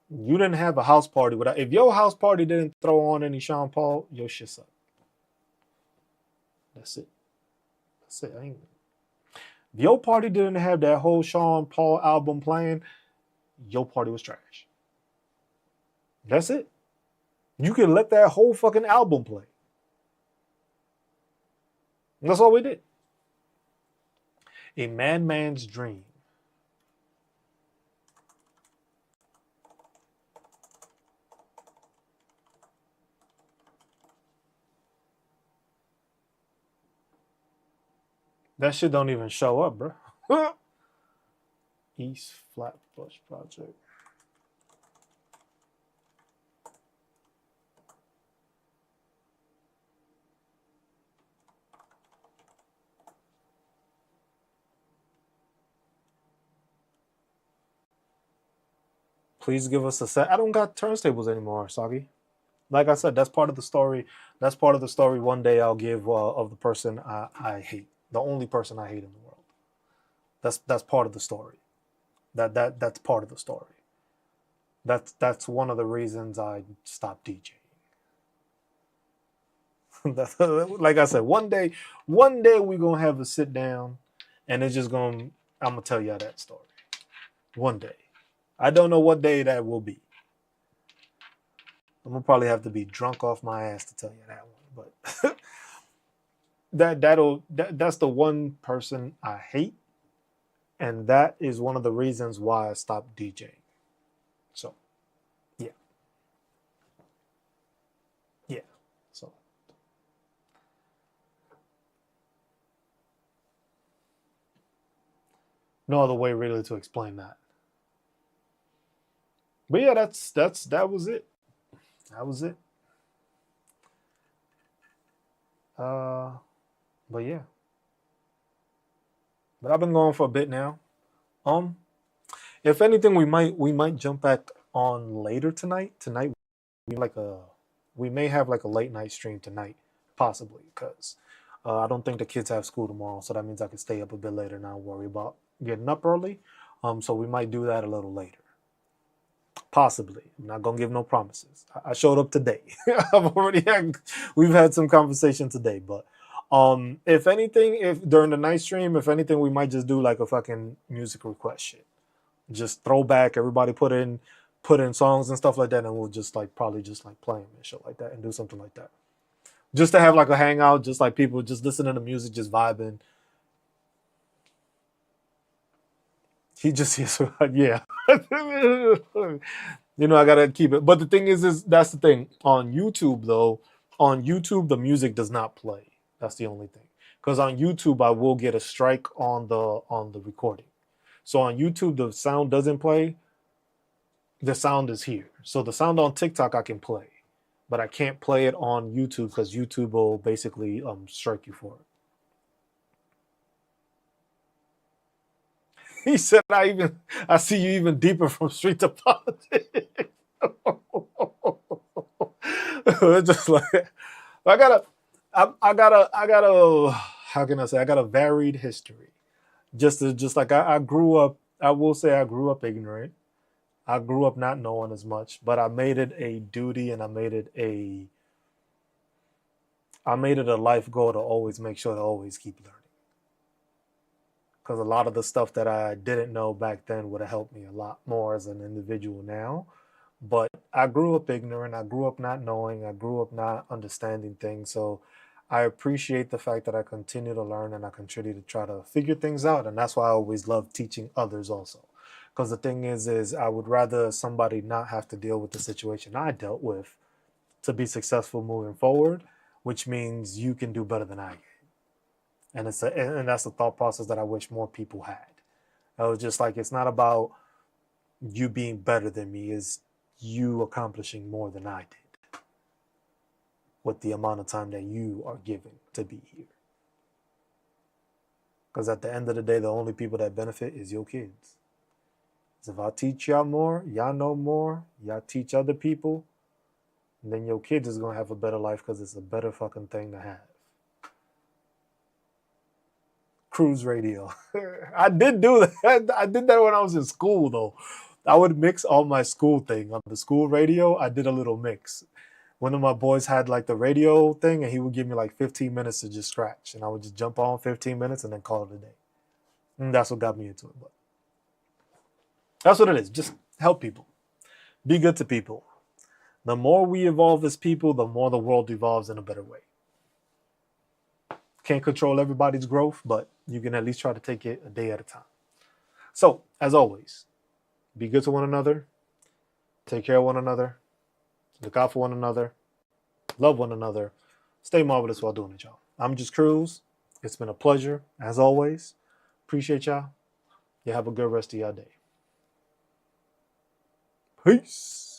You didn't have a house party without. If your house party didn't throw on any Sean Paul, your shit sucked. That's it. If your party didn't have that whole Sean Paul album playing, your party was trash. That's it. You can let that whole fucking album play. And that's all we did. A Madman's Dream. That shit don't even show up, bro. East Flatbush Project. Please give us a set. I don't got turntables anymore, Sagi. Like I said, that's part of the story. That's part of the story. One day I'll give of the person I hate, the only person I hate in the world. That's part of the story. That's part of the story. That's one of the reasons I stopped DJing. Like I said, one day we're gonna have a sit down, and it's just gonna. I'm gonna tell y'all that story. One day, I don't know what day that will be. I'm gonna probably have to be drunk off my ass to tell you that one. But that's the one person I hate, and that is one of the reasons why I stopped DJing. So, yeah, yeah. So no other way really to explain that. But yeah, that was it. That was it. Uh, but yeah, but I've been going for a bit now. Um, if anything, we might jump back on later tonight. Tonight we like a we may have like a late night stream tonight, possibly because I don't think the kids have school tomorrow, so that means I can stay up a bit later and not worry about getting up early. So we might do that a little later. Possibly. I'm not gonna give no promises. I showed up today. We've had some conversation today, but if anything, if during the night stream, if anything, we might just do like a fucking music request shit. Just throw back, everybody put in songs and stuff like that, and we'll just like probably just like play them and shit like that and do something like that. Just to have like a hangout, just like people just listening to music, just vibing. He just hears, yeah. I gotta keep it. But the thing is that's the thing. On YouTube though, on YouTube the music does not play. That's the only thing. Because on YouTube I will get a strike on the recording. So on YouTube the sound doesn't play. The sound is here. So the sound on TikTok I can play, but I can't play it on YouTube because YouTube will basically strike you for it. He said, I see you even deeper from street to politics. It's just like I got a, I got a. How can I say? I got a varied history. Just like I grew up. I will say I grew up ignorant. I grew up not knowing as much, but I made it a duty and I made it a life goal to always make sure to always keep learning. Because a lot of the stuff that I didn't know back then would have helped me a lot more as an individual now. But I grew up ignorant. I grew up not knowing. I grew up not understanding things. So I appreciate the fact that I continue to learn and I continue to try to figure things out. And that's why I always love teaching others also. Because the thing is I would rather somebody not have to deal with the situation I dealt with to be successful moving forward, which means you can do better than I can. And that's the thought process that I wish more people had. I was just like, it's not about you being better than me, is you accomplishing more than I did with the amount of time that you are given to be here. Because at the end of the day, the only people that benefit is your kids. So if I teach y'all more, y'all know more, y'all teach other people, then your kids is gonna have a better life because it's a better fucking thing to have. Cruise radio. I did do that. I did that when I was in school though. I would mix all my school thing on the school radio. I did a little mix. One of my boys had like the radio thing, and he would give me like 15 minutes to just scratch, and I would just jump on 15 minutes and then call it a day. And that's what got me into it. But that's what it is. Just help people. Be good to people. The more we evolve as people, the more the world evolves in a better way. Can't control everybody's growth, but you can at least try to take it a day at a time. So, as always, be good to one another, take care of one another, look out for one another, love one another, stay marvelous while doing it, y'all. I'm just Cruz. It's been a pleasure, as always. Appreciate y'all. You have a good rest of your day. Peace.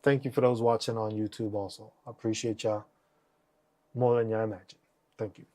Thank you for those watching on YouTube also. I appreciate y'all more than y'all imagine. Thank you.